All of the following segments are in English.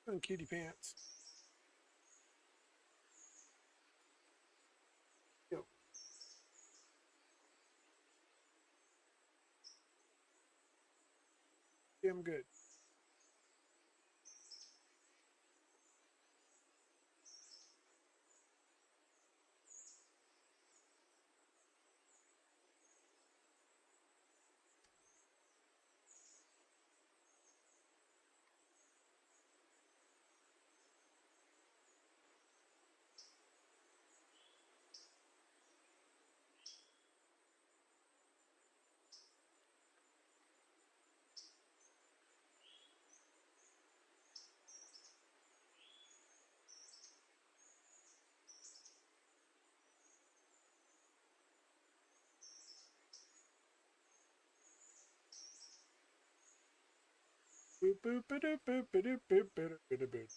And cutie pants. Yo. Damn good. Boop, boop, boop, boop, boop, boop, boop, boop, boop.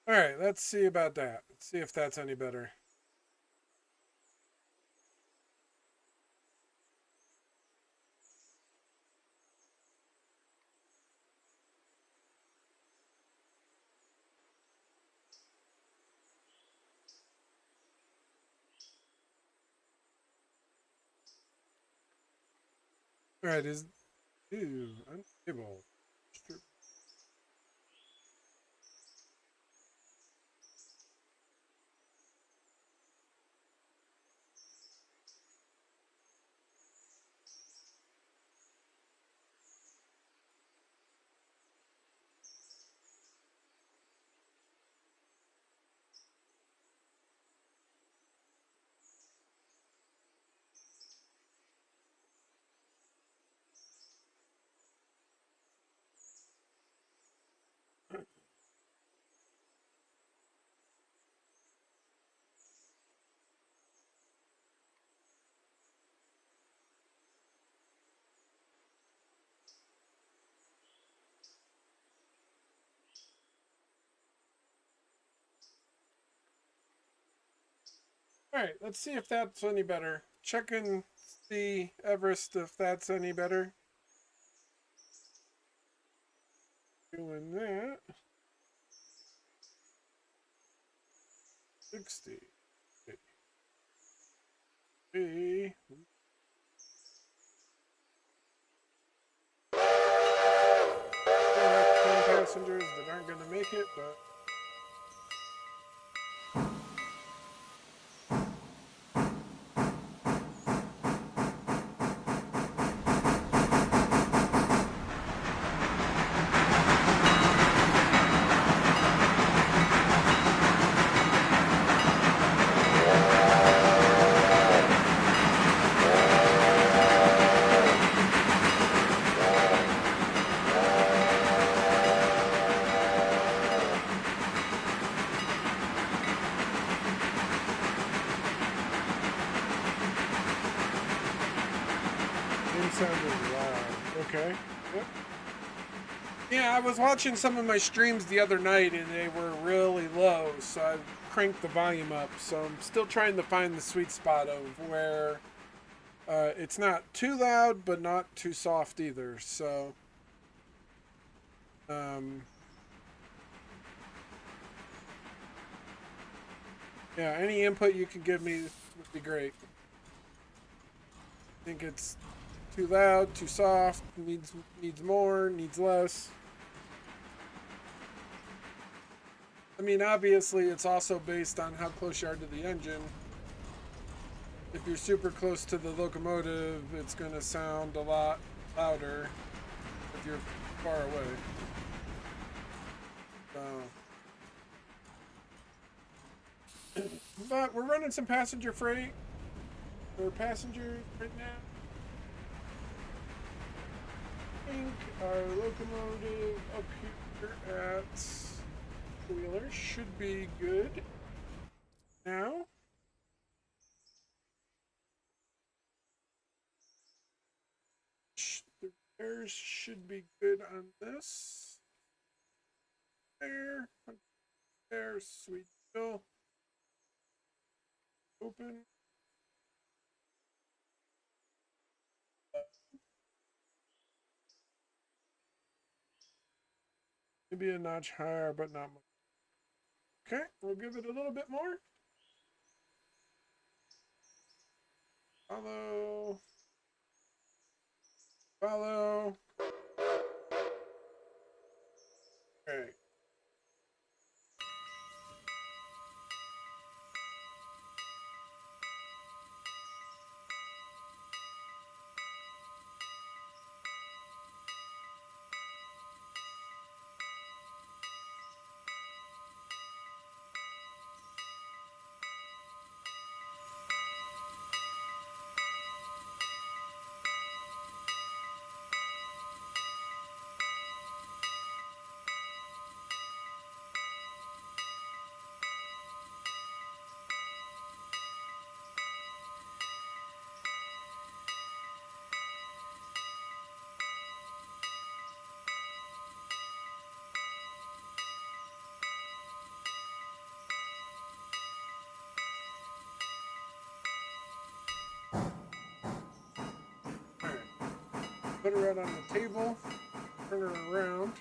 All right, let's see about that. Let's see if that's any better. All right, is unstable. All right, let's see if that's any better. Check and see Everest if that's any better. Doing that. 60. B. Passengers that aren't going to make it, but it sounded loud. Okay. Yep. Yeah, I was watching some of my streams the other night and they were really low, so I cranked the volume up. So I'm still trying to find the sweet spot of where it's not too loud but not too soft either. So, um, yeah, any input you can give me would be great. I think it's too loud, too soft, needs more, needs less. I mean, obviously, it's also based on how close you are to the engine. If you're super close to the locomotive, it's going to sound a lot louder if you're far away. So, but we're running some passenger freight or passengers right now. I think our locomotive up here at Wheeler should be good now. The repairs should be good on this. There, sweet deal. open. Maybe a notch higher, but not much. Okay, we'll give it a little bit more. Follow. Follow. Okay. Put her out on the table, turn her around,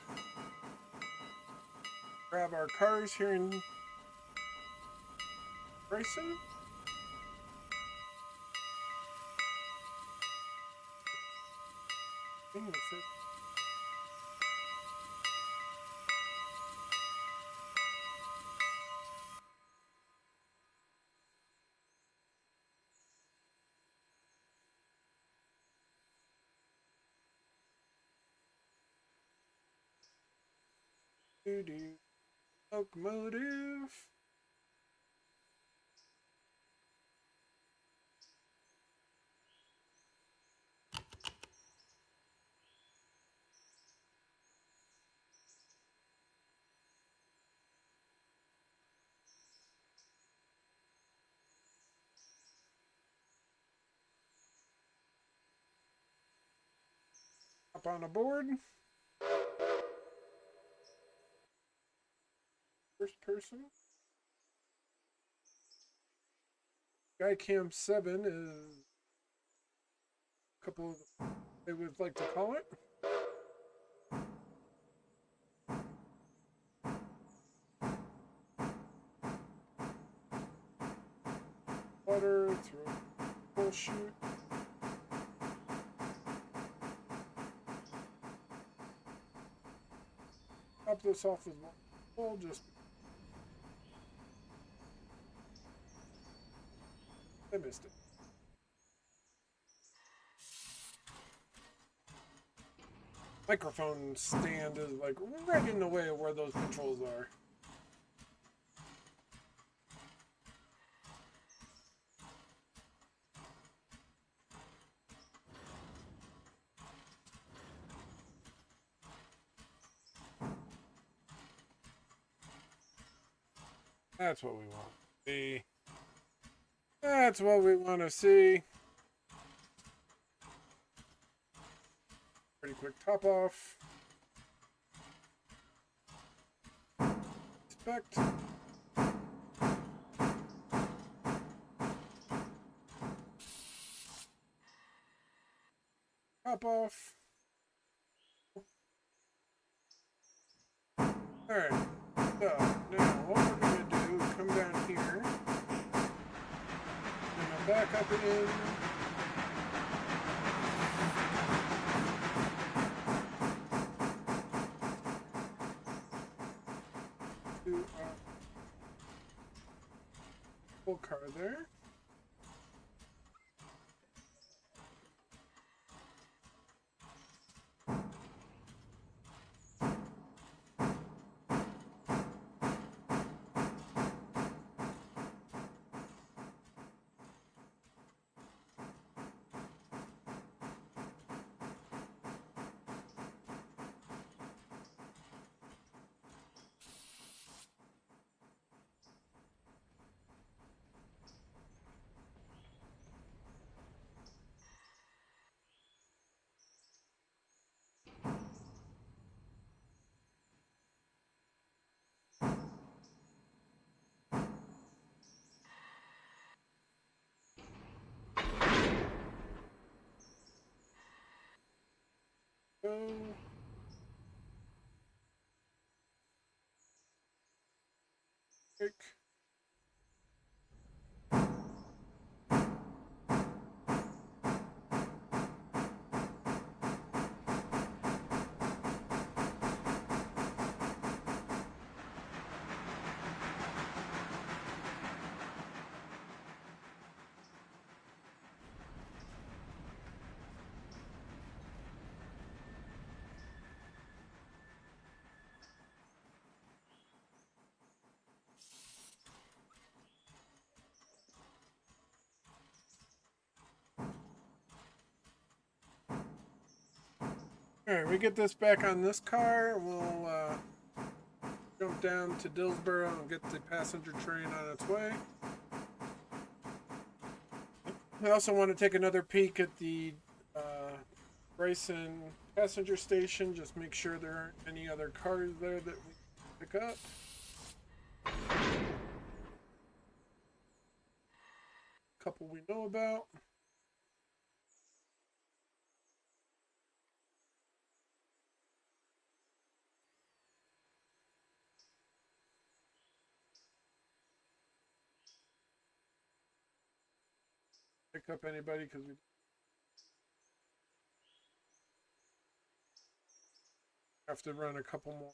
grab our cars here in Bryson. Locomotive. Up on a board. First person. Guy Cam 7 is a couple of, they would like to call it. Water through a full chute. Top this off with one full, just I missed it. Microphone stand is like right in the way of where those controls are. That's what we want to see. That's what we want to see. Pretty quick top off. Inspect. Top off. Alright. So, now what we're going to do is come down here. And I'll back up in. To our full car there. Go. Pick. Alright, we get this back on this car. We'll jump down to Dillsboro and get the passenger train on its way. I also want to take another peek at the Bryson passenger station. Just make sure there aren't any other cars there that we can pick up. A couple we know about. Pick up anybody because we have to run a couple more.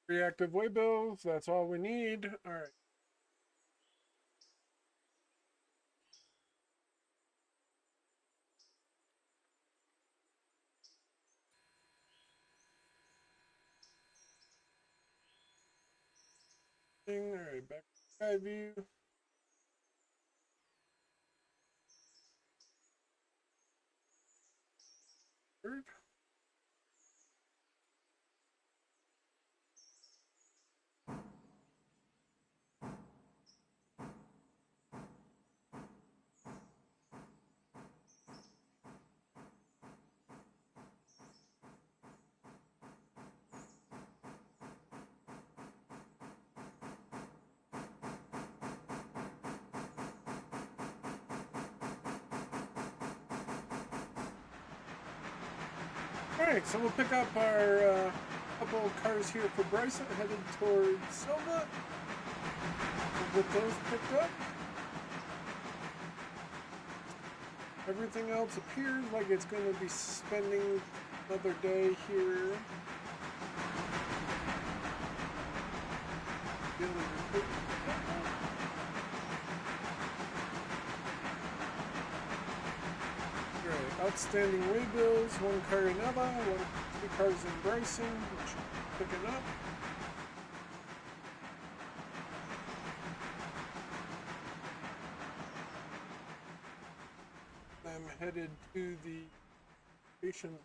Reactive waybills, that's all we need. Alright. Alright, back to sky view. Third. Alright, so we'll pick up our couple of cars here for Bryson headed towards Selma. We'll get those picked up. Everything else appears like it's going to be spending another day here. Right, outstanding waybills, one car in Ella, two cars in Bryson, which we're picking up. I'm headed to the station.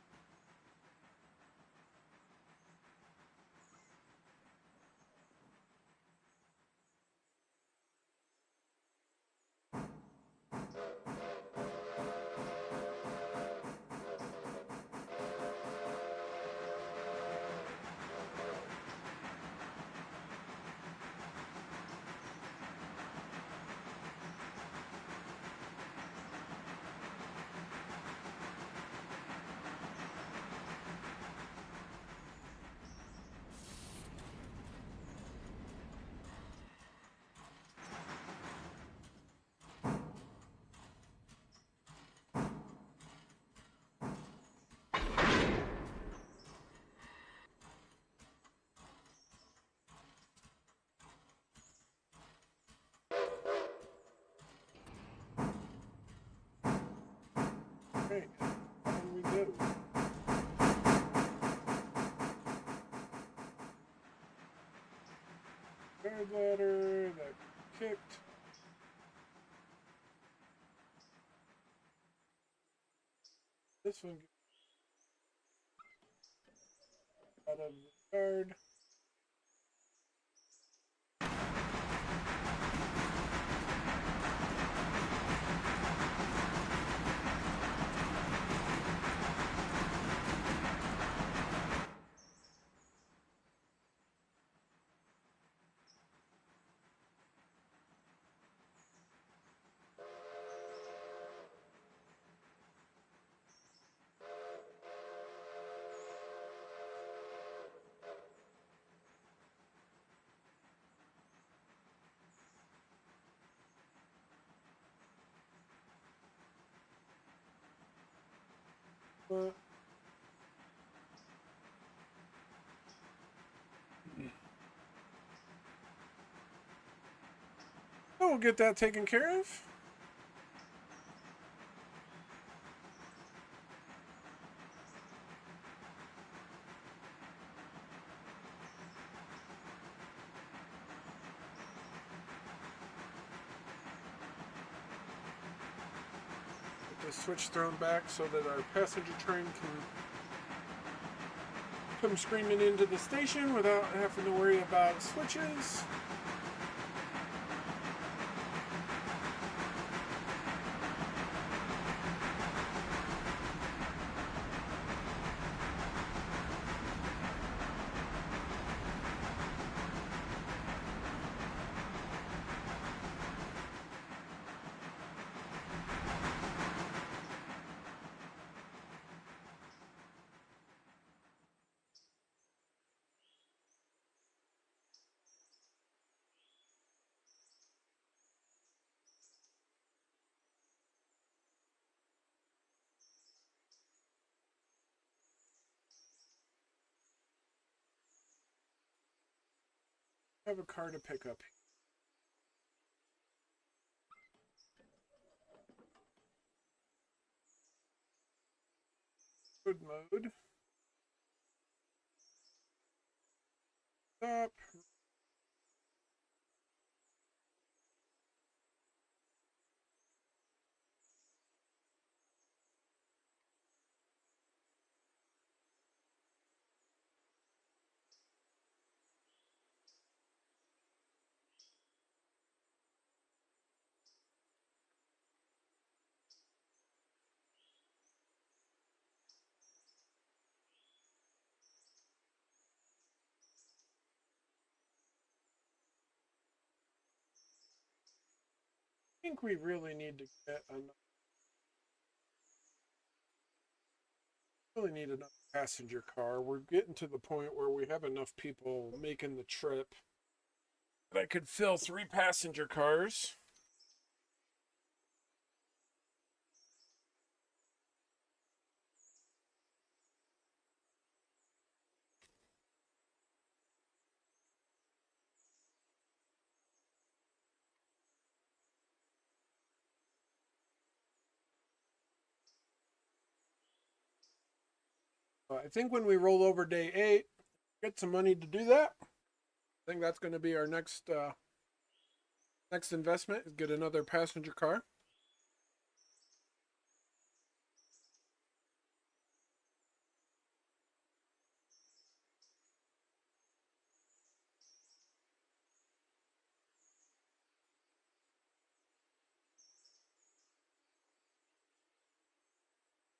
Okay, on we go. Guard ladder, that kicked. This one out of the yard. Oh, we'll get that taken care of. Get the switch thrown back so that our passenger train can come screaming into the station without having to worry about switches. I have a car to pick up. Good mode. Stop. I think we really need to get another passenger car. We're getting to the point where we have enough people making the trip that I could fill 3 passenger cars. I think when we roll over day 8, get some money to do that. I think that's going to be our next investment is get another passenger car.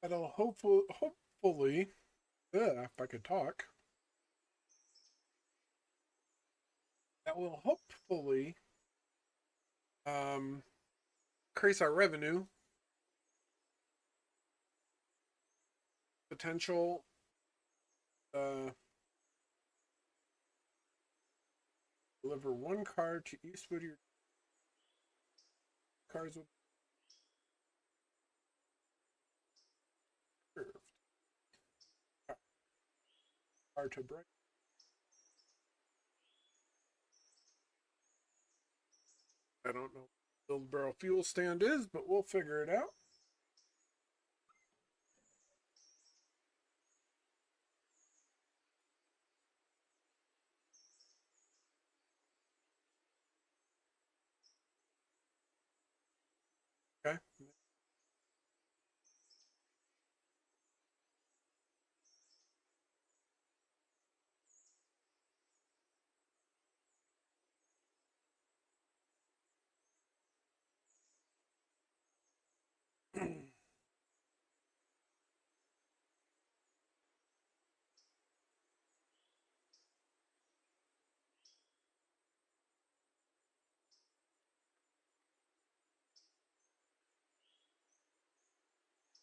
That'll hopefully, if I could talk, that will hopefully increase our revenue potential. Deliver 1 car to Eastwood. Your cars will be served. Car to Bright. I don't know what the barrel fuel stand is, but we'll figure it out. Okay.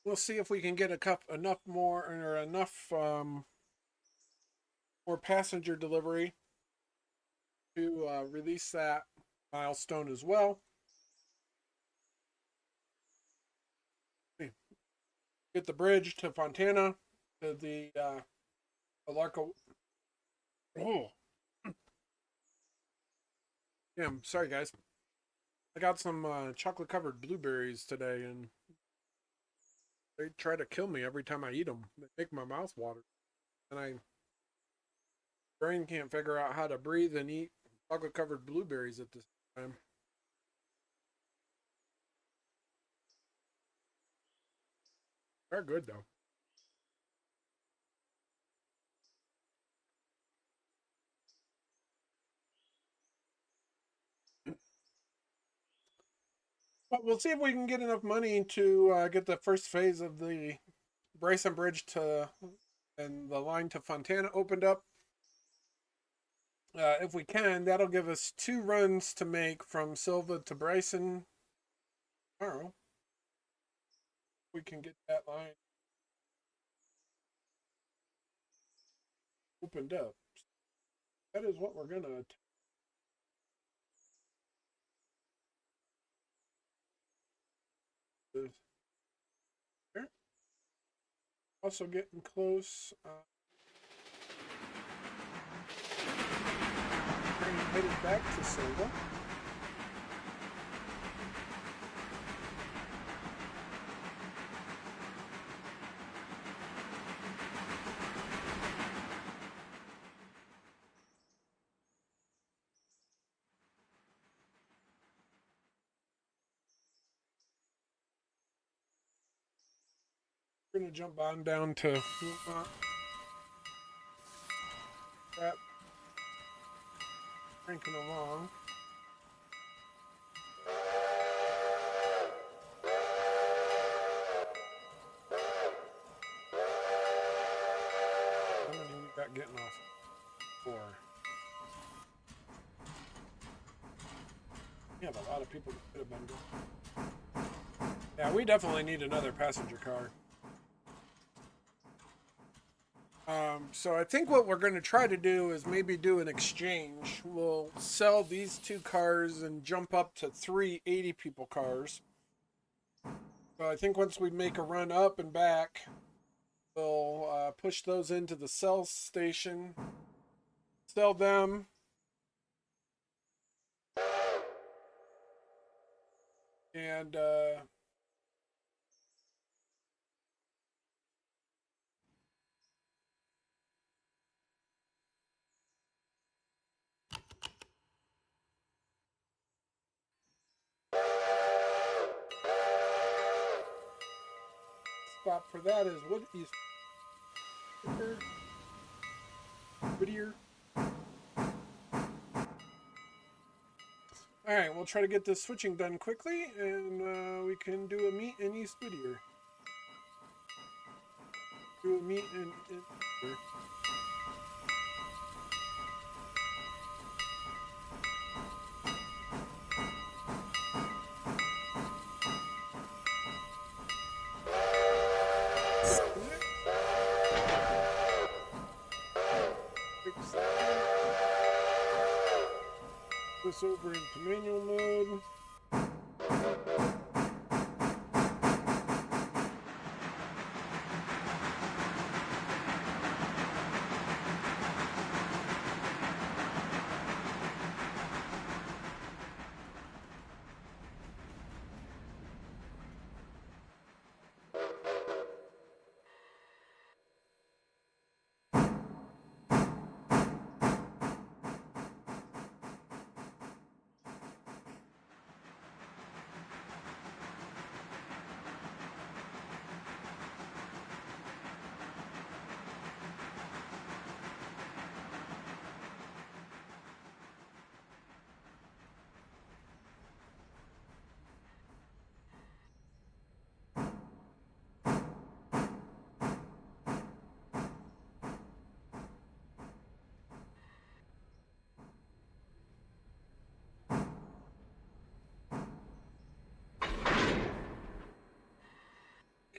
we'll see if we can get enough more or enough more passenger delivery to release that milestone as well. Get the bridge to Fontana, to the Alarco. Oh, yeah, I'm sorry, guys. I got some chocolate covered blueberries today, and they try to kill me every time I eat them. They make my mouth water, and I brain can't figure out how to breathe and eat chocolate covered blueberries at this time. They're good though. But we'll see if we can get enough money to get the first phase of the Bryson Bridge to and the line to Fontana opened up. If we can, that'll give us 2 runs to make from Silva to Bryson tomorrow. We can get that line opened up. That is what we're gonna do. Also getting close. Train headed back to Silva. We're gonna jump on down to that cranking along. How many we got getting off? 4. We have a lot of people that could have been going. Yeah, we definitely need another passenger car. So I think what we're going to try to do is maybe do an exchange. We'll sell these 2 cars and jump up to 3 80-people cars. So I think once we make a run up and back, we'll push those into the sell station, sell them. And spot for that is Whittier. All right, we'll try to get this switching done quickly, and we can do a meet in East Whittier. Do a meet in Whittier. This over into manual mode.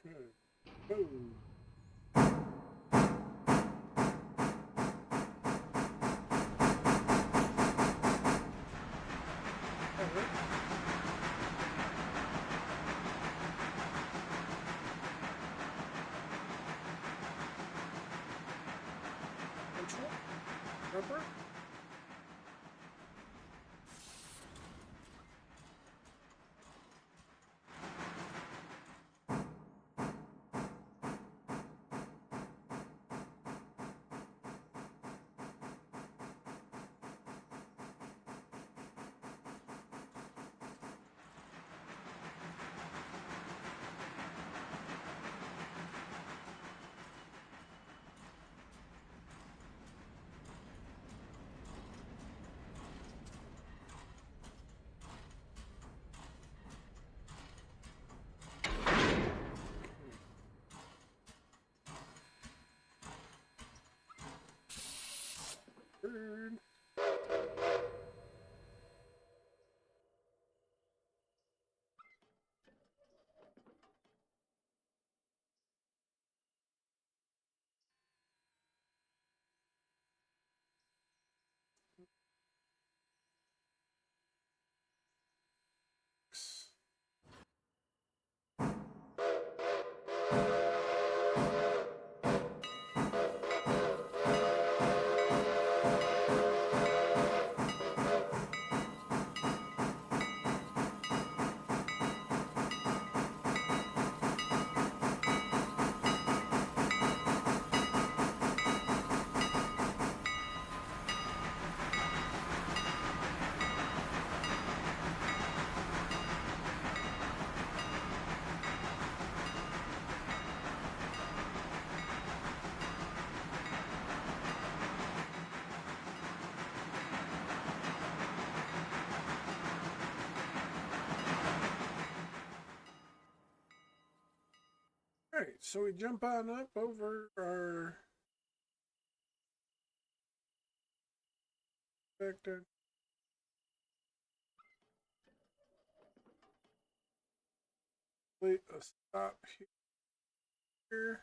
Good. Ooh. Control? Rubber? Bird. Alright, so we jump on up over our vector. Wait a stop here.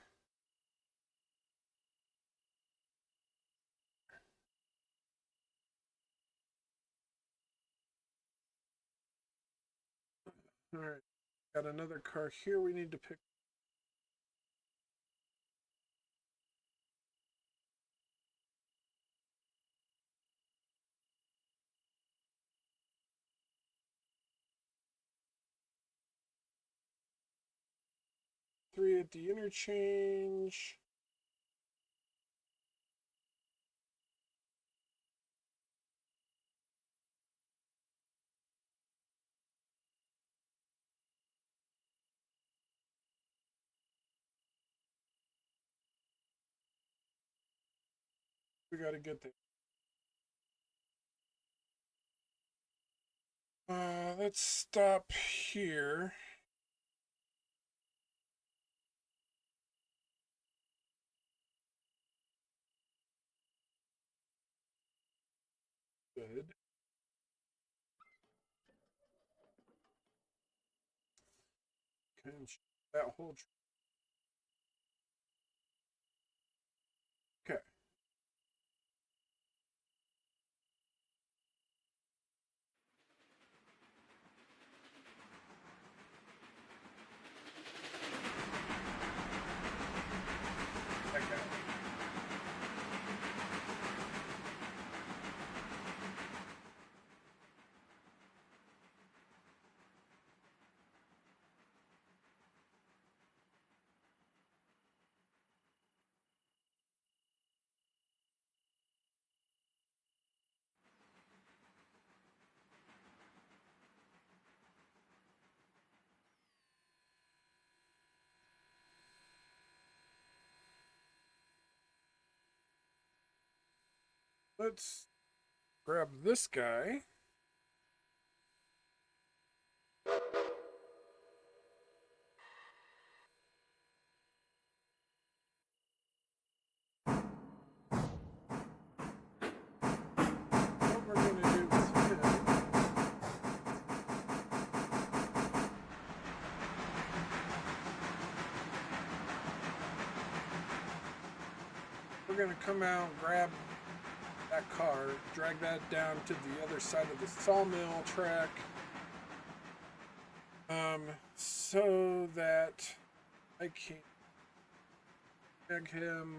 Alright, got another car here we need to pick. Three at the interchange. We gotta get there. Let's stop here. Good. That whole. Okay. Okay. Let's grab this guy. What we're going to do with him we're gonna come out, grab that car, drag that down to the other side of the sawmill track, so that I can drag him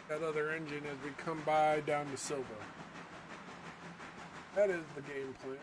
that other engine as we come by down to Silva. That is the game plan.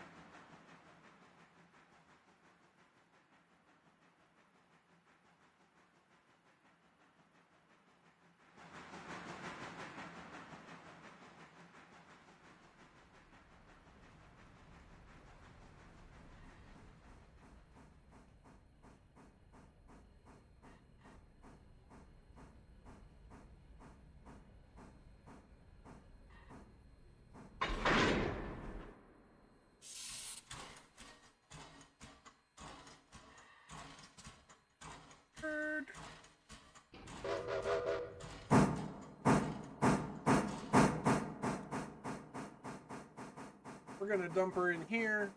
We're gonna dump her in here.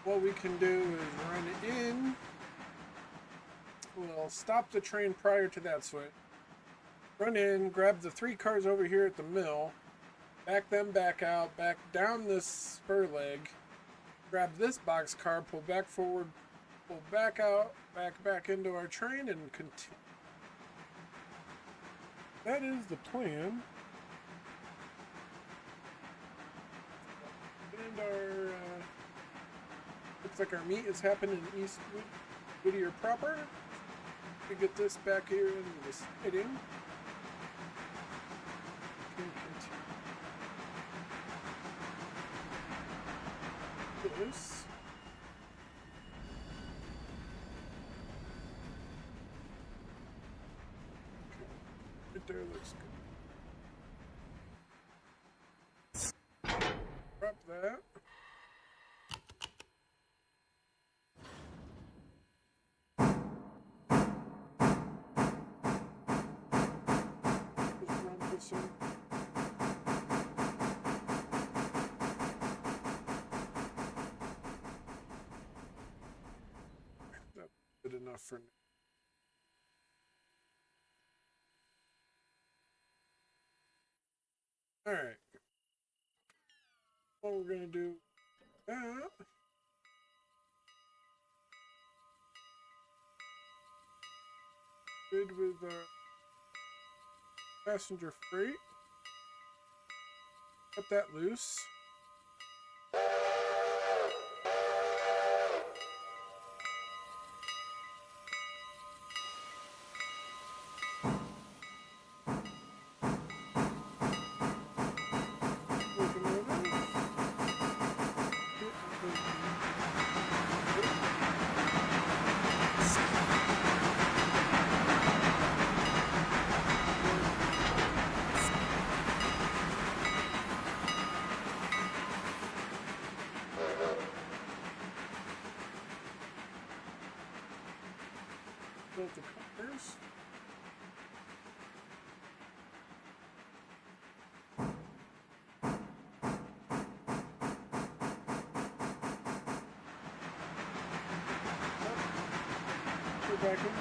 What we can do is run it in. We'll stop the train prior to that switch. Run in, grab the 3 cars over here at the mill, back them back out, back down this spur leg, grab this boxcar, pull back forward, pull back out, back into our train, and continue. That is the plan. And our looks like our meet is happening in East Whittier proper. We get this back here into the siding. This. Okay. Right there looks good. Drop that. Just run this in. Good enough for now. Alright. What we're gonna do that. Good with passenger freight. Cut that loose. Build the cars. Go back in there.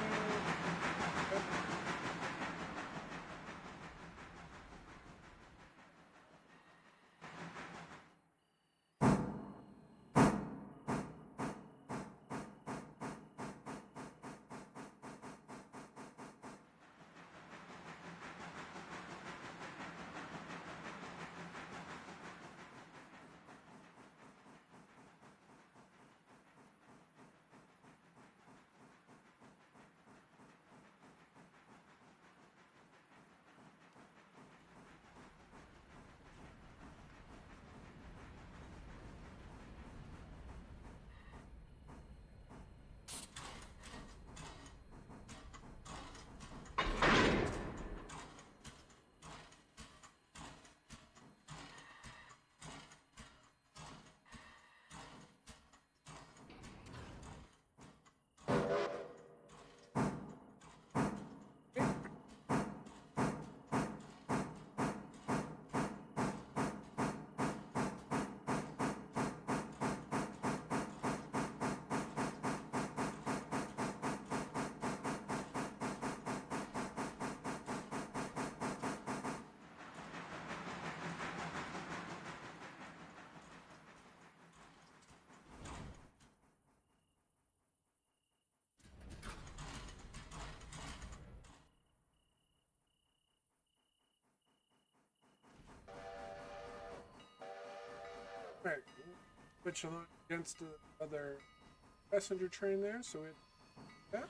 Twich along against the other passenger train there, so we that.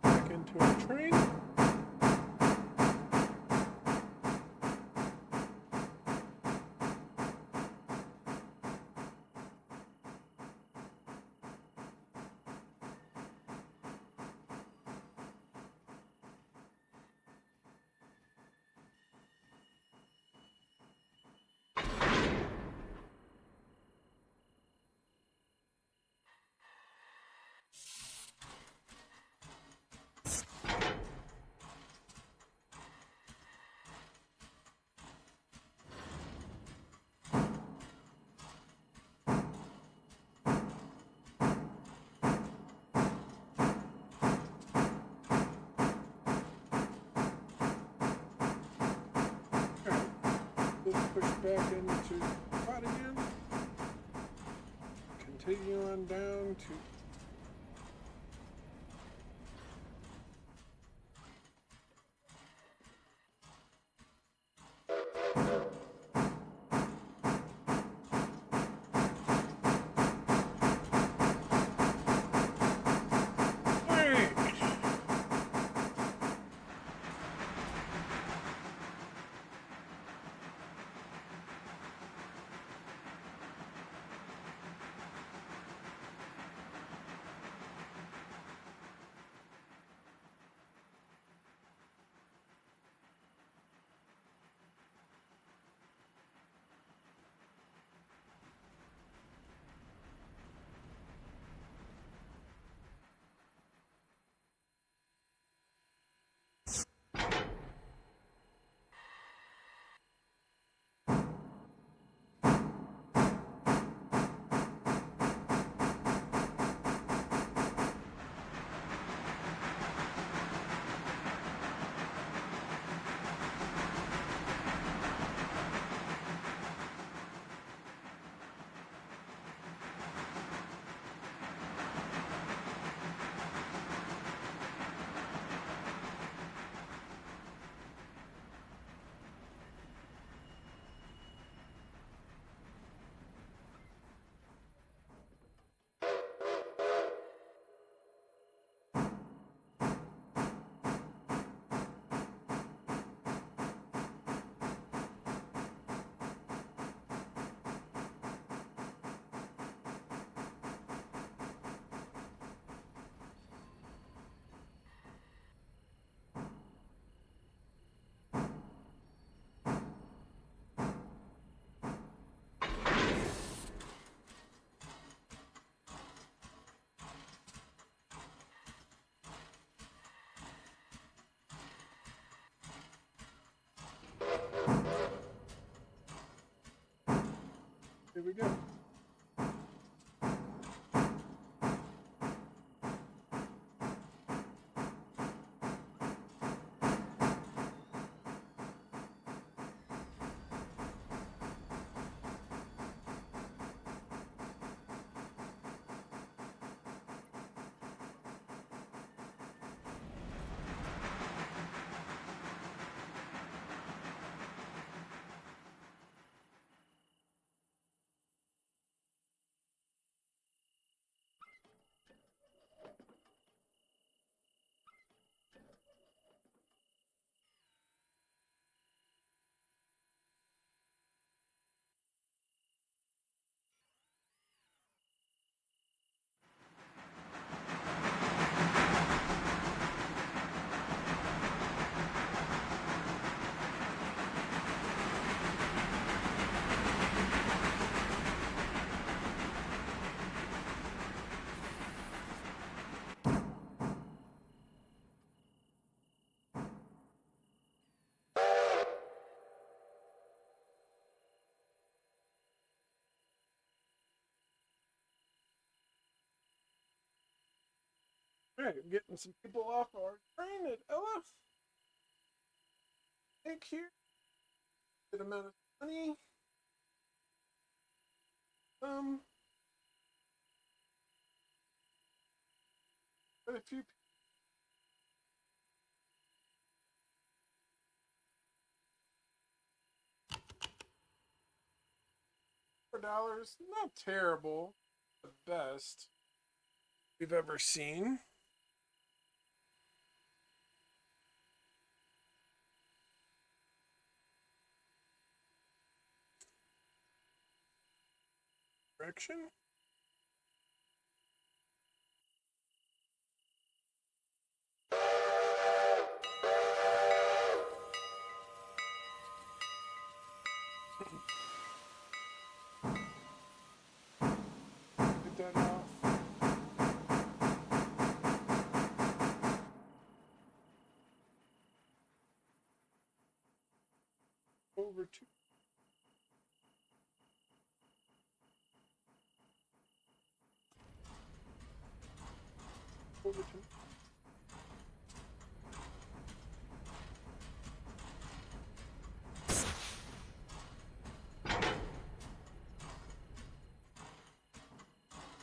Back into our train. Let's push back into the spot again. Continue on down to here we go. Alright, I'm getting some people off our train at Ella. Thank you. Good amount of money. Quite a few $4, not terrible. The best we've ever seen. Direction? Get that off. Over to over to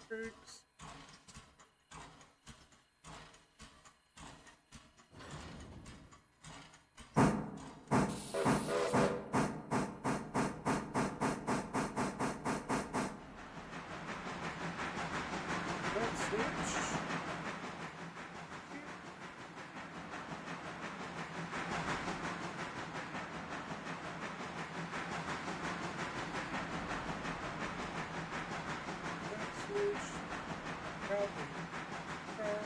brakes. That switch. That switch. Out the car.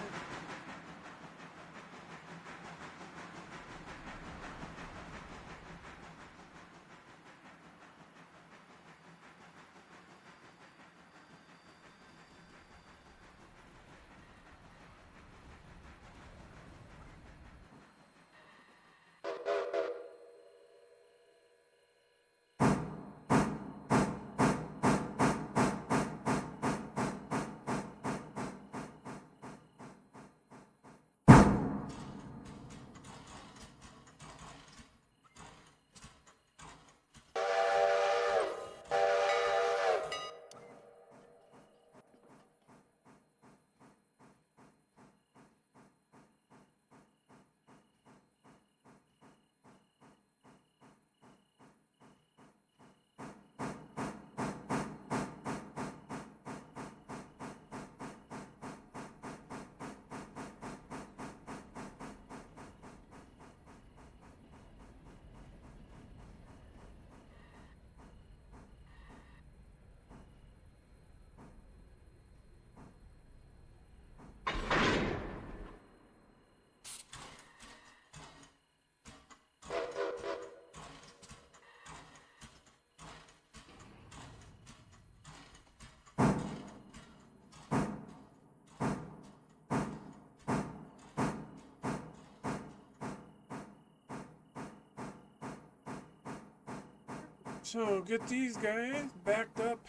So get these guys backed up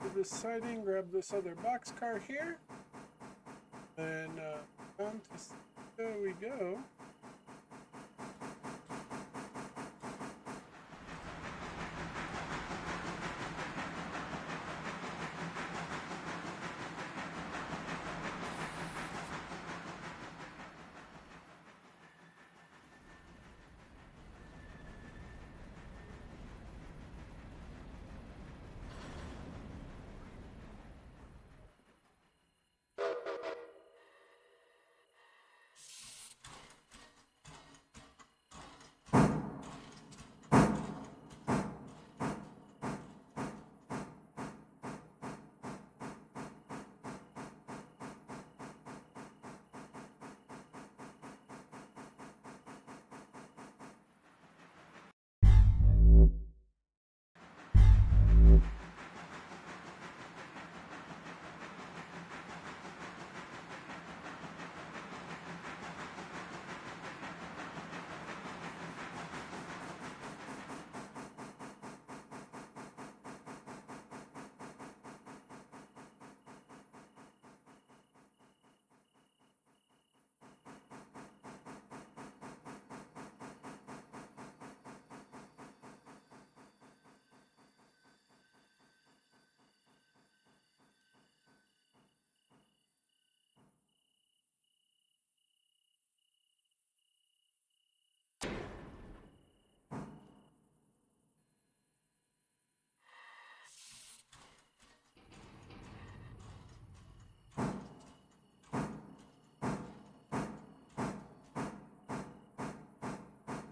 to the siding, grab this other boxcar here, and there we go.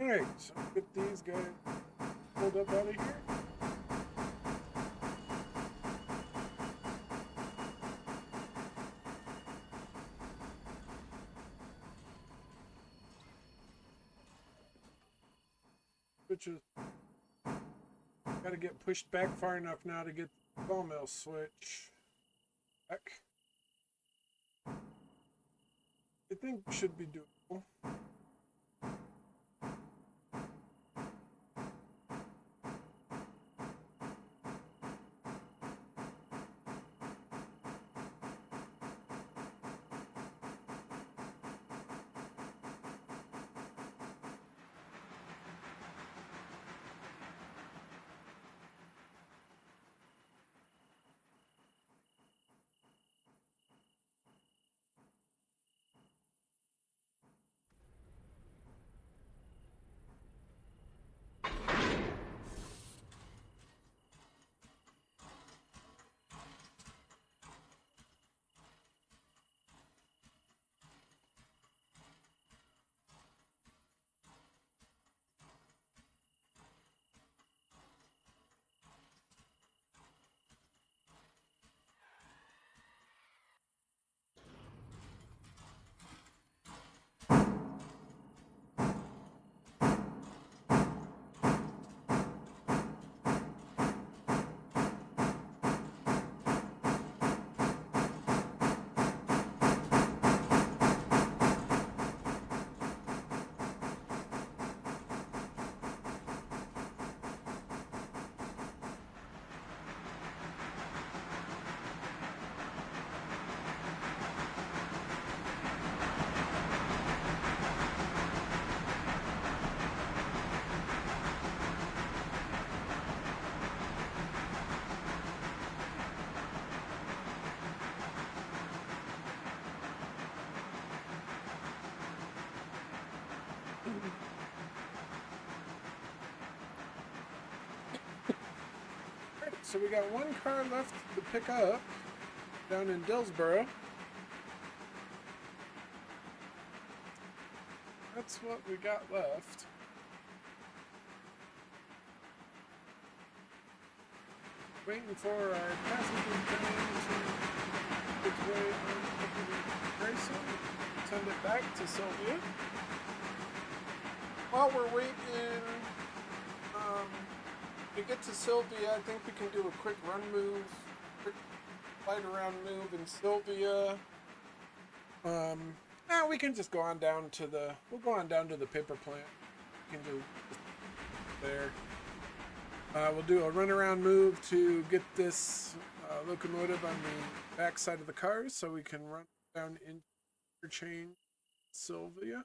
Alright, so get these guys pulled up out of here. Which is gotta get pushed back far enough now to get the ball mill switch back. I think should be doable. So we got one car left to pick up down in Dillsboro. That's what we got left. Waiting for our passenger train to make its way on Grayson. Send it back to Sylvia. While we're waiting to get to Sylvia, I think we can do a quick run move, quick flight around move in Sylvia. We can just go on down to the, we'll go on down to the paper plant. We can do there. We'll do a run around move to get this locomotive on the back side of the cars so we can run down interchange Sylvia.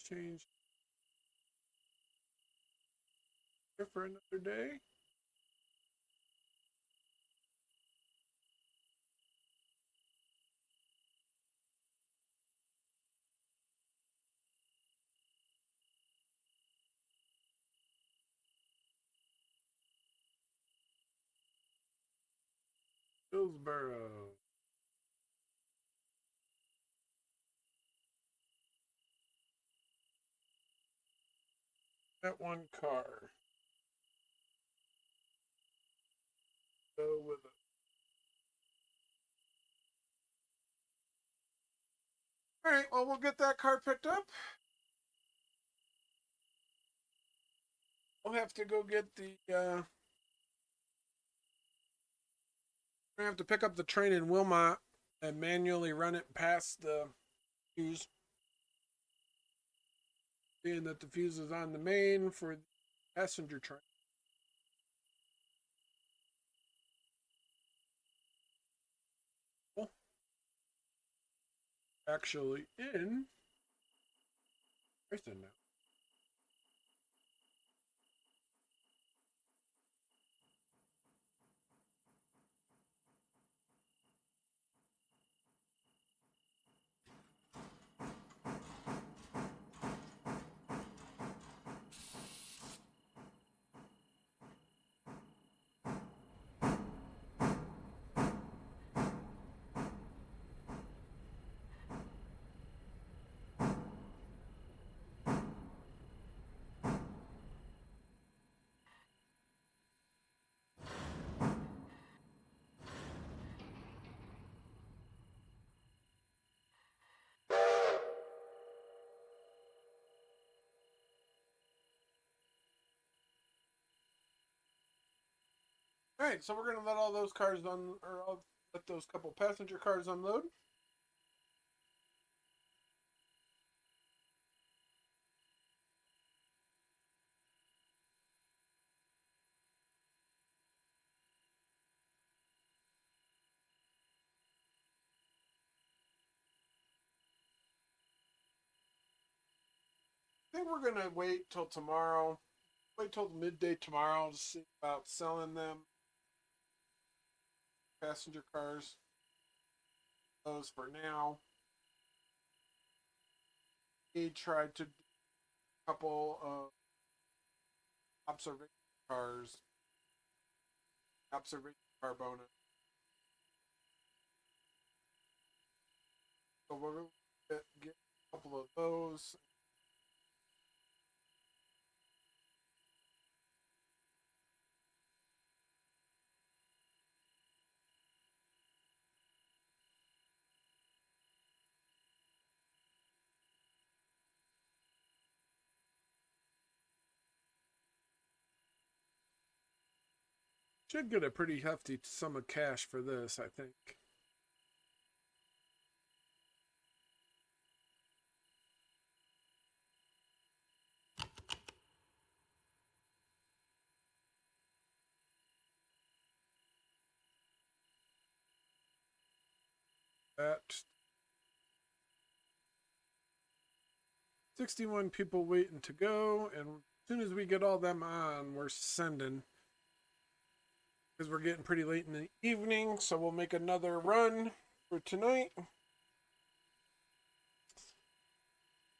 Change for another day. Hillsboro. That one car. Go with it. Alright, well, we'll get that car picked up. We'll have to go get the, we're gonna have to pick up the train in Wilmot and manually run it past the fuse. Being that the fuse is on the main for the passenger train. Actually in Grayson now. All right, so we're gonna let all those cars or I'll let those couple passenger cars unload. I think we're gonna wait till tomorrow. Wait till midday tomorrow to see about selling them passenger cars. Those for now. He tried to do a couple of observation cars, observation car bonus. So we're gonna get a couple of those. Should get a pretty hefty sum of cash for this, I think. That 61 people waiting to go, and as soon as we get all them on, we're sending. Because we're getting pretty late in the evening, so we'll make another run for tonight.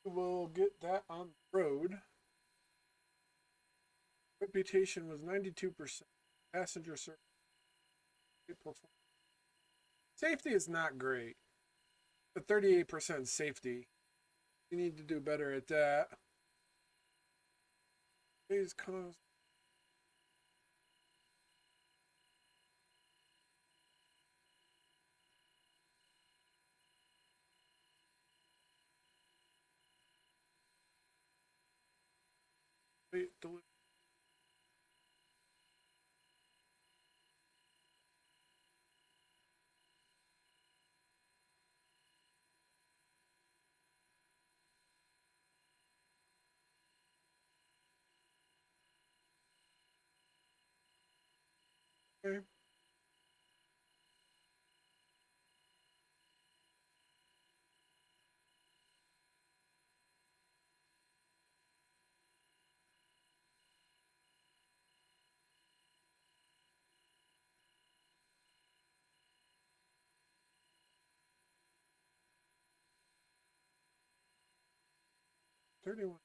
We'll get that on the road. Reputation was 92%. Passenger service. Safety is not great. But 38% safety. You need to do better at that. Please cause. Wait, delete. Okay. 31.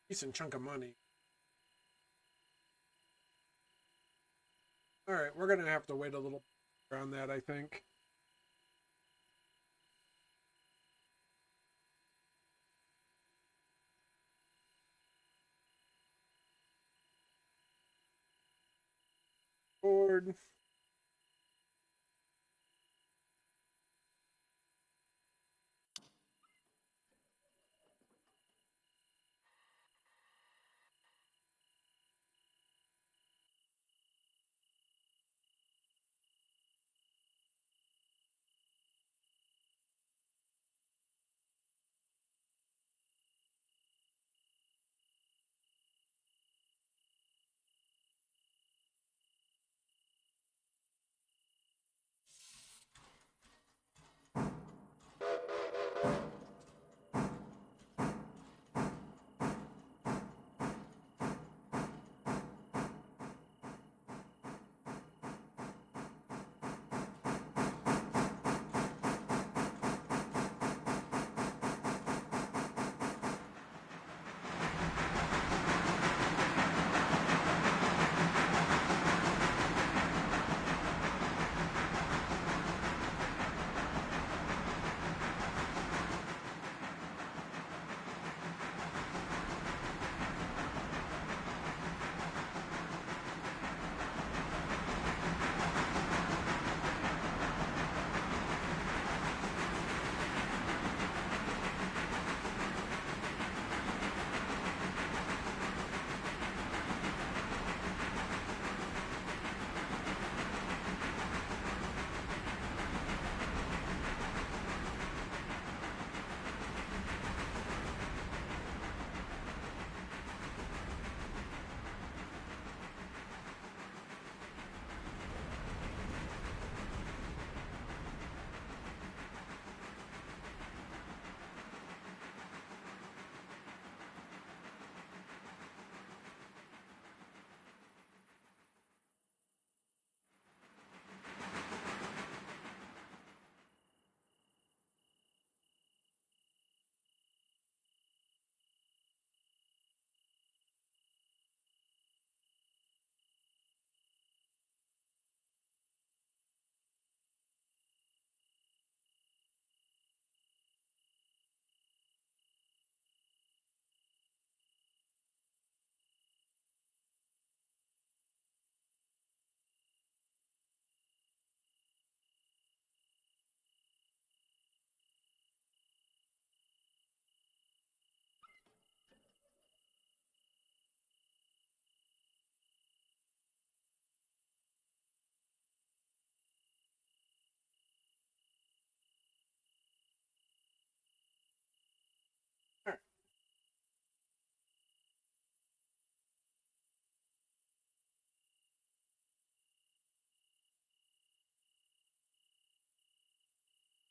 Decent chunk of money. Alright, we're going to have to wait a little around that, I think. Board.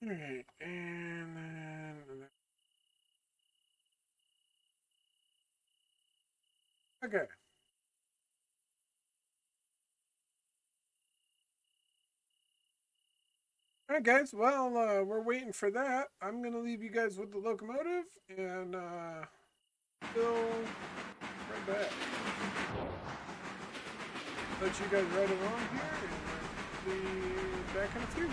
Alright, and then... Okay. Alright, guys. Well, we're waiting for that. I'm going to leave you guys with the locomotive, and we'll right back. Let you guys ride along here, and be back in a few.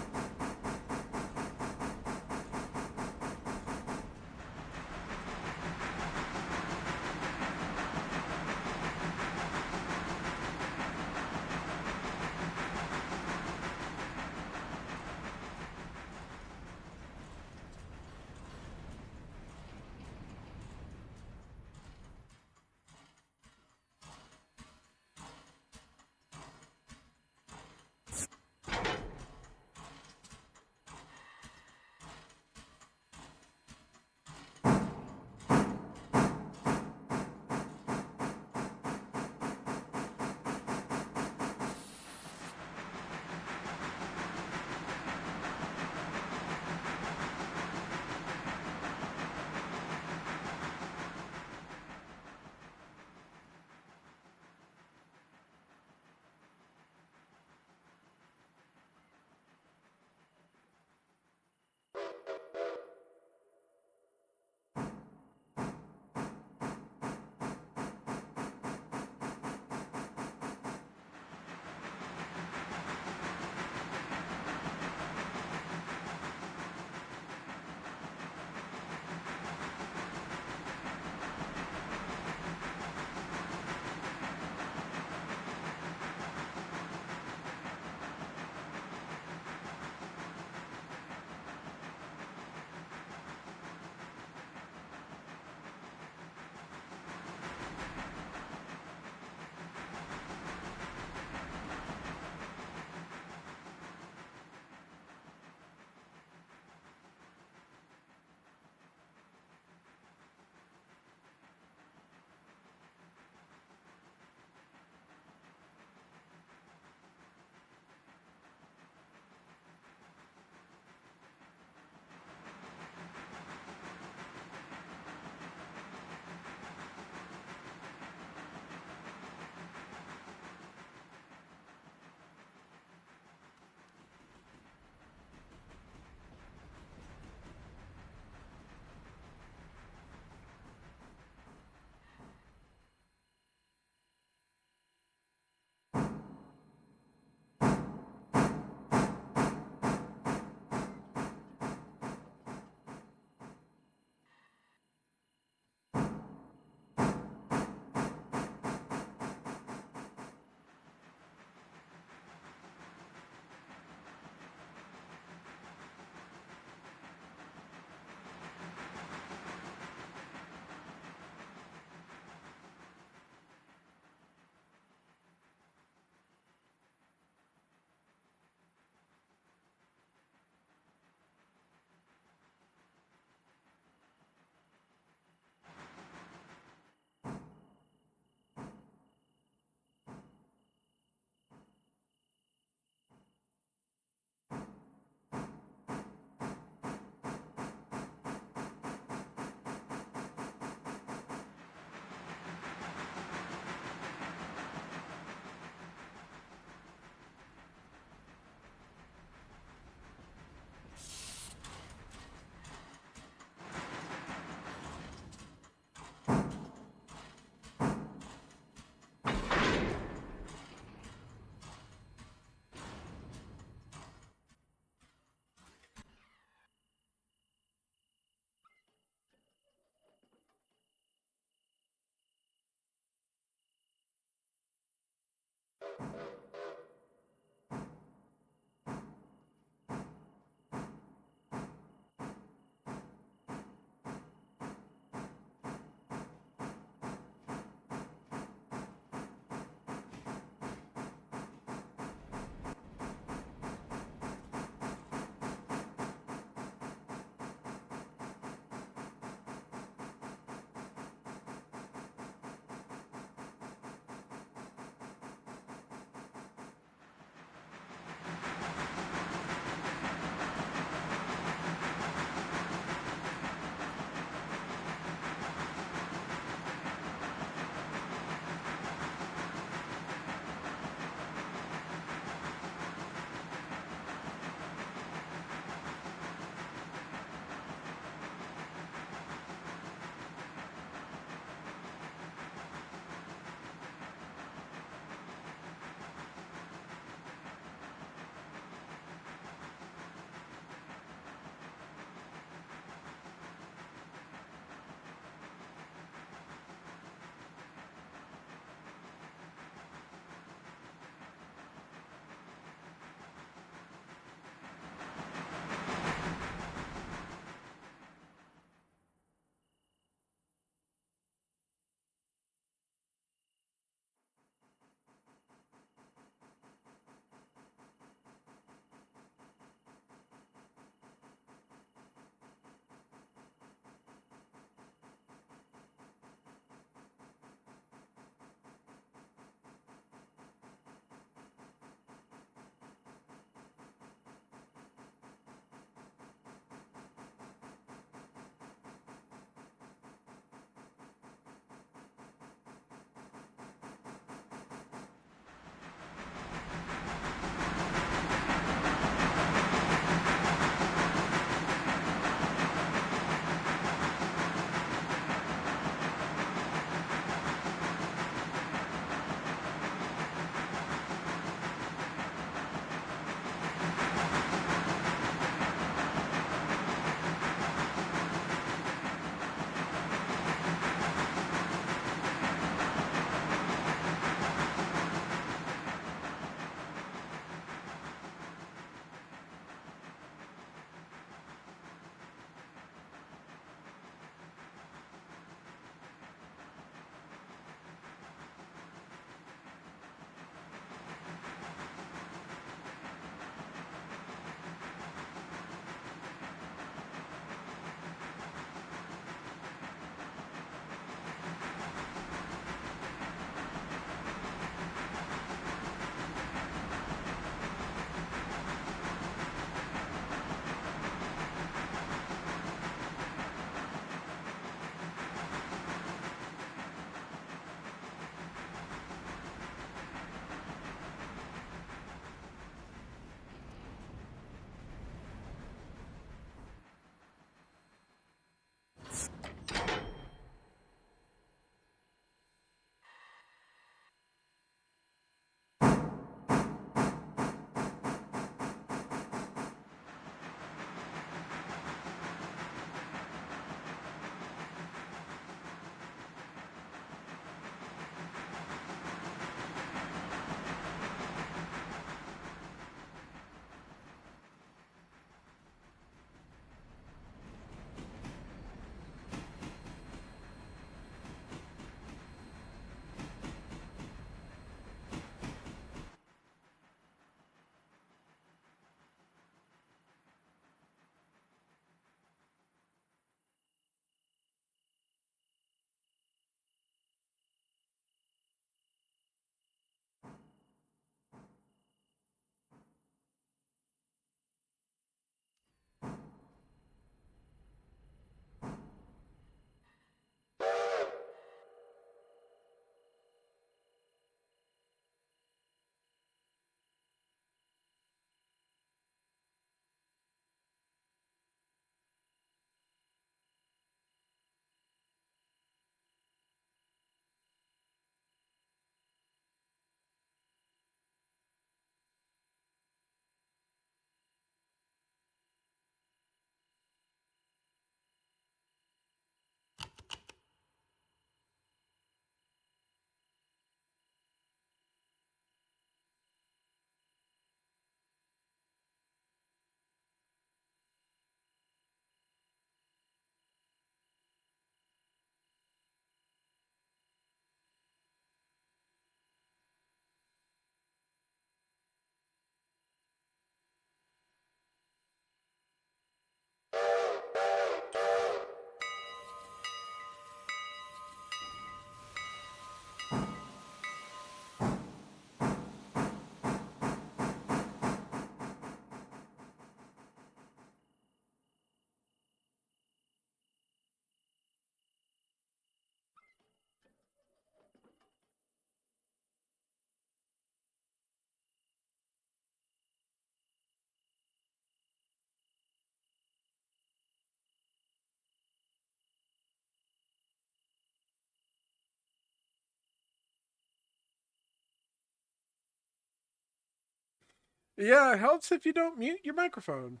Yeah, it helps if you don't mute your microphone.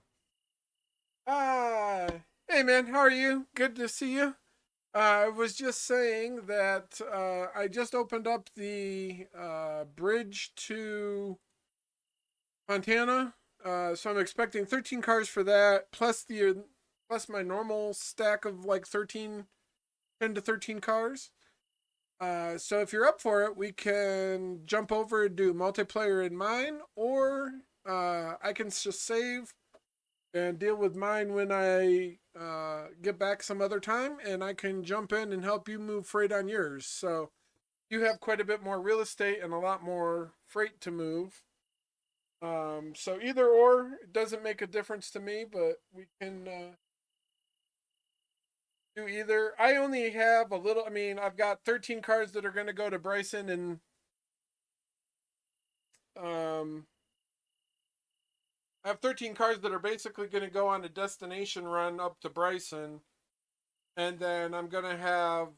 Ah, hey man, how are you? Good to see you. I was just saying that I just opened up the bridge to Montana, so I'm expecting 13 cars for that, plus my normal stack of like 10 to 13 cars. So if you're up for it, we can jump over and do multiplayer in mine, or I can just save and deal with mine when I get back some other time, and I can jump in and help you move freight on yours. So you have quite a bit more real estate and a lot more freight to move. So either or, it doesn't make a difference to me, but we can do either. I only have a little, I mean, I've got 13 cars that are going to go to Bryson, and um, I have 13 cars that are basically going to go on a destination run up to Bryson. And then I'm going to have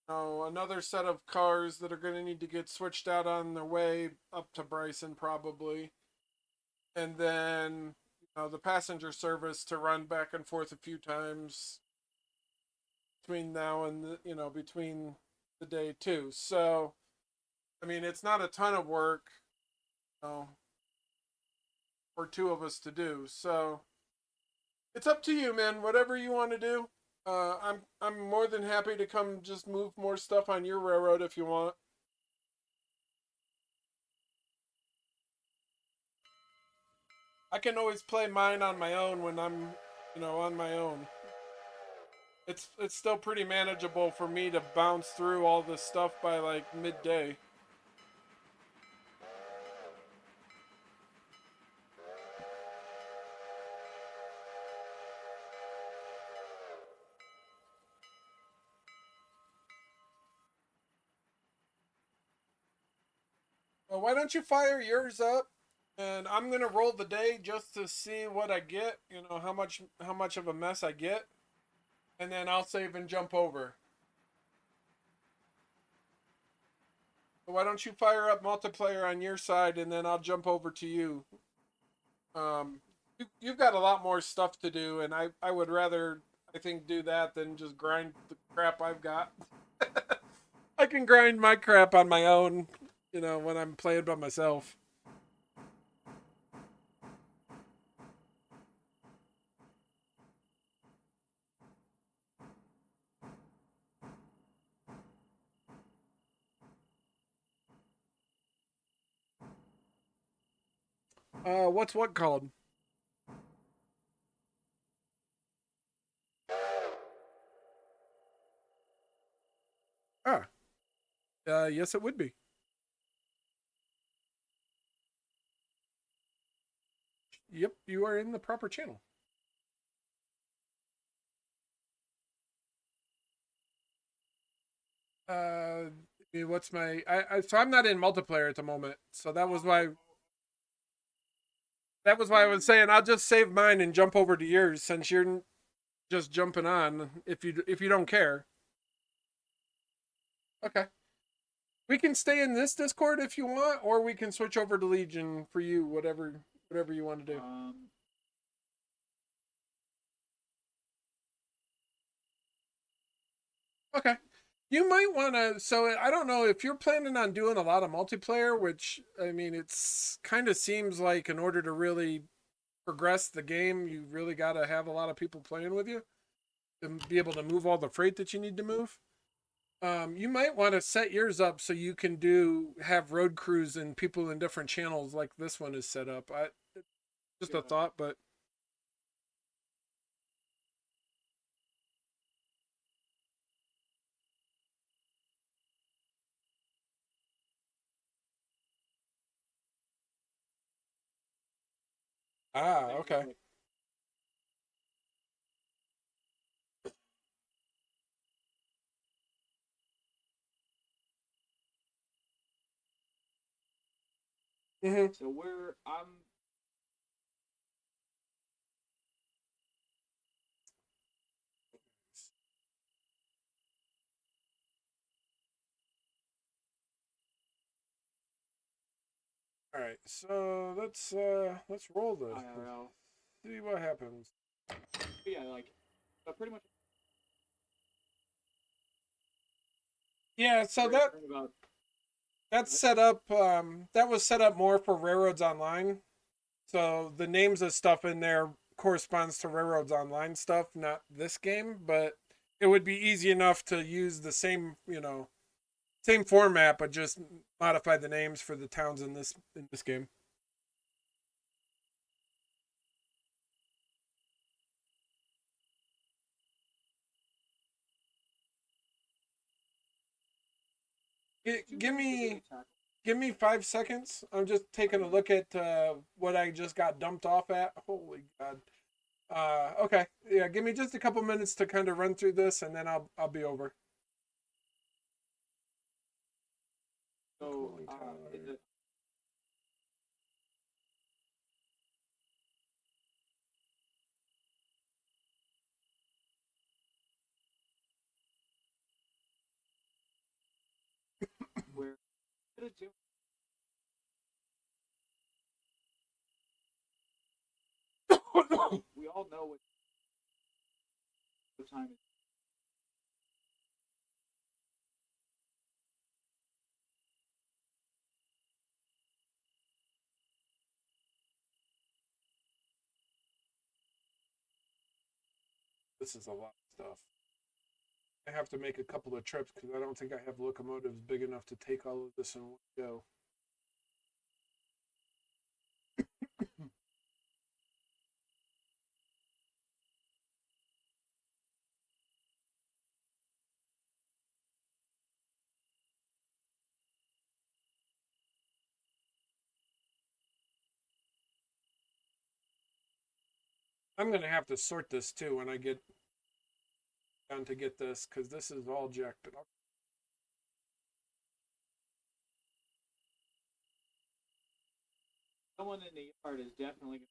another set of cars that are going to need to get switched out on their way up to Bryson probably. And then the passenger service to run back and forth a few times between now and between the day too. So I mean, it's not a ton of work, you know, for two of us to do. So it's up to you, man. Whatever you want to do. I'm more than happy to come just move more stuff on your railroad if you want. I can always play mine on my own when I'm, on my own. It's still pretty manageable for me to bounce through all this stuff by like midday. Well, why don't you fire yours up, and I'm gonna roll the day just to see what I get. How much of a mess I get, and then I'll save and jump over. So why don't you fire up multiplayer on your side, and then I'll jump over to you. Um, you've got a lot more stuff to do, and I would rather, I think, do that than just grind the crap I've got. I can grind my crap on my own, when I'm playing by myself. What's what called? Ah, yes, it would be. Yep, you are in the proper channel. Uh, what's my? So I'm not in multiplayer at the moment. So that was why I was saying I'll just save mine and jump over to yours since you're just jumping on if you don't care. Okay. We can stay in this Discord if you want, or we can switch over to Legion for you, whatever you want to do. Okay. You might want to. So I don't know if you're planning on doing a lot of multiplayer, which I mean, it's kind of seems like in order to really progress the game, you really got to have a lot of people playing with you to be able to move all the freight that you need to move. You might want to set yours up so you can have road crews and people in different channels like this one is set up. Just a thought, but Ah, okay. Hmm. So we're I'm All right, so let's roll this. IRL. See what happens. But yeah, like, but pretty much Yeah, so very concerned about. that's set up. That was set up more for Railroads Online. So the names of stuff in there corresponds to Railroads Online stuff, not this game. But it would be easy enough to use the same, same format, but just modify the names for the towns in this game. Give me 5 seconds. I'm just taking a look at what I just got dumped off at. Holy God. Okay. Yeah, give me just a couple minutes to kind of run through this, and then I'll be over. So Cooling is tower. it where did it do? We all know what the time is. This is a lot of stuff. I have to make a couple of trips because I don't think I have locomotives big enough to take all of this in one go. I'm gonna have to sort this too when I get down to get this because this is all jacked up. Someone in the yard is definitely.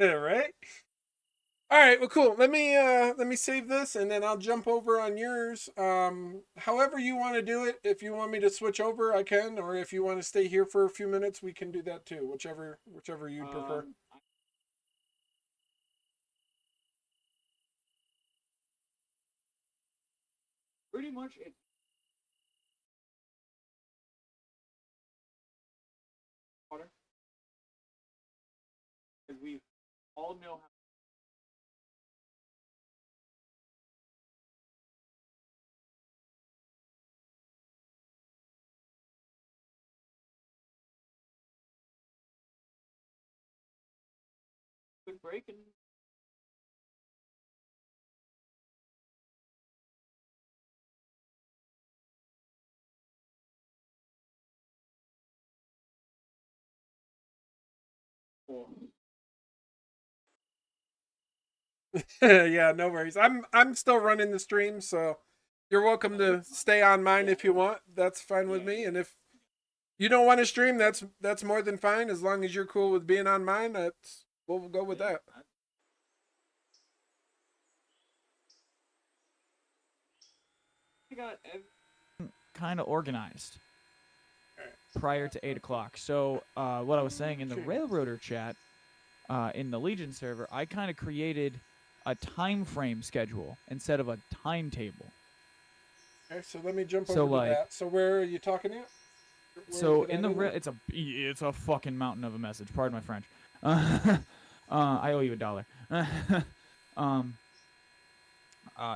Right? All right, well, cool. Let me save this, and then I'll jump over on yours. However you want to do it. If you want me to switch over, I can, or if you want to stay here for a few minutes, we can do that too. Whichever you prefer. Pretty much it's water, because we all know how quick break and well, Yeah, no worries. I'm still running the stream, so you're welcome to stay on mine if you want. That's fine with me. And if you don't want to stream, that's more than fine. As long as you're cool with being on mine, we'll go with that. I got kind of organized prior to 8 o'clock. So what I was saying in the Railroader chat, in the Legion server, I kind of created a time frame schedule instead of a timetable. Okay, so let me jump So, over to like- that. So where are you talking at? So in the it's a fucking mountain of a message. Pardon my French. I owe you $1.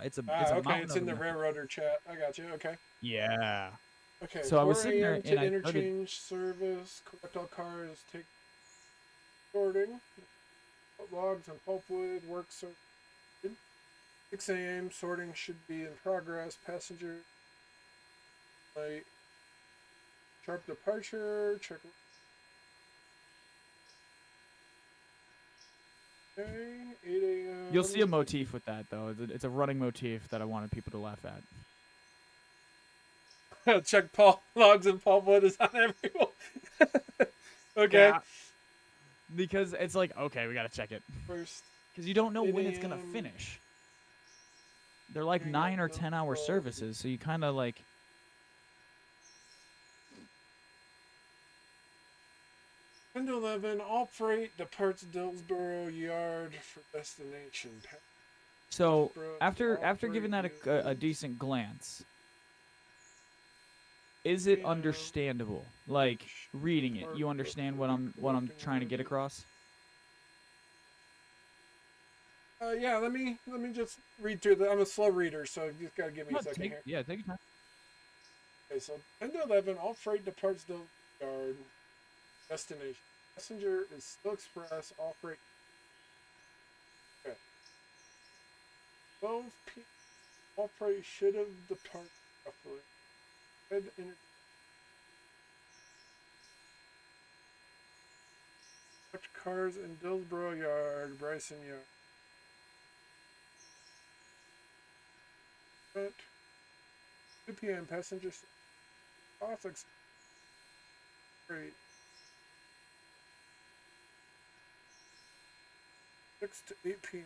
It's a okay, mountain it's of in a the message. railroader chat. I got you. Okay. Yeah. Okay. So I 4 was sitting there a.m. and to I started. interchange service. Collect all cars. Take sorting. Put logs on pulpwood. Work sort. 6 a.m. Sorting should be in progress. Passenger. Light. Sharp departure. Check. Okay, 8 a.m. You'll see a motif with that, though. It's a running motif that I wanted people to laugh at. Check Paul logs and Paul Wood is on everyone. Okay. Yeah. Because it's like, okay, we gotta check it. First, Because you don't know 8 when it's gonna a.m. finish. They're like Hang 9 up or the 10-hour phone. services, so you kind of like. 10 to 11, all freight departs Dillsboro Yard for destination. So Dillsboro, after all giving that freight a is- decent glance, is it Yeah. understandable? Like reading it, you understand what I'm trying to get across? Yeah, let me just read through the. I'm a slow reader, so you just gotta give me a second here. Yeah, take your time. Okay, so 10 to 11, all freight departs Dillsboro Yard. Destination. Passenger is still express, all freight. Okay. 12 p.m. All freight should have departed roughly. Red inter- Watch cars in Dillsboro Yard, Bryson Yard. But 2 p.m. Passengers off freight. 6 to 8 p.m.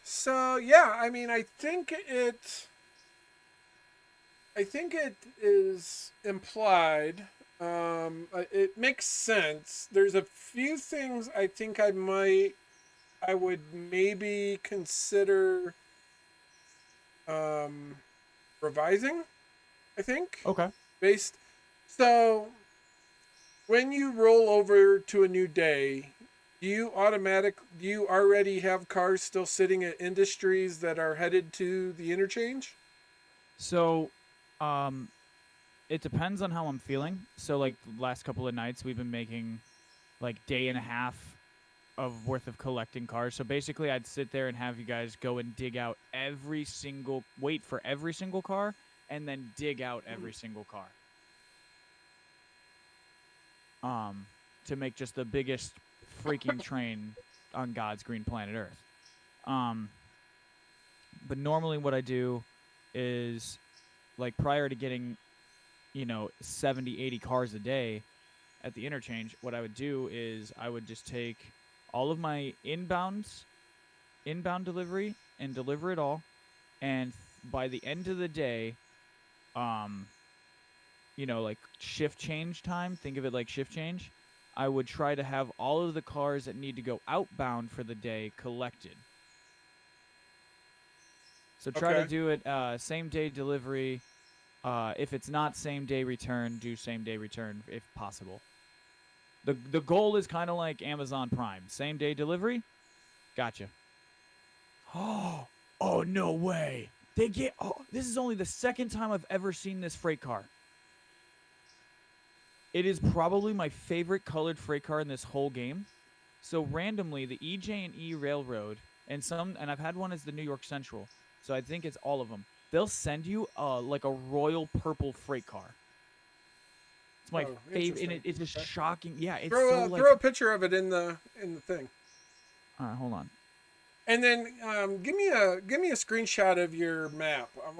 So yeah, I mean, I think it is implied. It makes sense. There's a few things I think I would maybe consider um, revising. I think Okay. based. So when you roll over to a new day, do you already have cars still sitting at industries that are headed to the interchange? So, um, it depends on how I'm feeling. So, like the last couple of nights, we've been making like day and a half of worth of collecting cars. So basically, I'd sit there and have you guys go and dig out wait for every single car, and then dig out every single car. To make just the biggest freaking train on God's green planet Earth. Um, but normally what I do is, like, prior to getting, 70, 80 cars a day at the interchange, what I would do is I would just take all of my inbound delivery and deliver it all. And by the end of the day, um, like shift change time, think of it like shift change. I would try to have all of the cars that need to go outbound for the day collected. So try to Okay. do it same day delivery. If it's not same day return, do same day return if possible. The goal is kind of like Amazon Prime, same day delivery. Gotcha. Oh no way! This is only the second time I've ever seen this freight car. It is probably my favorite colored freight car in this whole game. So randomly, the EJ&E Railroad and I've had one as the New York Central. So I think it's all of them. They'll send you like a royal purple freight car. It's my favorite, and it's just shocking. Yeah, it's Throw a picture of it in the thing. All right, hold on. And then give me a screenshot of your map. I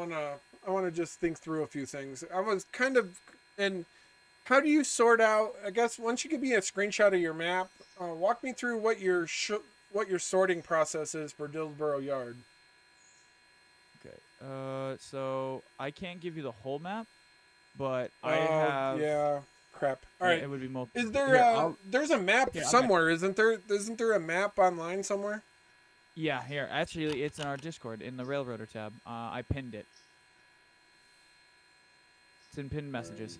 wanna just think through a few things. I was kind of and how do you sort out? I guess once you give me a screenshot of your map, walk me through what your sorting process is for Dillsboro Yard. Okay. So I can't give you the whole map, but I have. Yeah. Crap. All Yeah, right. it would be multiple. Is there there's a map somewhere, isn't there? Isn't there a map online somewhere? Yeah, here. Actually, it's in our Discord in the Railroader tab. I pinned it. It's in pinned messages.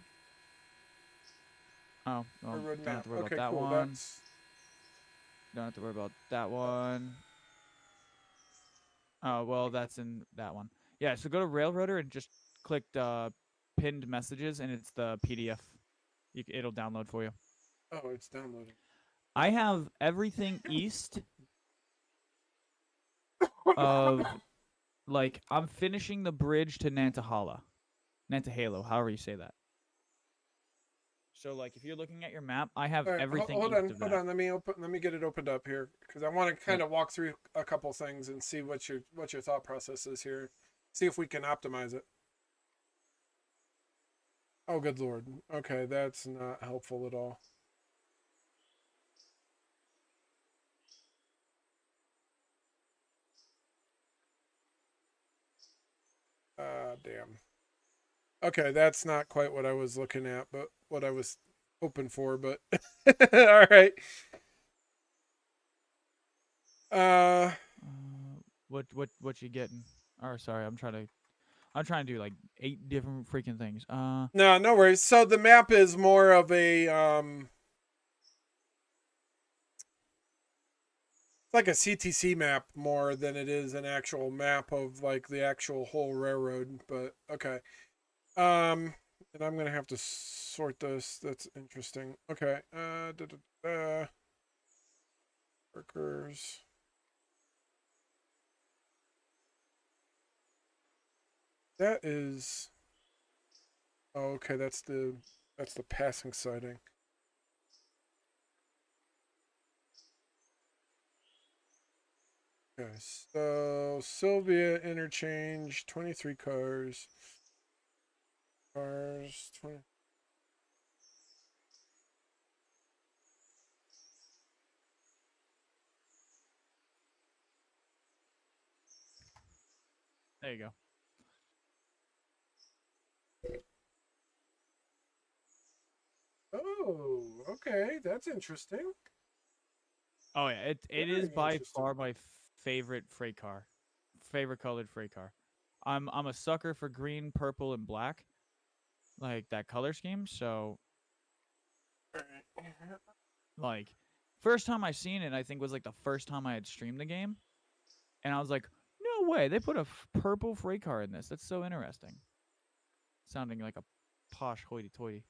Oh, well, don't have to worry about that one. Don't have to worry about that one. Oh, well, that's in that one. Yeah, so go to Railroader and just click pinned messages, and it's the PDF. It'll download for you. Oh, it's downloading. I have everything east of like I'm finishing the bridge to Nantahala, however you say that. So like if you're looking at your map, I have All right, everything hold east on, of hold that. on. Let me get it opened up here because I want to kind Yep. of walk through a couple things and see what your thought process is here. See if we can optimize it. Oh, good lord. Okay, that's not helpful at all. Damn. Okay, that's not quite what I was looking at, but what I was hoping for. But all right. Uh, What you getting? Or sorry, I'm trying to do like 8 different freaking things. no, no worries. So the map is more of a it's like a CTC map more than it is an actual map of like the actual whole railroad. But okay. And I'm gonna have to sort this. That's interesting. Okay. Workers. That is. Oh, okay. That's the passing siding. Okay. So Sylvia interchange 23 cars. Cars 20. There you go. Oh, okay. That's interesting. Oh yeah, it is Very by interesting. far my favorite freight car, favorite colored freight car. I'm a sucker for green, purple, and black, like that color scheme. So All right. like, first time I seen it, I think was like the first time I had streamed the game, and I was like, no way, they put a purple freight car in this. That's so interesting. Sounding like a posh hoity-toity.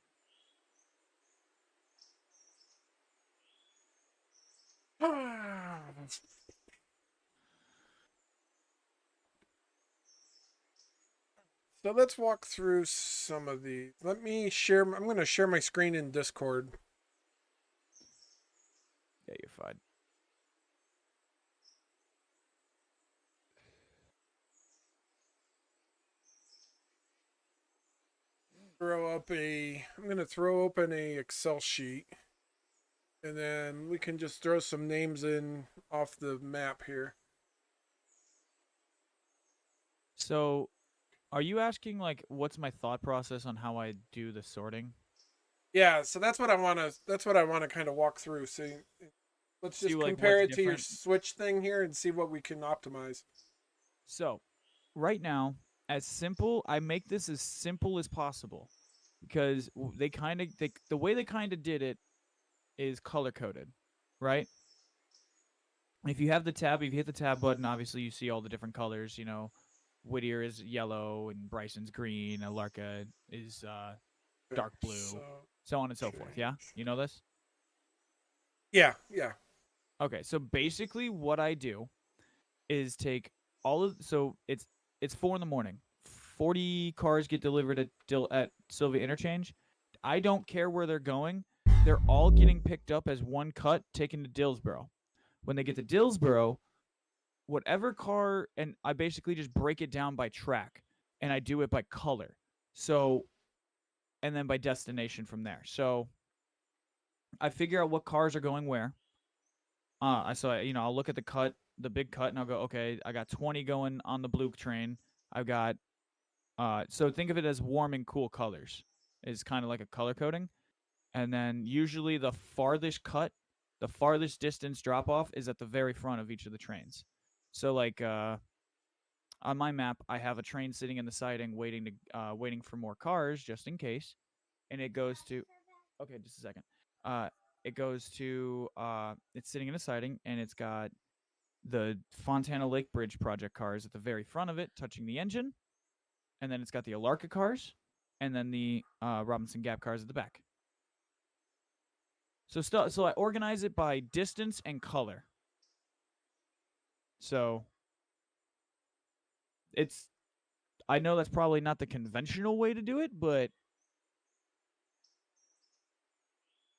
So let's walk through some of the. Let me share. I'm going to share my screen in Discord. Yeah, you're fine. I'm going to throw open a Excel sheet, and then we can just throw some names in off the map here. So, are you asking like what's my thought process on how I do the sorting? Yeah, so that's what I want to. That's what I want to kind of walk through. So let's See just like compare what's it to your different. Switch thing here and see what we can optimize. So, right now, I make this as simple as possible because the way they kind of did it is color coded, right? If you have the tab, if you hit the tab button, obviously you see all the different colors. Whittier is yellow and Bryson's green. Alarka is Okay, dark so blue, so on and so forth. Yeah, you know this. yeah, yeah. Okay, so basically what I do is take so it's 4 in the morning. 40 cars get delivered at Sylvia Interchange. I don't care where they're going. They're all getting picked up as one cut, taken to Dillsboro. When they get to Dillsboro, whatever car, and I basically just break it down by track, and I do it by color. So, and then by destination from there. So I figure out what cars are going where. I'll look at the big cut, and I'll go, okay, I got 20 going on the blue train. I've got so think of it as warm and cool colors. Is kind of like a color coding, and then usually the farthest distance drop off is at the very front of each of the trains. So like on my map, I have a train sitting in the siding waiting for more cars just in case, and it goes to okay, just a second. It goes to it's sitting in a siding, and it's got the Fontana Lake Bridge project cars at the very front of it, touching the engine, and then it's got the Alarka cars, and then the Robinson Gap cars at the back. So I organize it by distance and color. So It's I know that's probably not the conventional way to do it, but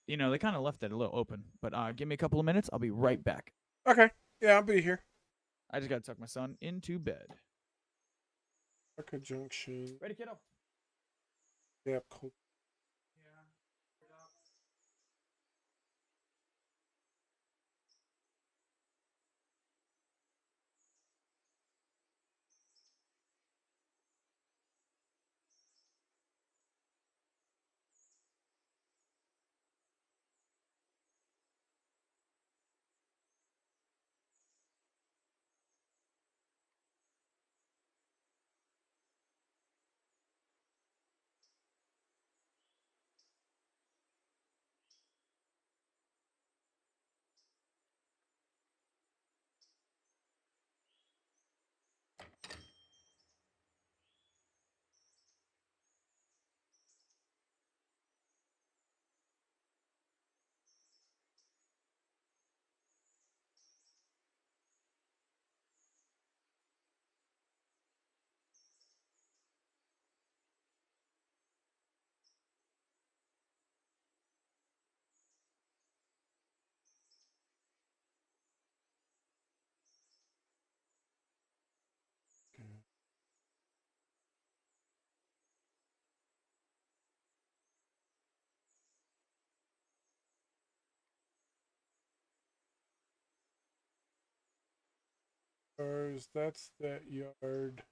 they kind of left it a little open. But give me a couple of minutes. I'll be right back. Okay. Yeah, I'll be here. I just got to tuck my son into bed. Okay, junction. Ready, kiddo? Yep. Cool. Cars, that's that yard.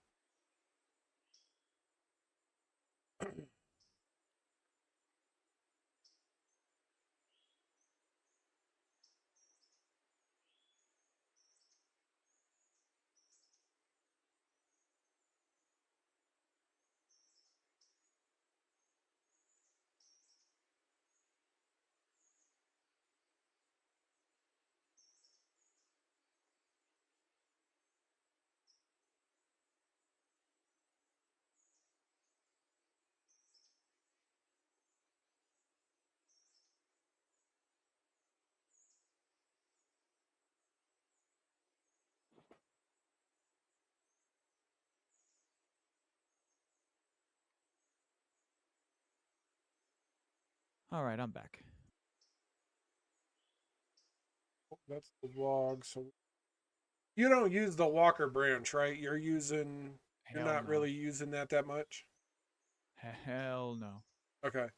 All right, I'm back. That's the log. So you don't use the Walker branch, right? You're You're Hell not no. really using that much. Hell no. Okay.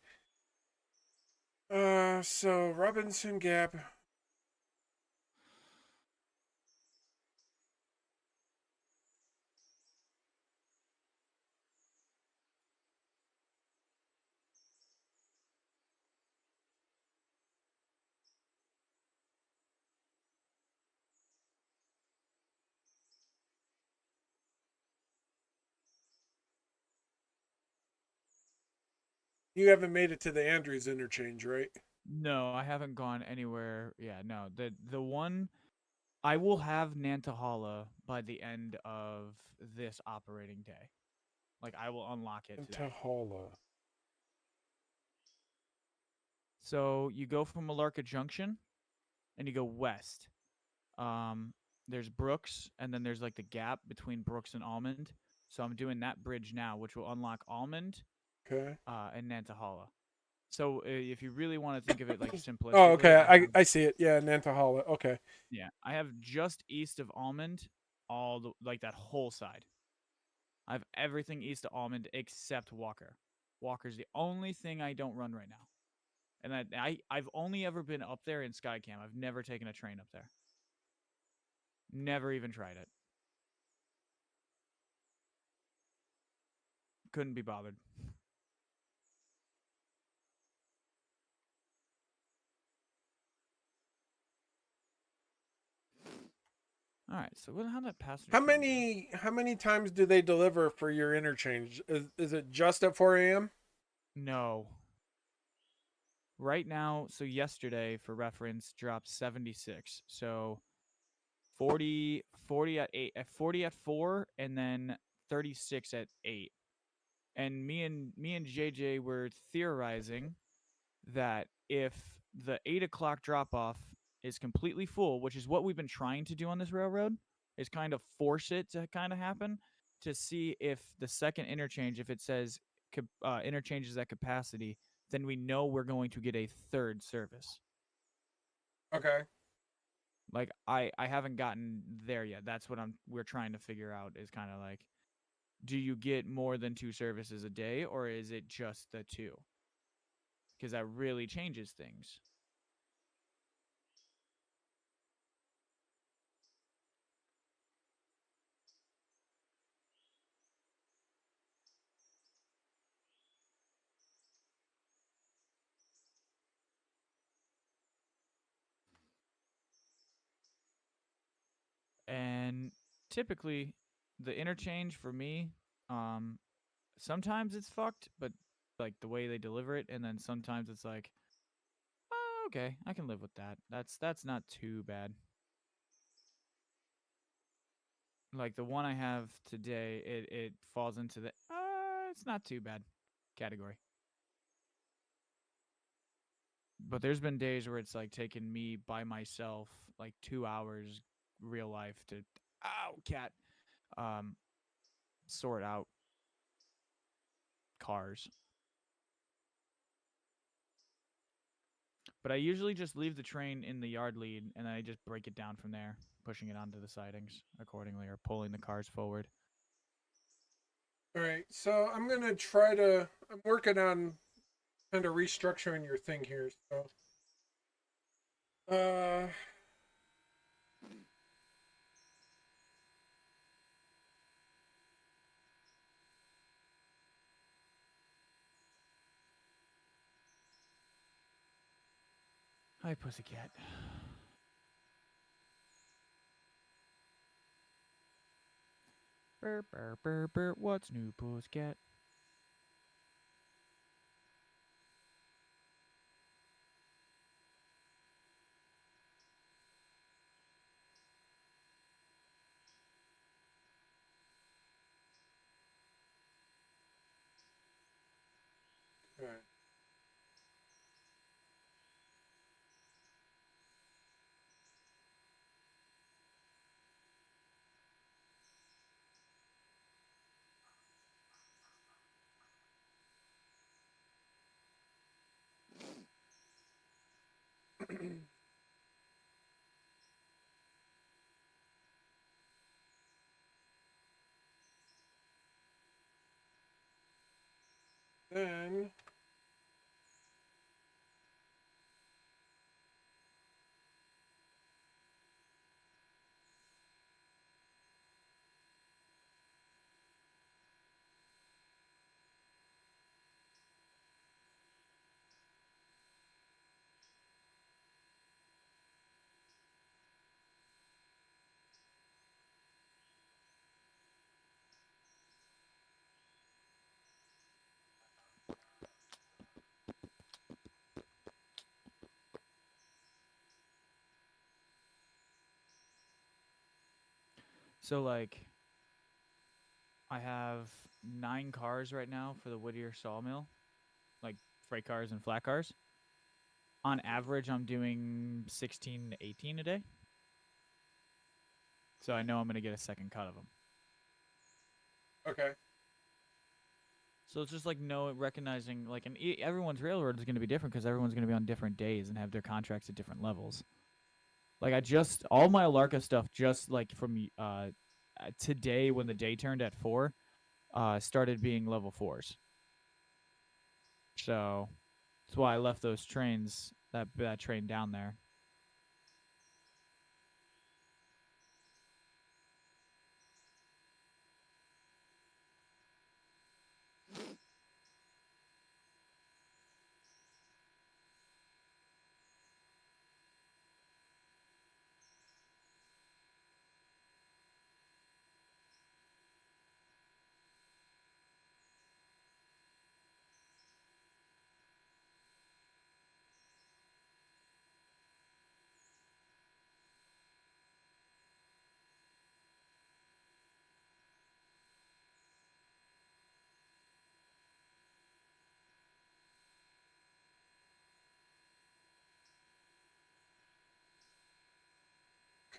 So Robinson Gap. You haven't made it to the Andrews interchange, right? No, I haven't gone anywhere. Yeah, no. The one I will have Nantahala by the end of this operating day. Like I will unlock it Into today. Holla. So you go from Malarka Junction and you go west. Um, there's Brooks, and then there's like the gap between Brooks and Almond. So I'm doing that bridge now, which will unlock Almond Okay. and Nantahala. So if you really want to think of it like Oh, simplistically, okay. I have I see it. Yeah, Nantahala. Okay. I have just east of Almond, all the like that whole side. I have everything east of Almond except Walker. Walker's the only thing I don't run right now. And I've only ever been up there in Skycam. I've never taken a train up there. Never even tried it. Couldn't be bothered. All right, so how that passenger? How many times do they deliver for your interchange? Is it just at 4 a.m.? No. Right now, so yesterday, for reference, dropped 76. So 40 at 8, at 40 at 4, and then 36 at 8. And me and JJ were theorizing that if the 8 o'clock drop off is completely full, which is what we've been trying to do on this railroad, is kind of force it to kind of happen. to see if the second interchange, if it says interchanges at capacity, then we know we're going to get a third service. Okay. Like I haven't gotten there yet. That's what we're trying to figure out, is kind of like, do you get more than 2 services a day, or is it just the 2? Because that really changes things. And typically, the interchange for me, sometimes it's fucked, but like the way they deliver it, and then sometimes it's like, oh, okay, I can live with that. That's not too bad. Like the one I have today, it falls into the it's not too bad category. But there's been days where it's like taken me by myself like 2 hours real life to cat um sort out cars. But I usually just leave the train in the yard lead, and then I just break it down from there, pushing it onto the sidings accordingly, or pulling the cars forward. All right. So I'm gonna try to. I'm working on kind of restructuring your thing here. So, uh, Hi, pussycat. Burr, burr, burr, burr. What's new, pussycat? okay. Then So, like, I have 9 cars right now for the Whittier sawmill, like freight cars and flat cars. On average, I'm doing 16 to 18 a day. So I know I'm going to get a second cut of them. okay. So it's just like recognizing, like, and everyone's railroad is going to be different because everyone's going to be on different days and have their contracts at different levels. Like all my Alarka stuff, just like from today when the day turned at 4, started being level 4s. So that's why I left those trains, that train down there.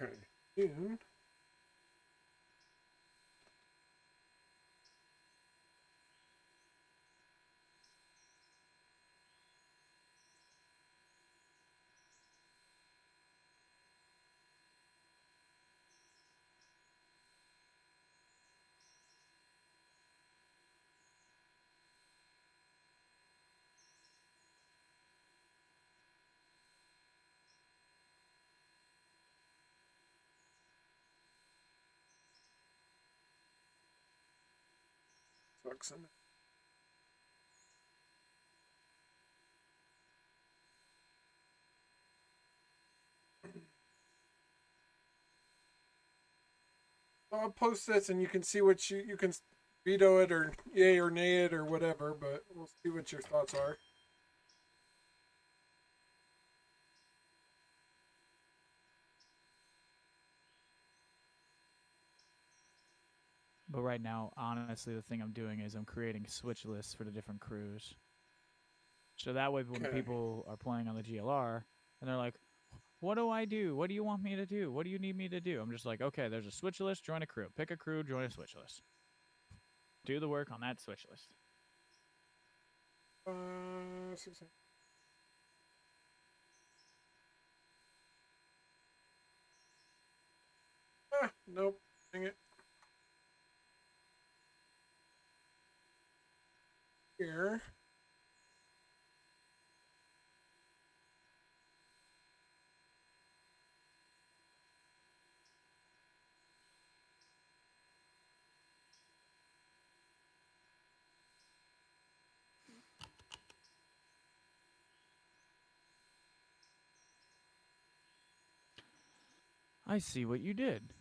Okay. And Sucks in I'll post this and you can see what you can veto it or yay or nay it or whatever, but we'll see what your thoughts are. But right now, honestly, the thing I'm doing is I'm creating switch lists for the different crews. So that way, when people are playing on the GLR and they're like, what do I do? What do you want me to do? What do you need me to do? I'm just like, okay, there's a switch list, join a crew. Pick a crew, join a switch list. Do the work on that switch list. 16. Nope. Dang it. Here. I see what you did.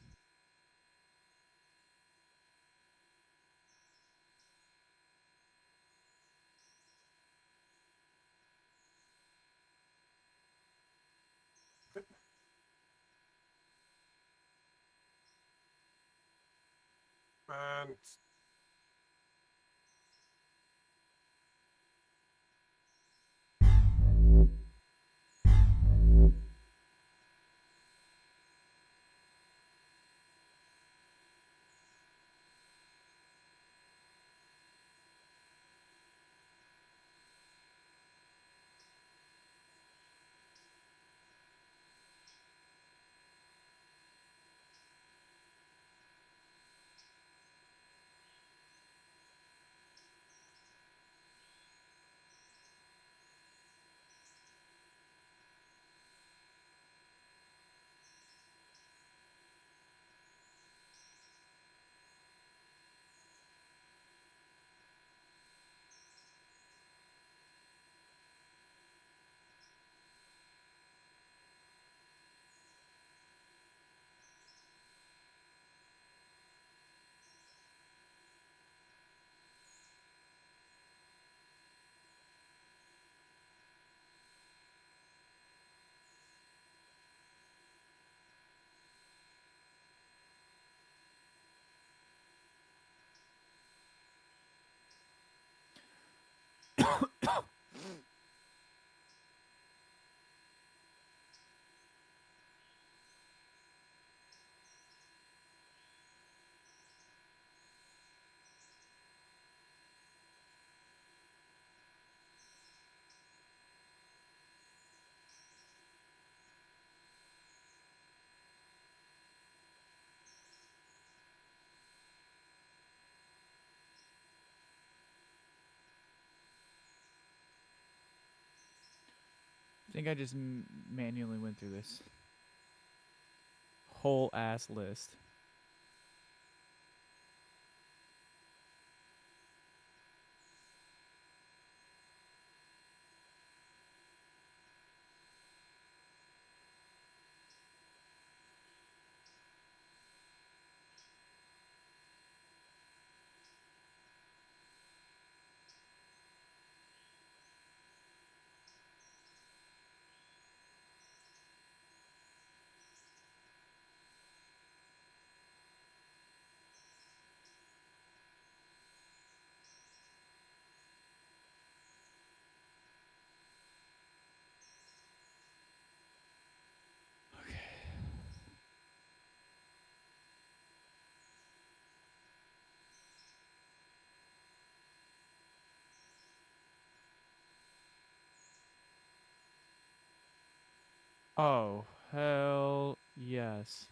Man. I think I just manually went through this whole ass list. Oh, hell yes.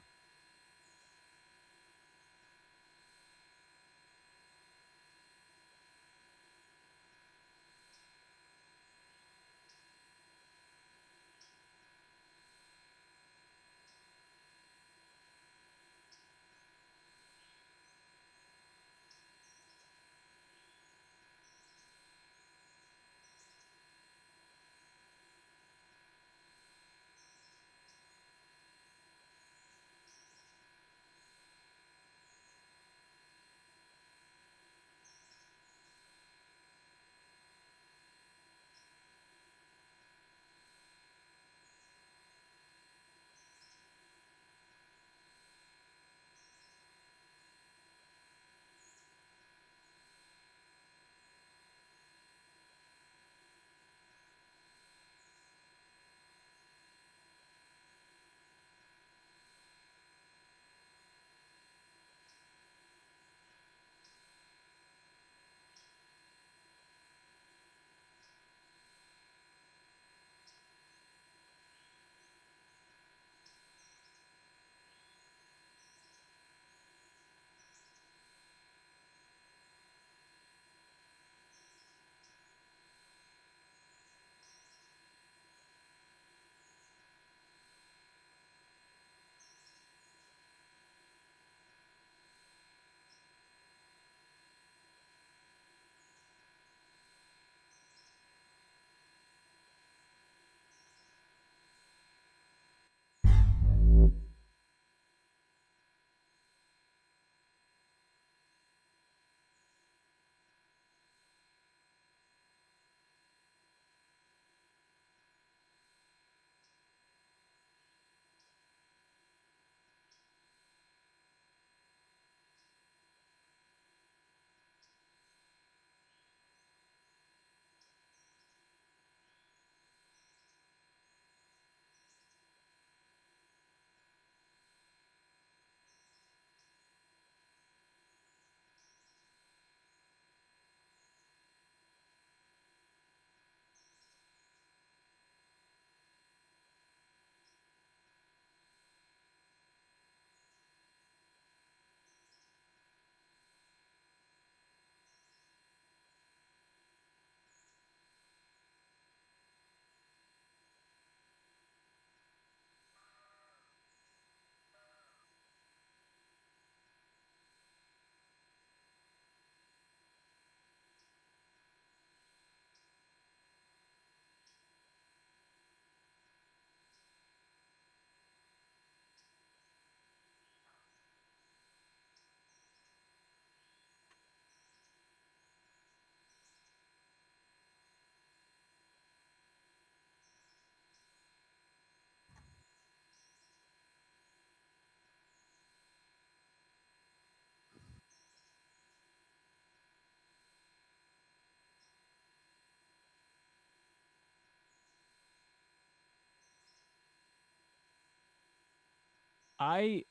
I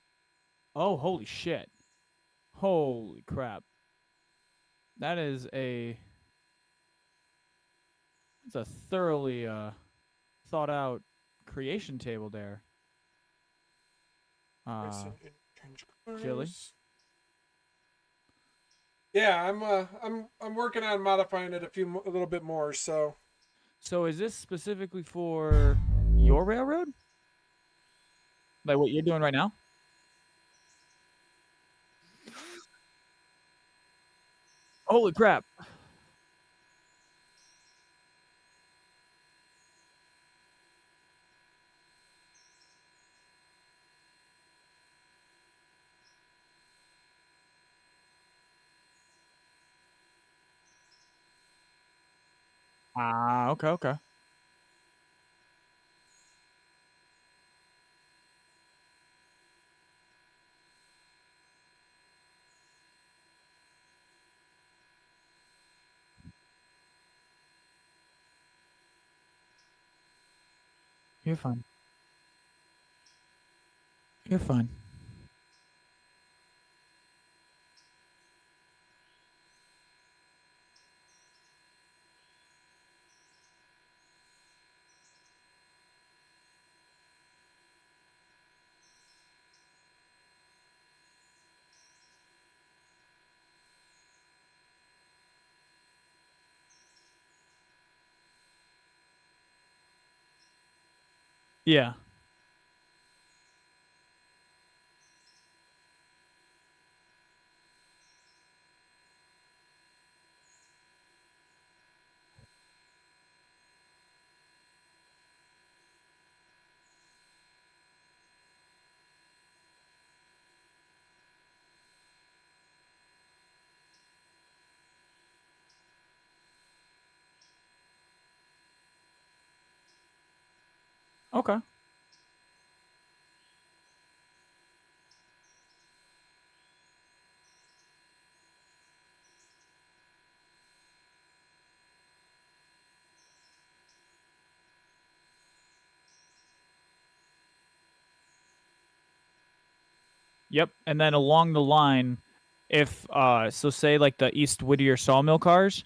oh holy shit. Holy crap. That is a it's a thoroughly thought out creation table there. Change Chili. colors. Yeah, I'm working on modifying it a little bit more. So So is this specifically for your railroad? Like what you're doing right now? Holy crap. Ah, okay, okay. You're fine. You're fine. Yeah. Okay. Yep. And then along the line, if so say like the East Whittier sawmill cars,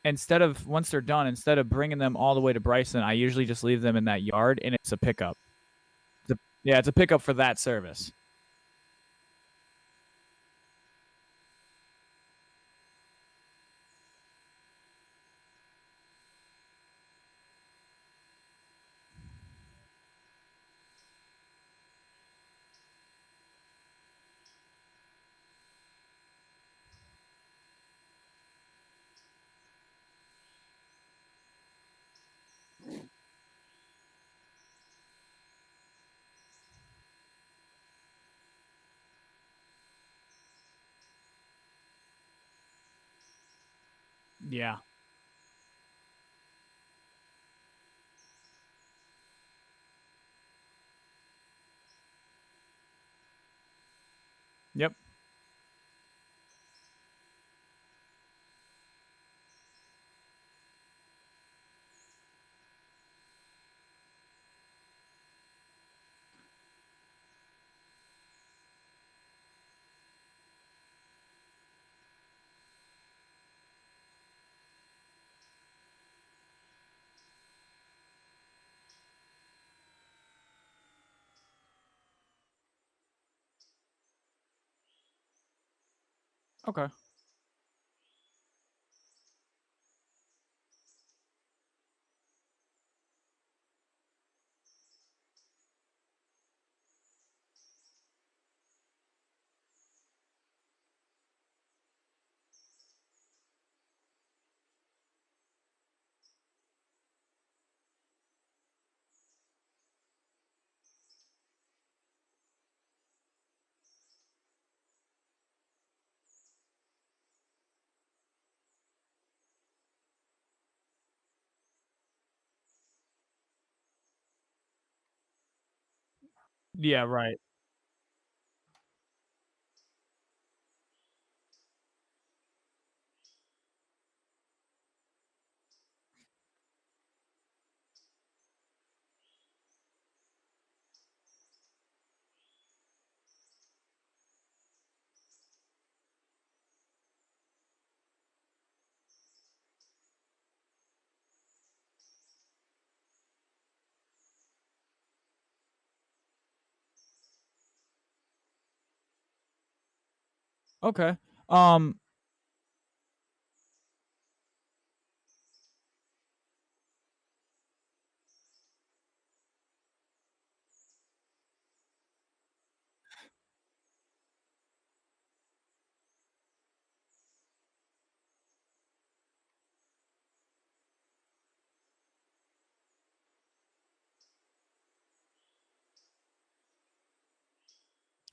instead of once they're done, instead of bringing them all the way to Bryson, I usually just leave them in that yard and it's a pickup. Yeah, it's a pickup for that service. Yeah. Yep. Okay. Yeah, right. Okay. Um.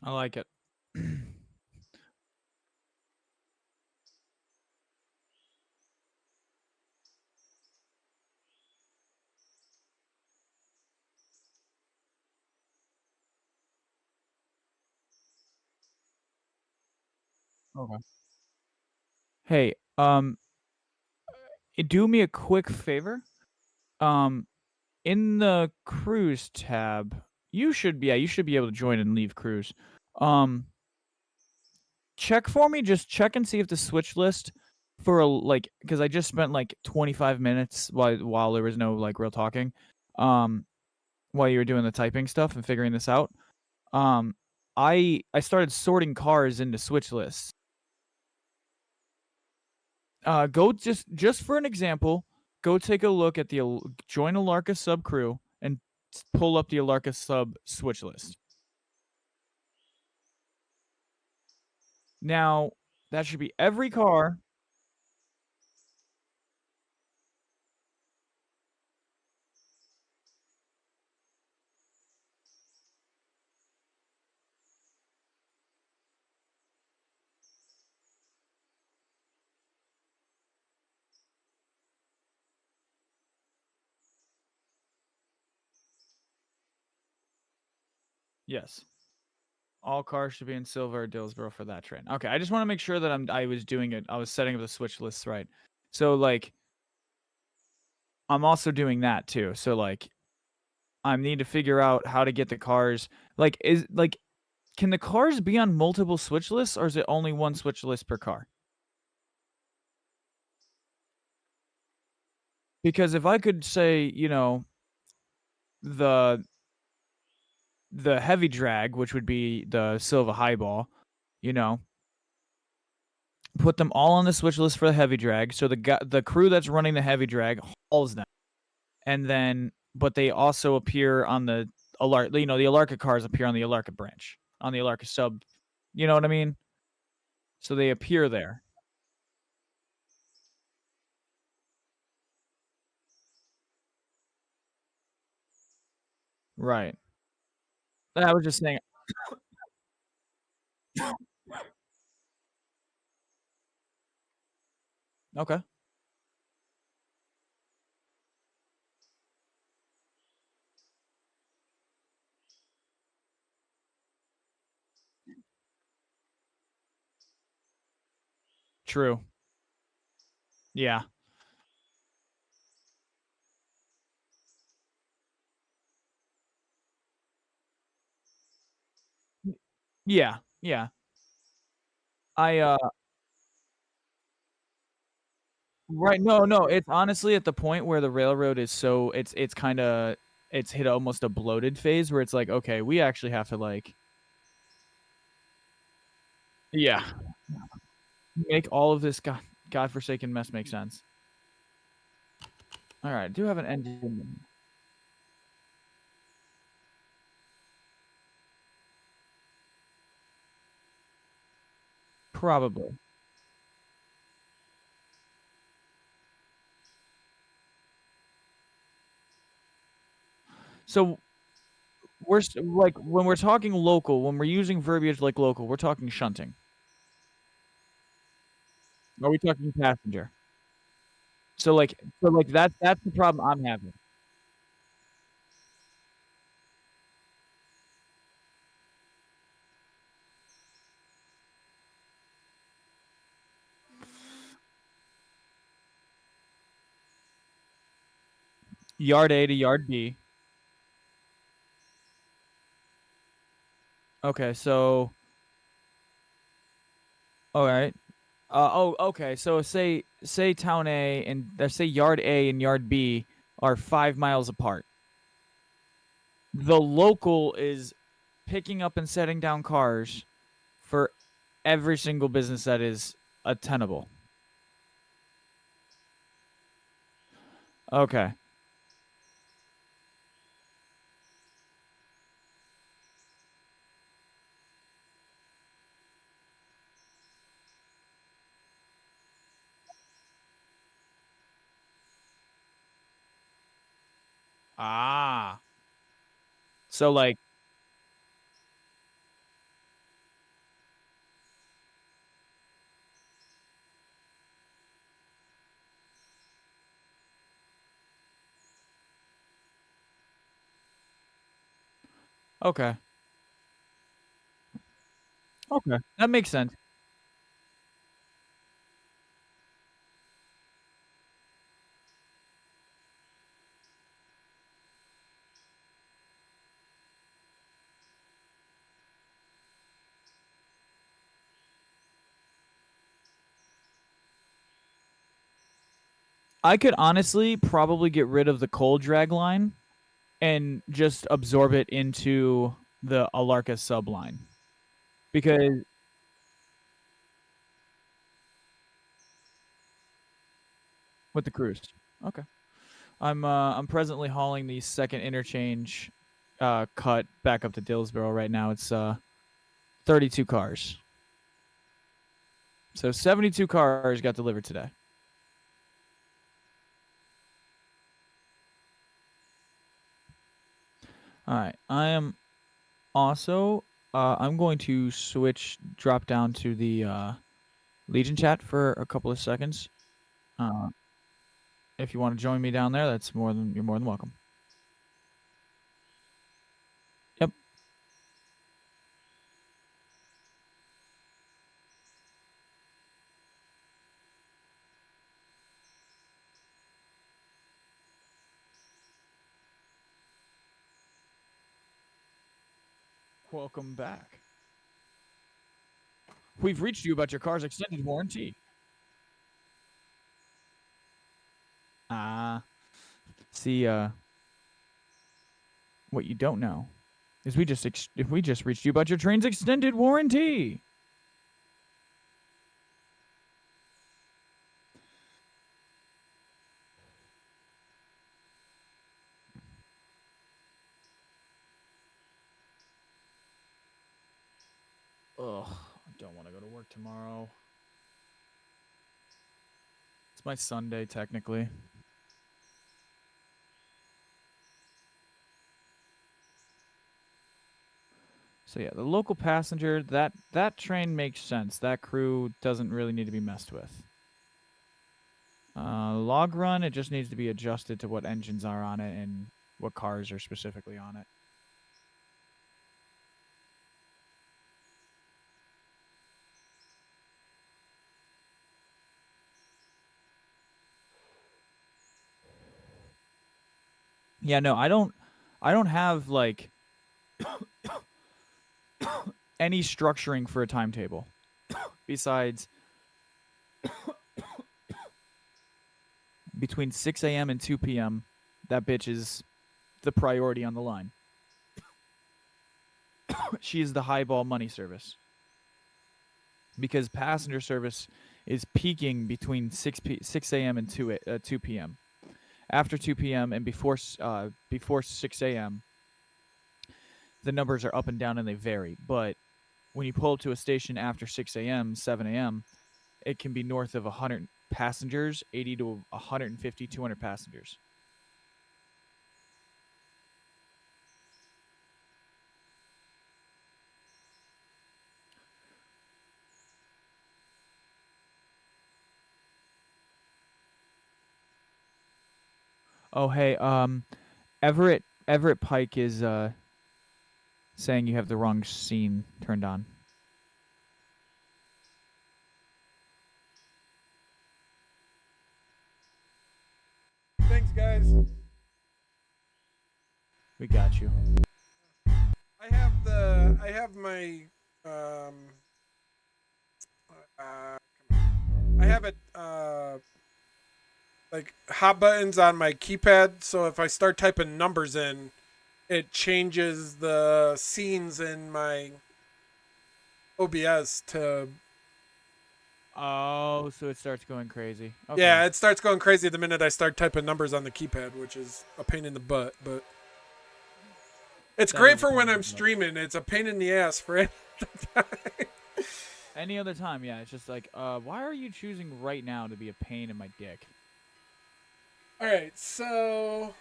I like it. Okay. Hey, do me a quick favor. Um, in the cruise tab, you should be able to join and leave cruise. Um, check for me, just check and see if the switch list for a like because I just spent like 25 minutes while there was no like real talking. Um, while you were doing the typing stuff and figuring this out. Um, I started sorting cars into switch lists. Go just for an example, go take a look at the join Alarka sub crew and pull up the Alarka sub switch list. Now, that should be every car. Yes. All cars should be in silver Dillsboro for that train. Okay, I just want to make sure that I was doing it. I was setting up the switch lists right. So like I'm also doing that too. So like I need to figure out how to get the cars like can the cars be on multiple switch lists or is it only one switch list per car? Because if I could say, the the heavy drag, which would be the Silva Highball, you know, put them all on the switch list for the heavy drag. So the crew that's running the heavy drag hauls them, and then but they also appear on the Alarka. The Alarka cars appear on the Alarka branch, on the Alarka sub. You know what I mean? So they appear there. Right. I was just saying. Okay. True. Yeah. Yeah. Yeah. I Right, no, it's honestly at the point where the railroad is so it's kinda it's hit almost a bloated phase where it's like, "Okay, we actually have to, like" Yeah. Make all of this godforsaken mess make sense. Alright, I do have an engine. Probably. So, like, when we're talking local, when we're using verbiage like local, we're talking shunting. Are we talking passenger? So, like, that's the problem I'm having. Yard A to yard B. Okay, so alright. Okay. So say town A and say yard A and yard B are 5 miles apart. The local is picking up and setting down cars for every single business that is attainable. Okay. Ah. So like, okay. Okay. That makes sense. I could honestly probably get rid of the cold drag line and just absorb it into the Alarka subline because with the cruise. Okay. I'm presently hauling the second interchange cut back up to Dillsboro right now. It's 32 cars. So 72 cars got delivered today. All right. I am also I'm going to drop down to the Legion chat for a couple of seconds. Uh, if you want to join me down there, you're more than welcome. Yep. Welcome back. We've reached you about your car's extended warranty. See, what you don't know is we just reached you about your train's extended warranty. Ugh, I don't want to go to work tomorrow. It's my Sunday, technically. So yeah, the local passenger, that train makes sense. That crew doesn't really need to be messed with. Log run, it just needs to be adjusted to what engines are on it and what cars are specifically on it. Yeah, no, I don't have like any structuring for a timetable besides between 6 a.m. and 2 p.m. That bitch is the priority on the line. She is the highball money service because passenger service is peaking between 6 a.m. and 2 p.m. After 2 p.m. and before 6 a.m., the numbers are up and down and they vary. But when you pull up to a station after 6 a.m., 7 a.m., it can be north of 100 passengers, 80 to 150, 200 passengers. Oh, hey, Everett Pike is saying you have the wrong scene turned on. Thanks, guys. We got you. I have my uh, I have it like hot buttons on my keypad, so if I start typing numbers in, it changes the scenes in my OBS to. Oh, so it starts going crazy. Okay. Yeah, it starts going crazy the minute I start typing numbers on the keypad, which is a pain in the butt. But it's That great is a for pain when in I'm the butt. streaming. It's a pain in the ass for any other time. Any other time, yeah. It's just like, why are you choosing right now to be a pain in my dick? All right, so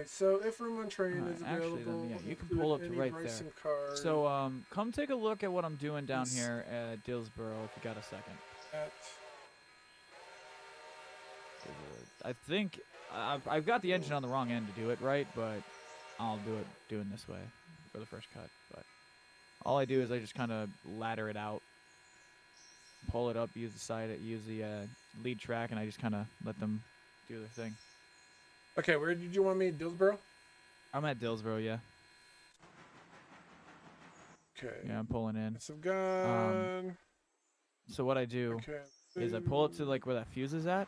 so if room on train is Actually, available, then, yeah, you can include pull up to any right Bryson there. card. So, come take a look at what I'm doing down Yes. here at Dillsboro if you got a second. At, I think I've got the engine on the wrong end to do it right, but I'll do it doing this way for the first cut. But all I do is I just kind of ladder it out, pull it up, use the lead track, and I just kind of let them do their thing. okay, where did you want me? Dillsboro? I'm at Dillsboro, yeah. Okay. Yeah, I'm pulling in. So gun. So what I do is I pull up to like where that fuse is at,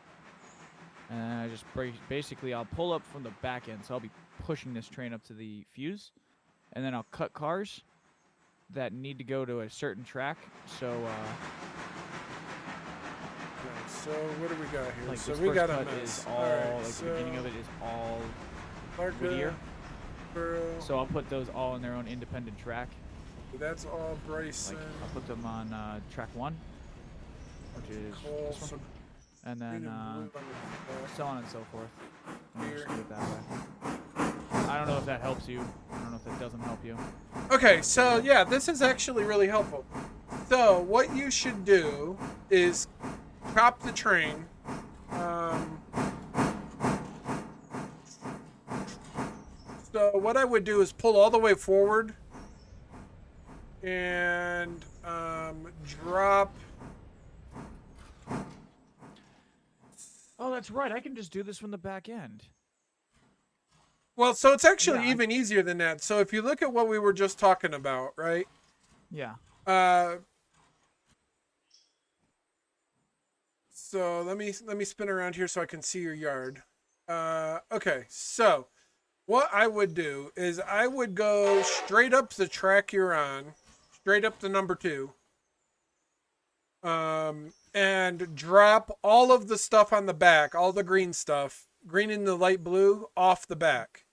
and I just basically I'll pull up from the back end. So I'll be pushing this train up to the fuse, and then I'll cut cars that need to go to a certain track. So Okay, so what do we got here? like So this we first got a cut mess. is all right, like so the beginning of it is all Larka, Whittier. Burrow, So I'll put those all in their own independent track. that's all Bryson. Like I'll put them on track 1, which is Cole, this so one, and green then and blue on the back. so on and so forth. And I'll Here. just do it that way. I don't know if that helps you. I don't know if that doesn't help you. Okay, so yeah, this is actually really helpful. So what you should do is chop the train. So what I would do is pull all the way forward and drop. Oh, that's right. I can just do this from the back end. Well, so it's actually Yeah, even easier than that. So if you look at what we were just talking about, right? Yeah. So let me spin around here so I can see your yard. Okay, so what I would do is I would go straight up the track you're on, straight up to number 2, and drop all of the stuff on the back, all the green stuff, green and the light blue, off the back.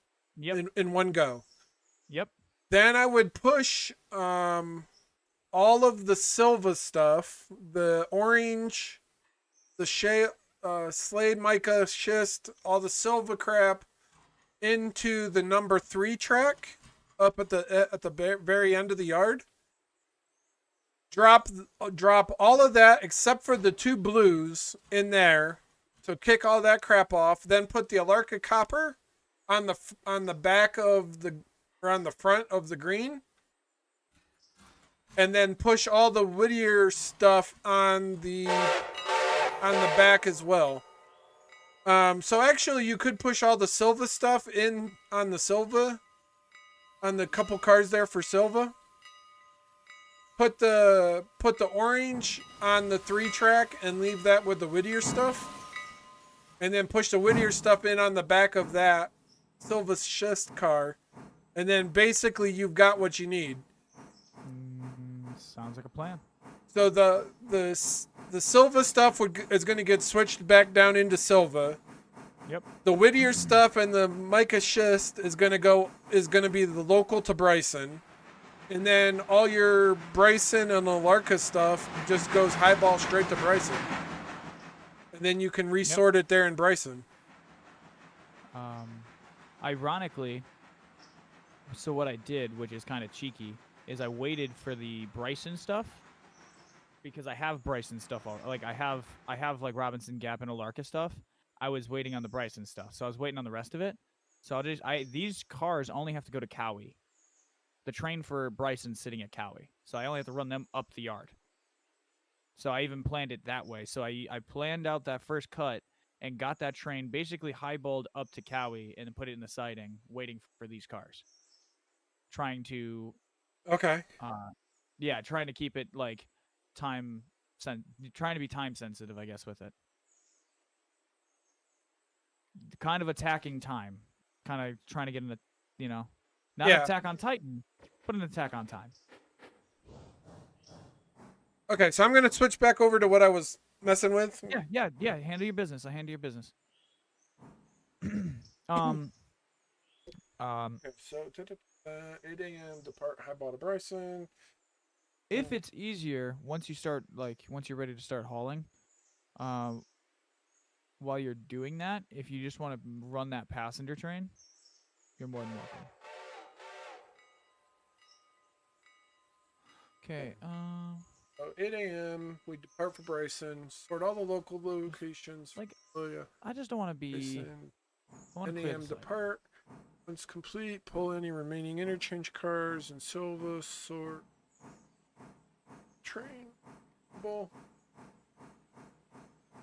Yep. In one go. Yep. Then I would push all of the Silva stuff, the orange, the Slade mica schist, all the Silva crap into the number 3 track up at the very end of the yard. Drop all of that except for the 2 blues in there. So kick all that crap off. Then put the Alarka copper on the back of the or on the front of the green. And then push all the Whittier stuff on the back as well. So actually you could push all the Silva stuff in on the Silva, on the couple cars there for Silva. Put the orange on the 3 track and leave that with the Whittier stuff. And then push the Whittier stuff in on the back of that Silva schist car. And then basically you've got what you need. Sounds like a plan. So the Silva stuff is going to get switched back down into Silva. Yep. The Whittier stuff and the mica schist is going to be the local to Bryson. And then all your Bryson and Alarka stuff just goes highball straight to Bryson. And then you can resort it there in Bryson. Ironically, so what I did, which is kind of cheeky, is I waited for the Bryson stuff because I have Bryson stuff like I have like Robinson Gap and Alarka stuff. I was waiting on the Bryson stuff, so I was waiting on the rest of it. So these cars only have to go to Cowie. The train for Bryson's sitting at Cowie, so I only have to run them up the yard. So I even planned it that way. So I planned out that first cut and got that train basically highballed up to Cowie and then put it in the siding, waiting for these cars. Trying to Okay. Trying to keep it like trying to be time sensitive, I guess, with it. Kind of attacking time. Kind of trying to get in the, not an attack on Titan, but an attack on time. Okay, so I'm gonna switch back over to what I was messing with. Yeah. Handle your business. I handle your business. um, Okay, so 8 a.m. depart Highball to Bryson. if it's easier once you're ready to start hauling, um, while you're doing that, if you just want to run that passenger train, you're more than welcome. Okay. So 8 a.m. We depart for Bryson. Sort all the local locations. Like, Oh yeah. I just don't want to be. Bryson. I want 10 to clear a.m. the site. depart. Once complete, pull any remaining interchange cars and Silva sort train.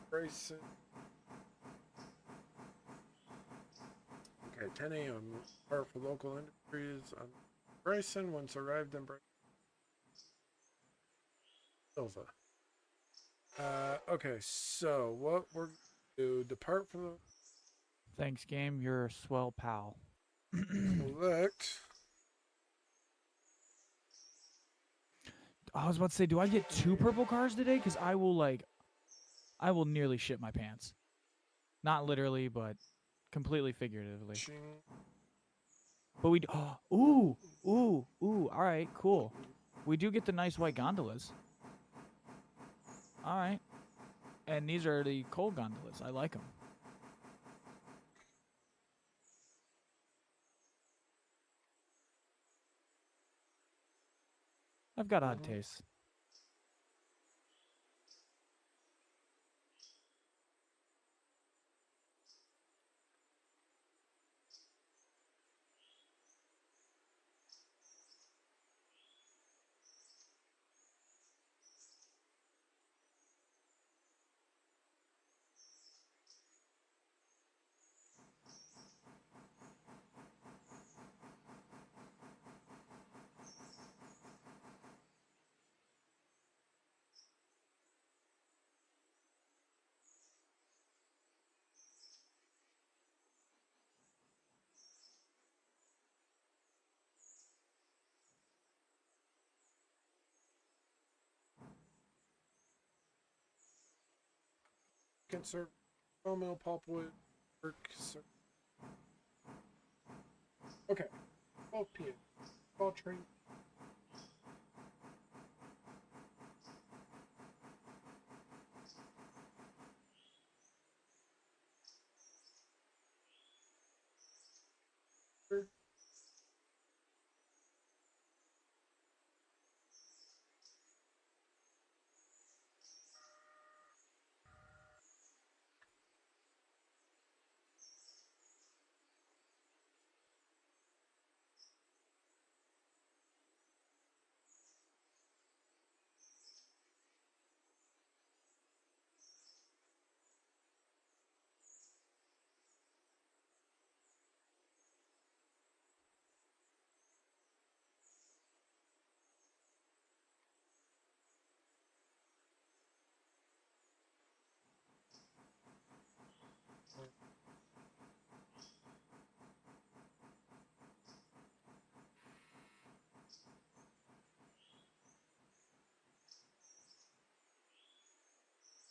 Bryson. Okay, 10 a.m. Depart for local industries on Bryson. Once arrived in Bryson. Silva. Okay, so what we're going to do, depart from the Thanks, game. You're a swell pal. select. I was about to say, do I get 2 purple cars today? Because I will nearly shit my pants. Not literally, but completely figuratively. But we. Ooh. All right, cool. We do get the nice white gondolas. All right. And these are the coal gondolas. I like them. I've got odd tastes. Serve mill pulpwood work. Okay, 12 p.m. Ball train.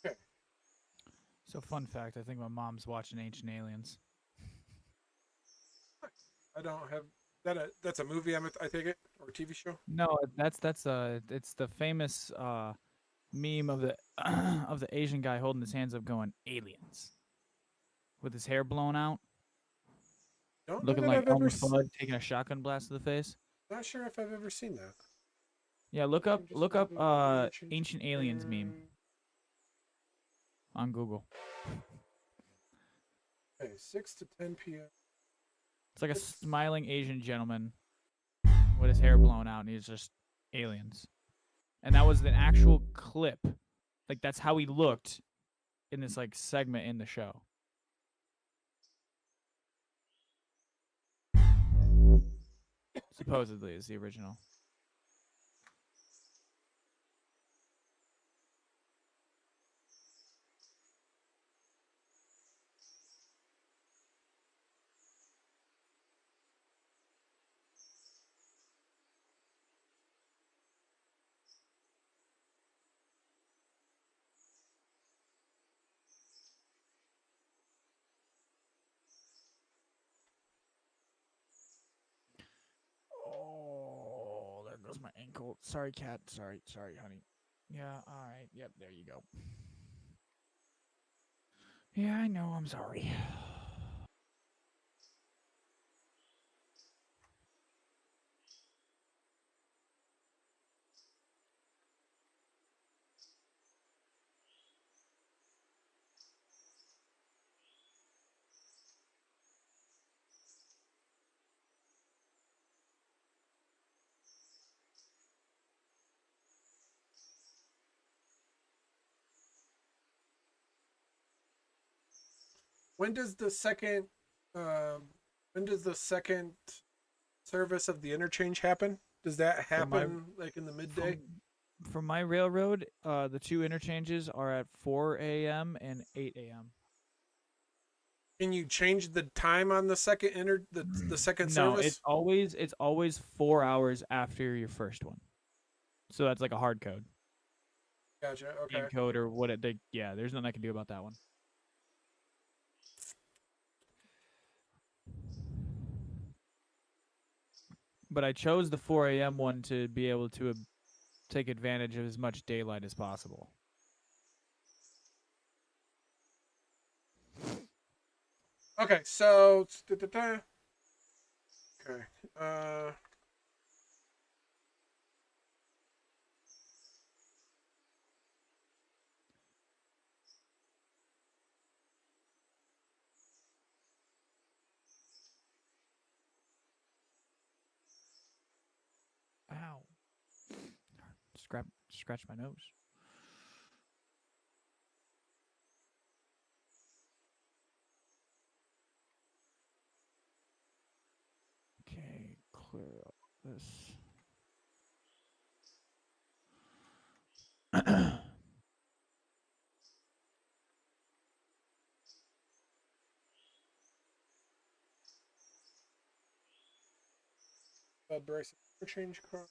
Okay. So, fun fact, I think my mom's watching Ancient Aliens. I don't have that. That's a movie. I take it, or a TV show. No, it's the famous meme of the of the Asian guy holding his hands up going aliens with his hair blown out, Don't know looking that like I've Elmer Fudd taking a shotgun blast to the face. Not sure if I've ever seen that. Yeah, look up Just Ancient Aliens meme on Google. Okay, 6 to 10 p.m. It's like a smiling Asian gentleman with his hair blown out, and he's just aliens. And that was an actual clip. Like, that's how he looked in this like segment in the show. Supposedly is the original. Oh, sorry, cat. Sorry, honey. Yeah, all right. Yep, there you go. Yeah, I know. I'm sorry. When does the second um, when does the second service of the interchange happen? Does that From my happen like in the midday? from from my railroad, the two interchanges are at 4 a.m. and 8 a.m. Can you change the time on the second No, service? it's always 4 hours after your first one. So that's like a hard code, Gotcha. Okay. game code, or what it. Yeah, there's nothing I can do about that one. But I chose the 4 a.m. one to be able to take advantage of as much daylight as possible. Okay. So. Okay. Ow. Scratch my nose. Okay, clear up this. Bryson interchange car.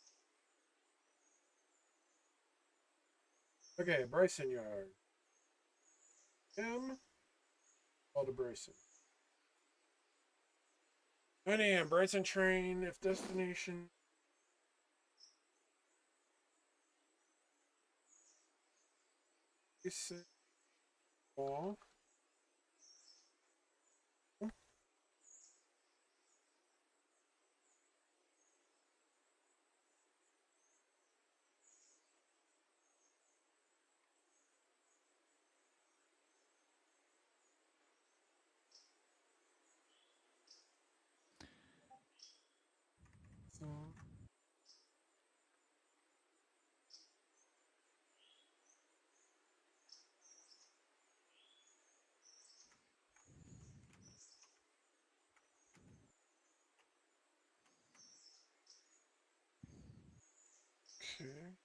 Okay, Bryson Yard. M. All to Bryson. 9 a.m. Bryson train. If destination. Ball. So. Okay.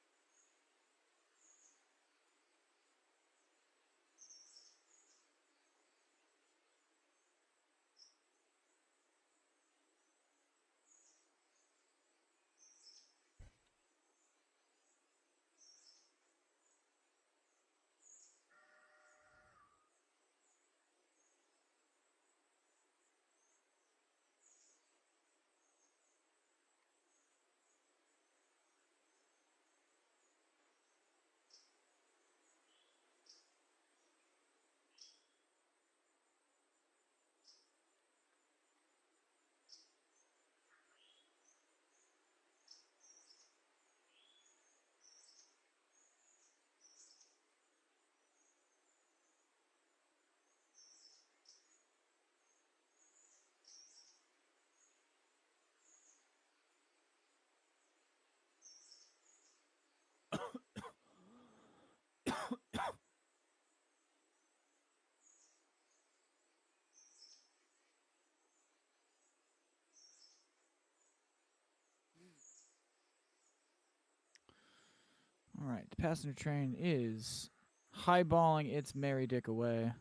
All right, the passenger train is highballing its merry dick away.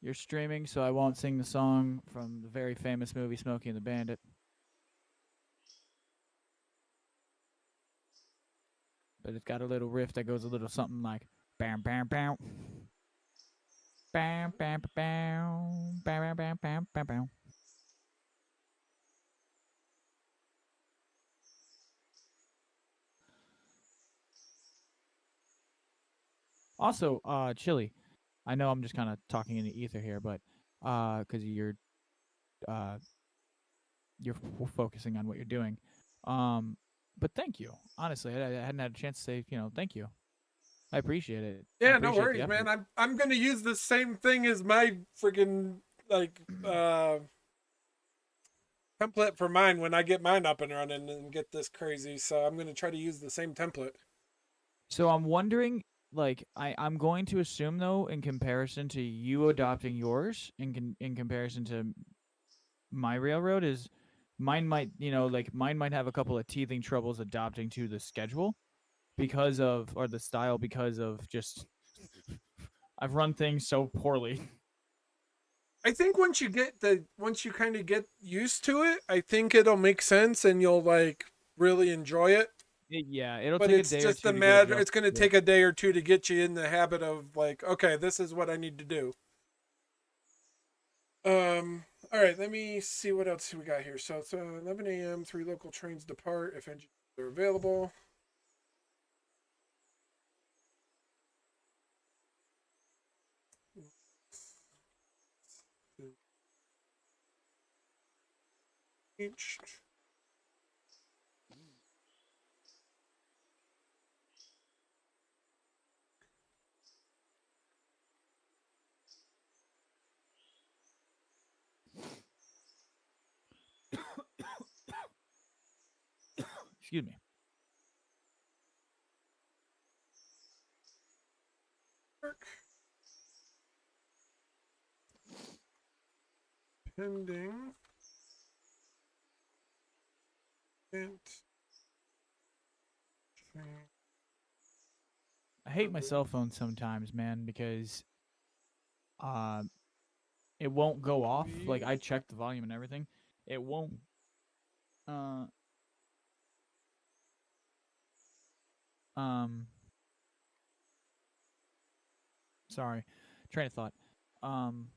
You're streaming, so I won't sing the song from the very famous movie Smokey and the Bandit. But it's got a little riff that goes a little something like bam bam bam bam bam bam bam bam bam bam bam. Also, Chili, I know I'm just kind of talking in the ether here, but because uh you're focusing on what you're doing. But thank you. Honestly, I hadn't had a chance to say, thank you. I appreciate it. I Yeah, no appreciate the worries, man. effort. I'm gonna use the same thing as my friggin' like template for mine when I get mine up and running and get this crazy. So I'm gonna try to use the same template. So I'm wondering, like, I'm going to assume though, in comparison to you adopting yours, in comparison to my railroad, is mine might, like mine might have a couple of teething troubles adopting to the schedule because of or the style because of just I've run things so poorly. I think once you kind of get used to it, I think it'll make sense and you'll like really enjoy it. Yeah, it'll But take a it's day or just a two to get matter. adjusted It's going to to it. take a day or two to get you in the habit of like, okay, this is what I need to do. All right. Let me see what else we got here. So it's 11 a.m. 3 local trains depart if engines are available. Each. Excuse me. Pending. Int. I hate my cell phone sometimes, man, because uh, it won't go off. Like I checked the volume and everything, it won't. Uh, um, sorry, train of thought. Um,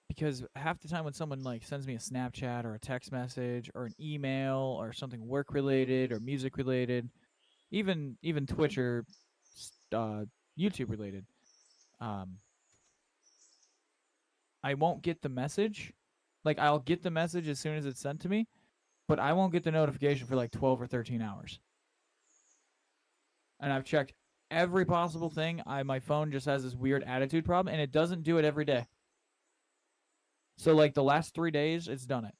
because half the time when someone like sends me a Snapchat or a text message or an email or something work related or music related, even Twitch or uh, YouTube related, um, I won't get the message. Like I'll get the message as soon as it's sent to me, but I won't get the notification for like 12 or 13 hours. And I've checked every possible thing. My phone just has this weird attitude problem, and it doesn't do it every day. So like the last 3 days, it's done it,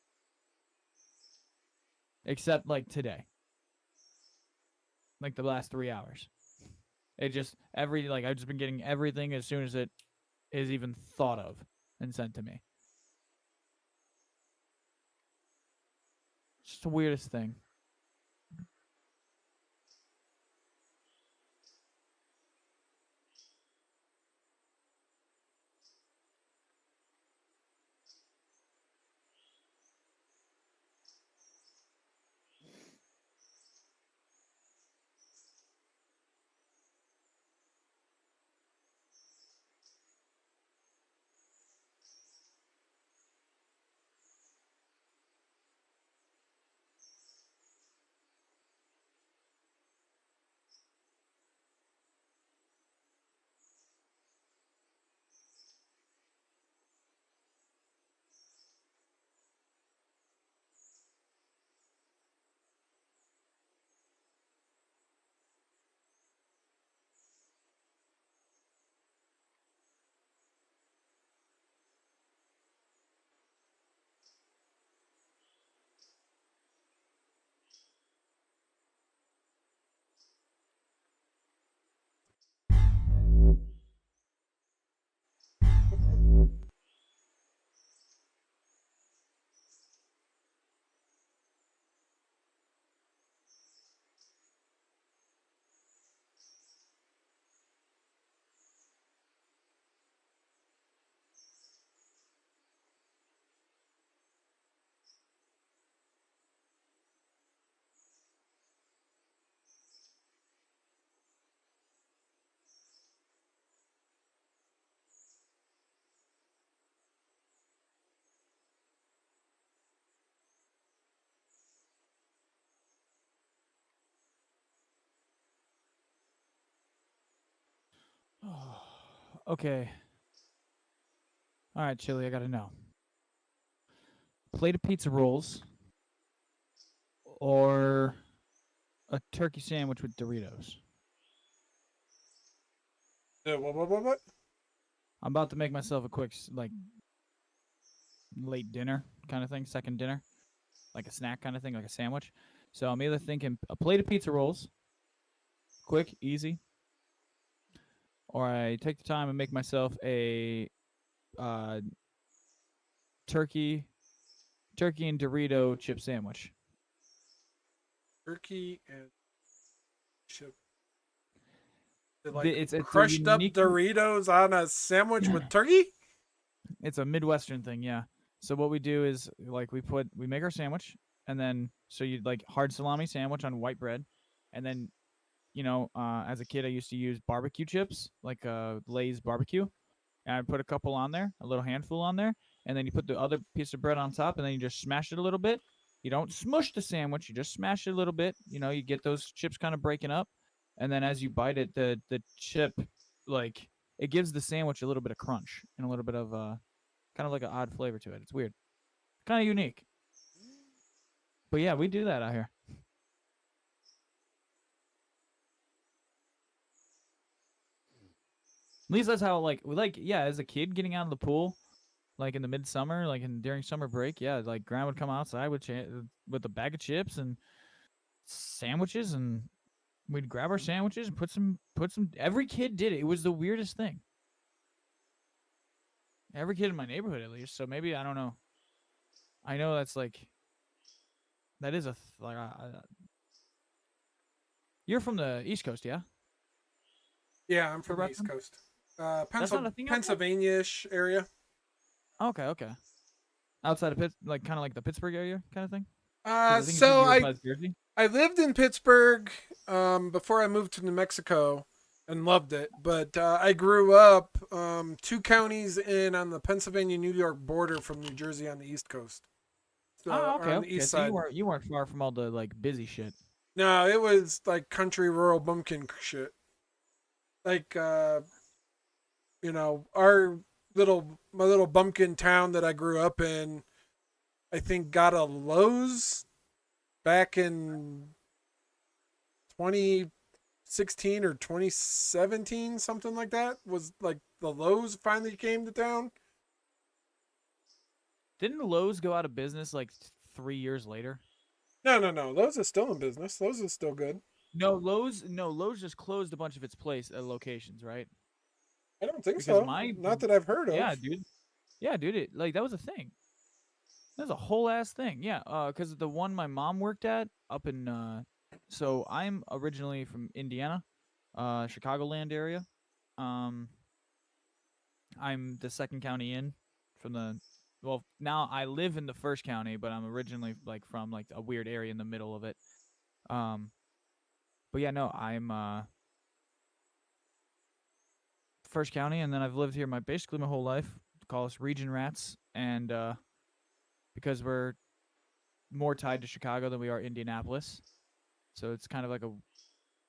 except like today, like the last 3 hours. It just I've just been getting everything as soon as it is even thought of and sent to me. It's just the weirdest thing. Okay. All right, Chili, I got to know. Plate of pizza rolls or a turkey sandwich with Doritos? What? I'm about to make myself a quick, like, late dinner kind of thing, second dinner, like a snack kind of thing, like a sandwich. So I'm either thinking a plate of pizza rolls, quick, easy, or I take the time and make myself a uh, turkey and Dorito chip sandwich. Turkey and chip. Like It's a crushed up unique. Doritos on a sandwich with turkey? It's a Midwestern thing, yeah. So what we do is like we make our sandwich, and then so you like hard salami sandwich on white bread, and then as a kid I used to use barbecue chips like Lay's barbecue, and I put a couple on there, a little handful on there, and then you put the other piece of bread on top, and then you just smash it a little bit. You don't smush the sandwich, you just smash it a little bit. You get those chips kind of breaking up, and then as you bite it, the chip like it gives the sandwich a little bit of crunch and a little bit of kind of like an odd flavor to it. It's weird, kind of unique. But yeah, we do that out here. At least that's how we yeah, as a kid getting out of the pool, like in the midsummer, like during summer break, yeah, like Grandma would come outside with a bag of chips and sandwiches, and we'd grab our sandwiches and put some. Every kid did it. It was the weirdest thing. Every kid in my neighborhood, at least. So maybe I don't know. I know that's like that is you're from the East Coast, yeah? Yeah, I'm For from the East reference, Coast. that's not a thing out there. Pennsylvania-ish area. Okay. Outside of like kind of like the Pittsburgh area, kind of thing. Because I think you said So you were by Jersey. I lived in Pittsburgh before I moved to New Mexico and loved it. But I grew up 2 counties in on the Pennsylvania-New York border from New Jersey on the East Coast. So Oh, or okay, on the okay. east So side. you weren't far from all the like busy shit. No, it was like country rural bumpkin shit. Like our my little bumpkin town that I grew up in, I think got a Lowe's back in 2016 or 2017, something like that. Was like the Lowe's finally came to town. Didn't Lowe's go out of business like 3 years later? No. Lowe's is still in business. Lowe's is still good. No, Lowe's just closed a bunch of its locations, right? I don't think Because so. Not that I've heard yeah, of. dude, yeah, dude, like that was a thing. That was a whole ass thing. Yeah, because the one my mom worked at up in so I'm originally from Indiana, Chicagoland area. Um, I'm the second county in from the. Well, now I live in the first county, but I'm originally like from like a weird area in the middle of it. Um, but yeah, no, I'm first county, and then I've lived here basically my whole life. Call us region rats, and because we're more tied to Chicago than we are Indianapolis, so it's kind of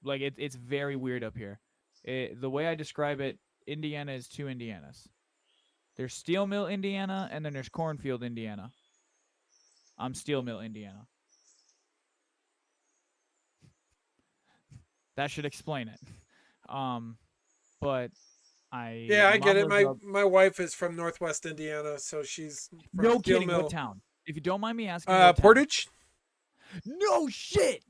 like it's very weird up here. The way I describe it, Indiana is two Indianas. There's Steel Mill, Indiana, and then there's Cornfield, Indiana. I'm Steel Mill, Indiana. That should explain it. But Yeah, my I get mom it. lives up. My wife is from Northwest Indiana, so she's from No Steel kidding. What Mill. town? If you don't mind me asking, what town? Portage. No shit.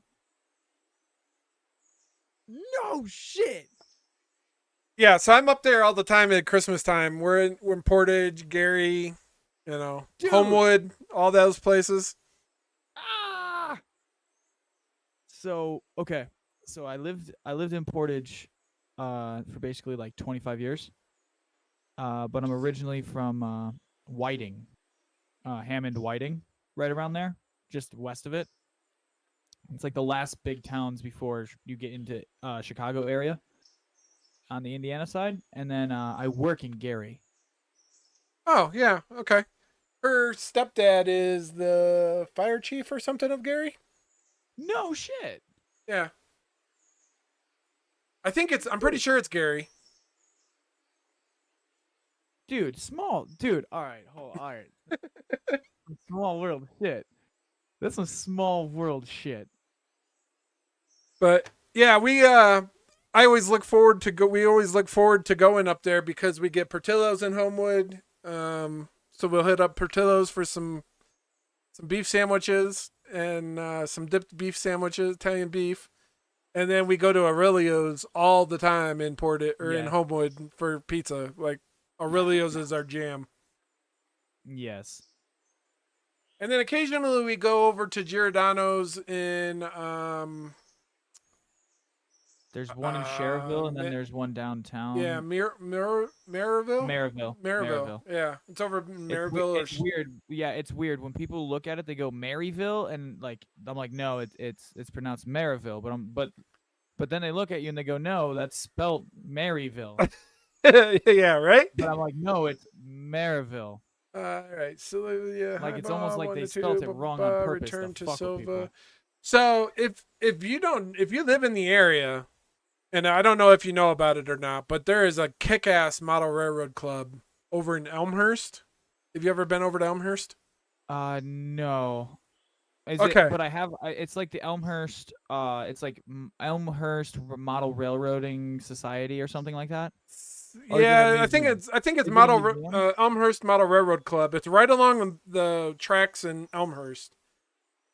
No shit. Yeah, so I'm up there all the time at Christmas time. We're in Portage, Gary, Dude. Homewood, all those places. Ah. So okay, so I lived in Portage, for basically like 25 years. But I'm originally from Whiting, Hammond, Whiting, right around there, just west of it. It's like the last big towns before you get into Chicago area on the Indiana side, and then I work in Gary. Oh yeah, okay. Her stepdad is the fire chief or something of Gary. No shit. Yeah, I think it's. I'm pretty sure it's Gary. dude, small, dude. All right, hold on. All right, small world shit. That's some small world shit. But yeah, I always look forward to go. We always look forward to going up there because we get Portillo's in Homewood. So we'll hit up Portillo's for some beef sandwiches and some dipped beef sandwiches, Italian beef, and then we go to Aurelio's all the time in in Yeah. Homewood for pizza. Like Aurelio's is our jam. Yes. And then occasionally we go over to Giordano's in There's one in Cherville, and then Ma- there's one downtown. yeah, Maryville? Maryville. Yeah. It's over in It's, Maryville it's weird. Yeah, it's weird when people look at it. They go Maryville, and like I'm like, no, it's pronounced Maryville. But then they look at you and they go, no, that's spelled Maryville. yeah, right? But I'm like, no, it's Maryville. All right. So yeah, Like hi, it's almost Bob, like one they to spelt two, it wrong blah, on purpose return to to fuck with people. Silva. So if you live in the area, and I don't know if you know about it or not, but there is a kick-ass model railroad club over in Elmhurst. Have you ever been over to Elmhurst? No. Okay. But it's like the Elmhurst. It's like Elmhurst Model Railroading Society or something like that. Or is it a Yeah, I think museum? it's Is it a model museum? Elmhurst Model Railroad Club. It's right along the tracks in Elmhurst.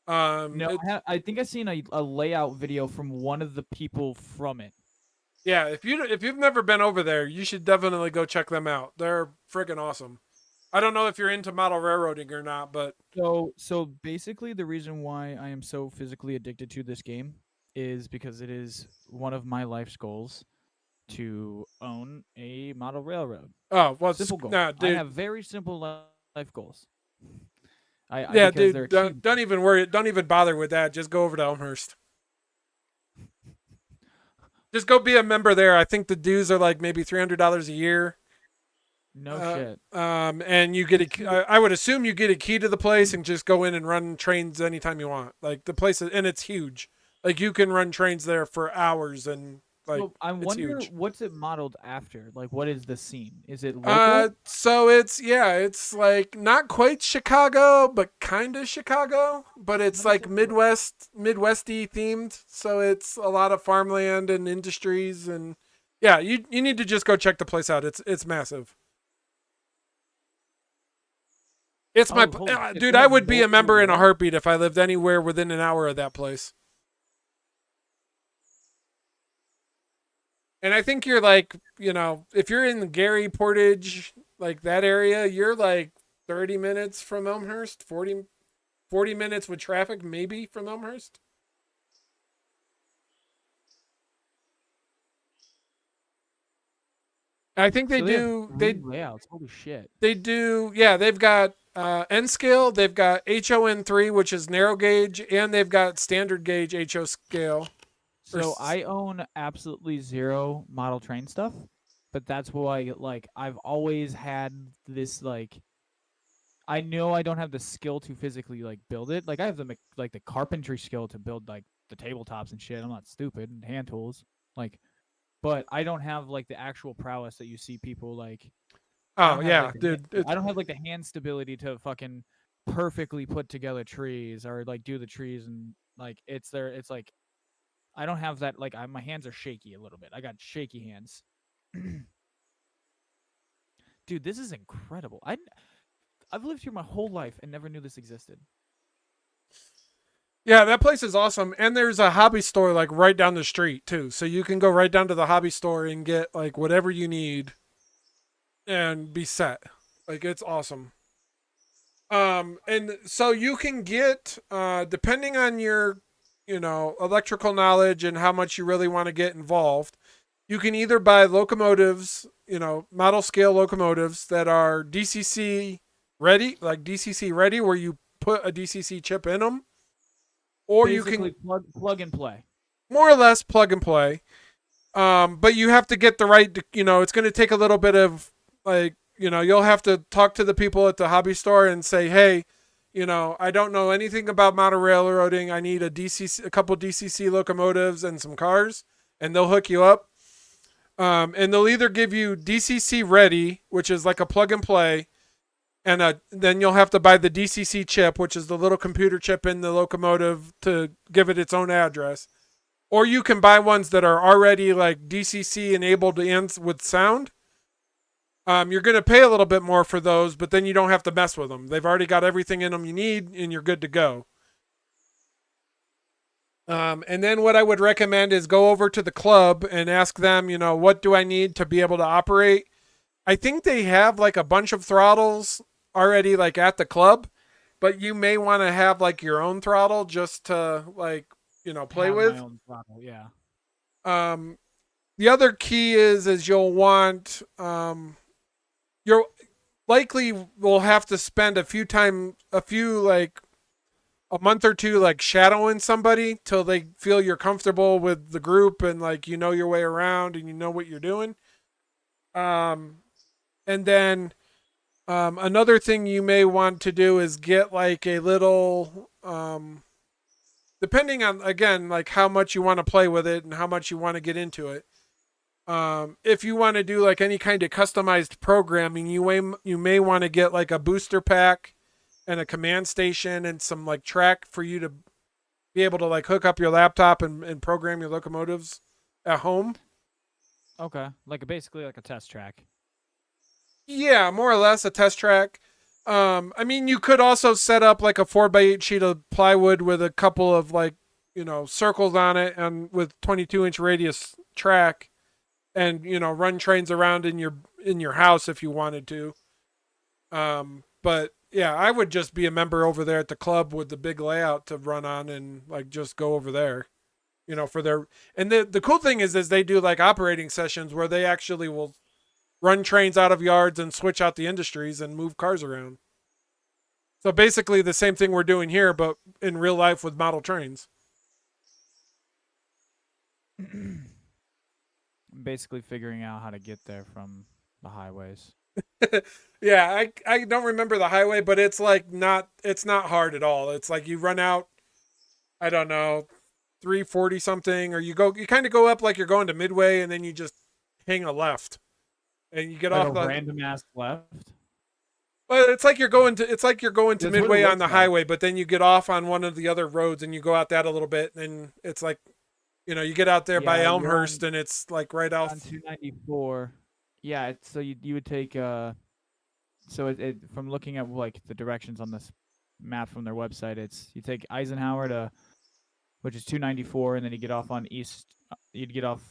No, I think I seen a layout video from one of the people from it. Yeah, if you've never been over there, you should definitely go check them out. They're friggin' awesome. I don't know if you're into model railroading or not, but So basically, the reason why I am so physically addicted to this game is because it is one of my life's goals to own a model railroad. oh well, Simple goal. nah, I dude. have very simple life goals. Yeah, Because they're dude. Don't even worry. Don't even bother with that. Just go over to Elmhurst. Just go be a member there. I think the dues are like maybe $300 a year. no shit. And you get I would assume you get a key to the place and just go in and run trains anytime you want. Like the place and it's huge. Like you can run trains there for hours and like So I it's wonder huge. what's it modeled after? Like, what is the scene? Is it local? So it's like not quite Chicago, but kind of Chicago. But it's Let me like take a look. Midwesty themed. So it's a lot of farmland and industries and yeah, you need to just go check the place out. It's massive. It's my holy shit, dude. they I have would be a multiple member in a routes? heartbeat if I lived anywhere within an hour of that place. And I think you're like, if you're in the Gary Portage, like that area, you're like 30 minutes from Elmhurst, 40 minutes with traffic, maybe from Elmhurst. I think they So they have do. three layouts. Holy shit. They do. Yeah, they've got N scale. They've got HON3, which is narrow gauge, and they've got standard gauge HO scale. So I own absolutely zero model train stuff, but that's why I've always had this I know I don't have the skill to physically build it. Like I have the carpentry skill to build like the tabletops and shit. I'm not stupid and hand tools. But I don't have the actual prowess that you see people I Oh don't have, yeah, the dude. hand, I don't have the hand stability to fucking perfectly put together trees or do the trees and it's like I don't have that my hands are shaky a little bit. I got shaky hands. Dude, this is incredible. I've lived here my whole life and never knew this existed. Yeah, that place is awesome. And there's a hobby store right down the street too. So you can go right down to the hobby store and get whatever you need and be set. It's awesome. And so you can get depending on your, electrical knowledge and how much you really want to get involved, you can either buy locomotives, model scale locomotives that are DCC ready, where you put a DCC chip in them. Or Basically, you can plug and play. more or less plug and play. But you have to get the right, it's going to take a little bit of you'll have to talk to the people at the hobby store and say, hey, I don't know anything about model railroading. I need a couple DCC locomotives and some cars, and they'll hook you up. And they'll either give you DCC ready, which is like a plug and play, and then you'll have to buy the DCC chip, which is the little computer chip in the locomotive to give it its own address. Or you can buy ones that are already like DCC enabled and with sound. You're going to pay a little bit more for those, but then you don't have to mess with them. They've already got everything in them you need, and you're good to go. And then what I would recommend is go over to the club and ask them, what do I need to be able to operate? I think they have like a bunch of throttles already like at the club, but you may want to have like your own throttle just to like, play Have with. my own throttle, yeah. The other key is you'll want, you're likely will have to spend a month or two like shadowing somebody till they feel you're comfortable with the group and like your way around and you know what you're doing. And then another thing you may want to do is get like a little depending on again like how much you want to play with it and how much you want to get into it. If you want to do like any kind of customized programming, you may want to get like a booster pack and a command station and some like track for you to be able to like hook up your laptop and program your locomotives at home. Okay, basically like a test track. Yeah, more or less a test track. I mean, you could also set up like a 4x8 sheet of plywood with a couple of like, circles on it and with 22-inch radius track and, run trains around in your house if you wanted to. But yeah, I would just be a member over there at the club with the big layout to run on and like just go over there, for their, and the cool thing is they do like operating sessions where they actually will run trains out of yards and switch out the industries and move cars around. So basically the same thing we're doing here, but in real life with model trains. Basically figuring out how to get there from the highways. Yeah, I don't remember the highway, but it's not hard at all. It's like you run out, I don't know, 340 something, or you kind of go up like you're going to Midway and then you just hang a left. And you get like off a the random ass left. Well, it's like you're going to That's Midway on the like. highway, but then you get off on one of the other roads and you go out that a little bit, and it's like, you get out there by Yeah, Elmhurst, and it's like right on off. 294. Yeah, so you would take so it from looking at like the directions on this map from their website, it's you take Eisenhower to, which is 294, and then you get off on east. You'd get off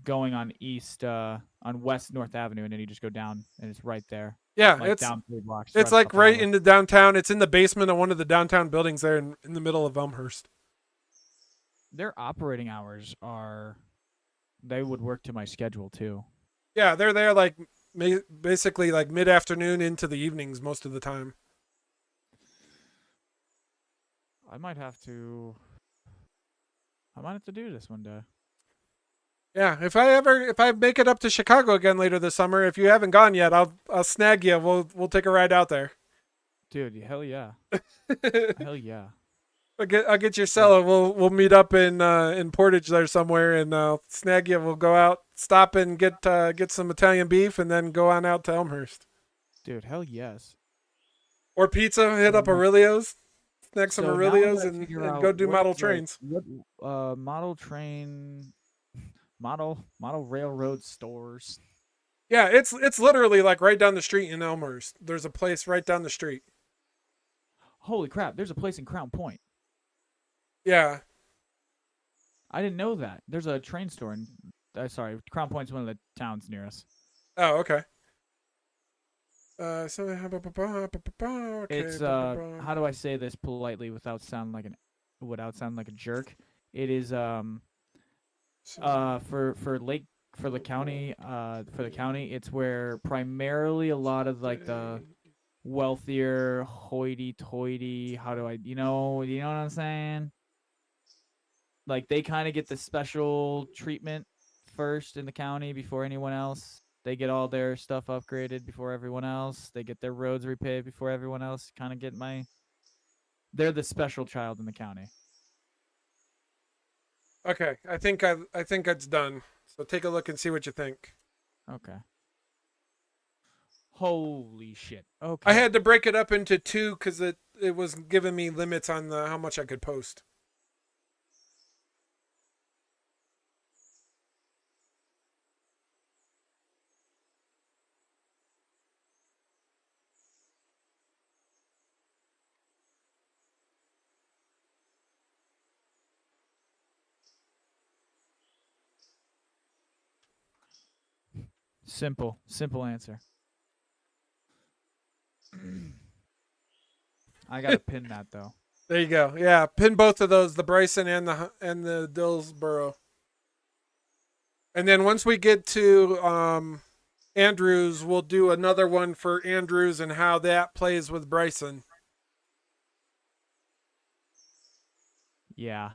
going on east on West North Avenue, and then you just go down, and it's right there. Yeah, like it's down 3 blocks. it's right like off the right highway. into downtown. It's in the basement of one of the downtown buildings there in the middle of Elmhurst. Their operating hours they would work to my schedule too. Yeah, they're there like basically like mid-afternoon into the evenings most of the time. I might have to do this one day. Yeah, if I make it up to Chicago again later this summer, if you haven't gone yet, I'll snag you. We'll take a ride out there. Dude, hell yeah. Hell yeah. I'll get your cello. We'll meet up in Portage there somewhere and snag you. We'll go out, stop and get some Italian beef, and then go on out to Elmhurst. Dude, hell yes. Or pizza. Hit up Aurelio's, snag some So now I Aurelio's, gotta and figure go out do what, model like, trains. What model railroad stores. Yeah, it's literally like right down the street in Elmhurst. There's a place right down the street. Holy crap! There's a place in Crown Point. Yeah. I didn't know that. There's a train store in. Sorry, Crown Point's one of the towns near us. Oh, okay. Okay. It's how do I say this politely without sounding like a jerk? It is for the county, it's where primarily a lot of like the wealthier hoity-toity, you know what I'm saying? Like they kind of get the special treatment first in the county before anyone else. They get all their stuff upgraded before everyone else. They get their roads repaved before everyone else. Kind of they're the special child in the county. Okay, I think it's done. So take a look and see what you think. Okay. Holy shit. Okay. I had to break it up into two because it was giving me limits on how much I could post. Simple answer. I gotta pin that though. There you go. Yeah, pin both of those, the Bryson and the Dillsboro. And then once we get to Andrews, we'll do another one for Andrews and how that plays with Bryson. Yeah.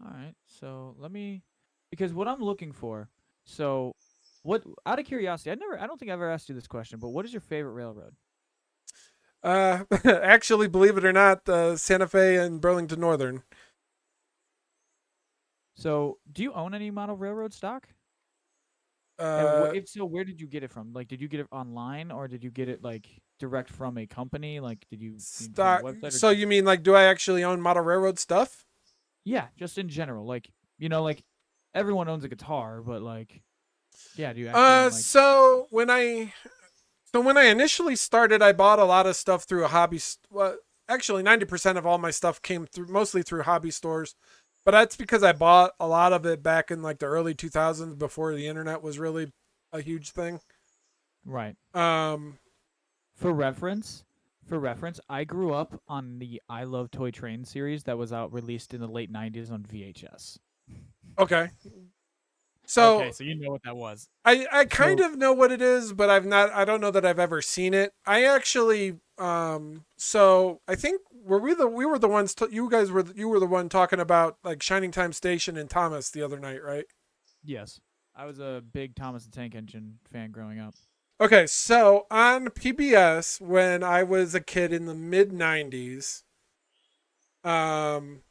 All right. So let me, because what I'm looking for. So, what? Out of curiosity, I don't think I ever asked you this question, but what is your favorite railroad? Actually, believe it or not, Santa Fe and Burlington Northern. So, do you own any model railroad stock? Uh, If so, where did you get it from? Like, did you get it online or did you get it like direct from a company? Like, did you from a stock. website? So you mean like, do I actually own model railroad stuff? Yeah, just in general. Like, like everyone owns a guitar, but like, yeah, do you actually own like? So when I initially started, I bought a lot of stuff through a hobby. Well, actually, 90% of all my stuff came through mostly through hobby stores, but that's because I bought a lot of it back in like the early 2000s before the internet was really a huge thing. Right. Um, For reference, I grew up on the I Love Toy Train series that was out released in the late '90s on VHS. okay. So Okay, so you know what that was. I kind So of know what it is, but I don't know that I've ever seen it. I actually so I think we were the ones you were the one talking about like Shining Time Station and Thomas the other night, right? yes, I was a big Thomas the Tank Engine fan growing up. Okay, so on PBS when I was a kid in the mid 90s, um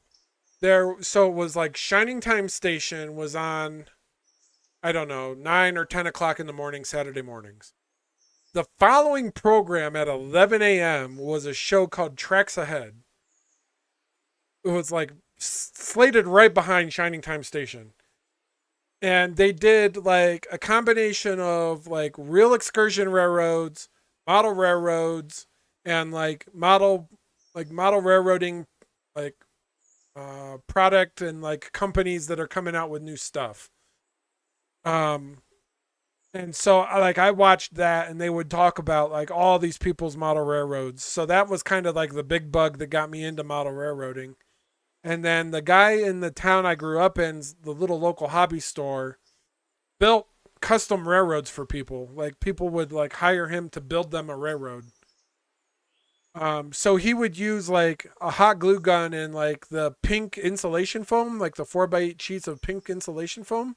it was like Shining Time Station was on, I don't know, 9 or 10 o'clock in the morning Saturday mornings. The following program at 11 a.m. was a show called Tracks Ahead. It was like slated right behind Shining Time Station. And they did like a combination of like real excursion railroads, model railroads, and model railroading, like product and like companies that are coming out with new stuff. Um, And so I watched that and they would talk about like all these people's model railroads. So that was kind of like the big bug that got me into model railroading. And then the guy in the town I grew up in, the little local hobby store, built custom railroads for people. Like people would like hire him to build them a railroad. So he would use like a hot glue gun and like the pink insulation foam, like the 4x8 sheets of pink insulation foam,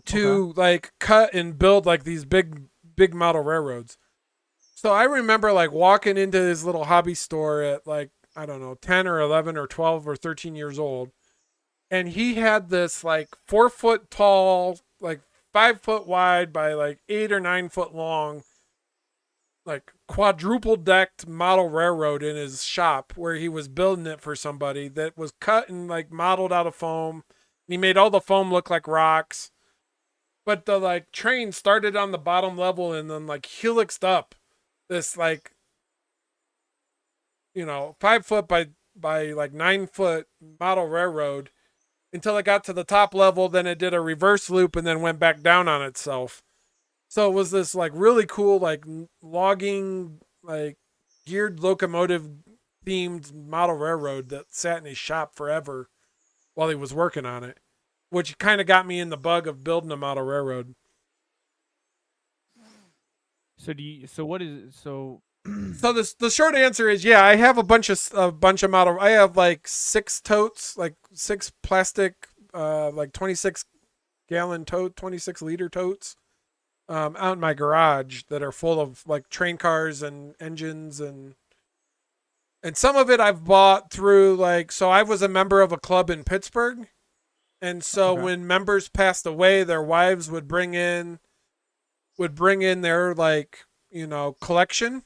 Okay. to like cut and build like these big model railroads. So I remember like walking into this little hobby store at like, I don't know, 10 or 11 or 12 or 13 years old, and he had this like 4 foot tall, like 5 foot wide by like 8 or 9 foot long, like quadruple decked model railroad in his shop where he was building it for somebody that was cut and like modeled out of foam. He made all the foam look like rocks, but the like train started on the bottom level and then like helixed up this like, 5 foot by like 9 foot model railroad until it got to the top level. Then it did a reverse loop and then went back down on itself. So it was this like really cool like logging, like geared locomotive themed model railroad that sat in his shop forever while he was working on it, which kind of got me in the bug of building a model railroad. So what is so So the short answer is, yeah, I have a bunch of model. I have like 6 totes, like 6 plastic, like 26 gallon tote, 26 liter totes, out in my garage that are full of like train cars and engines And some of it I've bought through so I was a member of a club in Pittsburgh. And so Okay. when members passed away, their wives would bring in their collection,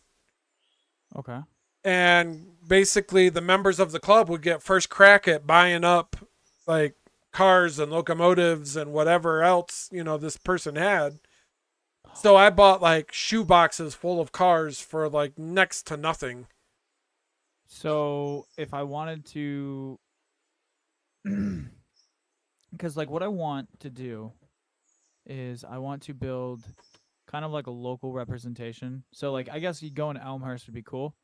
Okay. and basically the members of the club would get first crack at buying up like cars and locomotives and whatever else, this person had. So I bought like shoe boxes full of cars for like next to nothing. So if I wanted to, because like what I want to do is I want to build kind of like a local representation. So like I guess you go in Elmhurst would be cool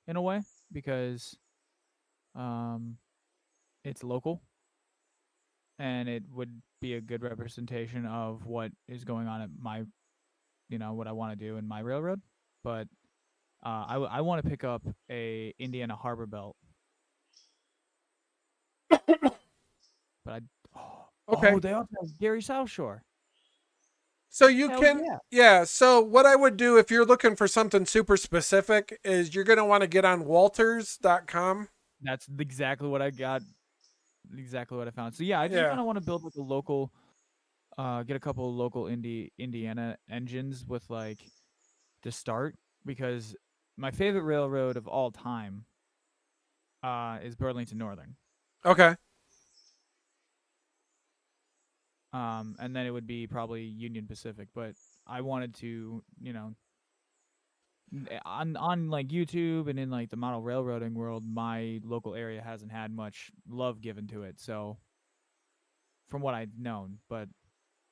in a way because um it's local and it would be a good representation of what is going on at my what I want to do in my railroad. But I want to pick up a Indiana Harbor Belt. But I Okay. they also have Gary South Shore. So you Hell can, yeah. yeah. So what I would do if you're looking for something super specific is you're going to want to get on walters.com. That's exactly what I got. Exactly what I found. So yeah, I just Yeah. kind of want to build like a local, get a couple of local Indiana engines with like to start because my favorite railroad of all time, is Burlington Northern. Okay. And then it would be probably Union Pacific, but I wanted to, on like YouTube and in like the model railroading world, my local area hasn't had much love given to it. So from what I've known, but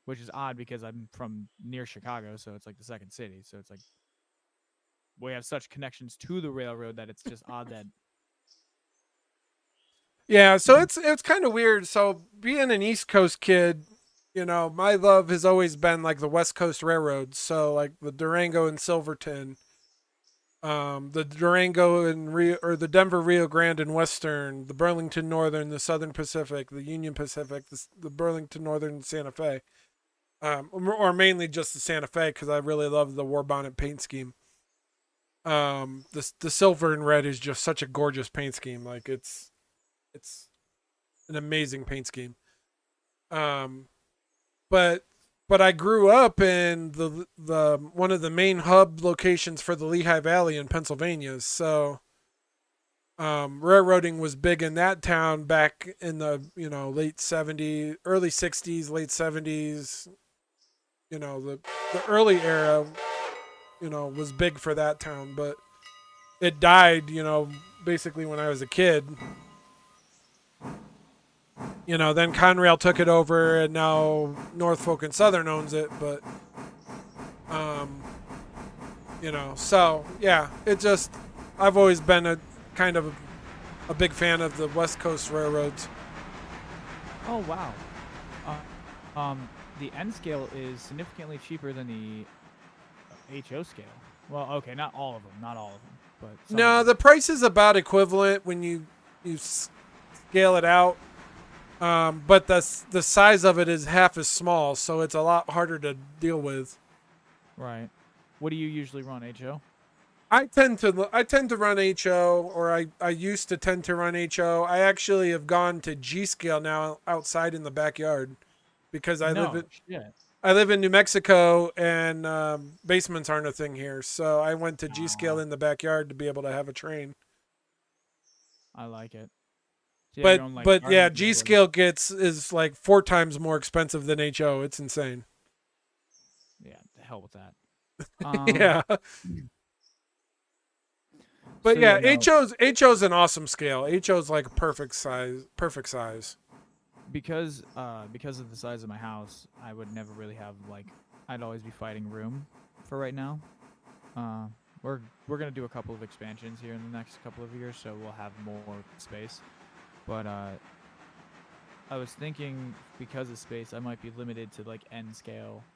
which is odd because I'm from near Chicago, so it's like the second city. So it's like we have such connections to the railroad that it's just odd that Yeah, so it's kind of weird. So being an East Coast kid, my love has always been like the West Coast railroads. So like the Durango and Silverton, the Durango and or the Denver Rio Grande and Western, the Burlington Northern, the Southern Pacific, the Union Pacific, the Burlington Northern, Santa Fe, or mainly just the Santa Fe because I really love the War Bonnet paint scheme. The silver and red is just such a gorgeous paint scheme. Like it's an amazing paint scheme. Um, but I grew up in the one of the main hub locations for the Lehigh Valley in Pennsylvania. So railroading was big in that town back in the late '70s, early '60s, late '70s. The early era was big for that town, but it died. Basically when I was a kid. Then Conrail took it over, and now Norfolk and Southern owns it. But, so yeah, I've always been a kind of a big fan of the West Coast railroads. oh wow, the N scale is significantly cheaper than the HO scale. Well, okay, not all of them, but some No, of them. the price is about equivalent when you scale it out. But the size of it is half as small, so it's a lot harder to deal with. Right. What do you usually run, HO? I tend to run HO, or I used to tend to run HO. I actually have gone to G scale now outside in the backyard because No shit. I live in New Mexico, and basements aren't a thing here. So I went to G scale Aw, in the backyard to be able to have a train. I like it. So you have your But own like but garden yeah, field G where you, scale is like 4 times more expensive than HO. It's insane. yeah, the hell with that. Yeah. But So yeah, yeah, no, HO's an awesome scale. HO's like a perfect size. Perfect size. because of the size of my house, I would never really have like I'd always be fighting room for right now. Uh, we're gonna do a couple of expansions here in the next couple of years, so we'll have more space. But I was thinking because of space, I might be limited to like N scale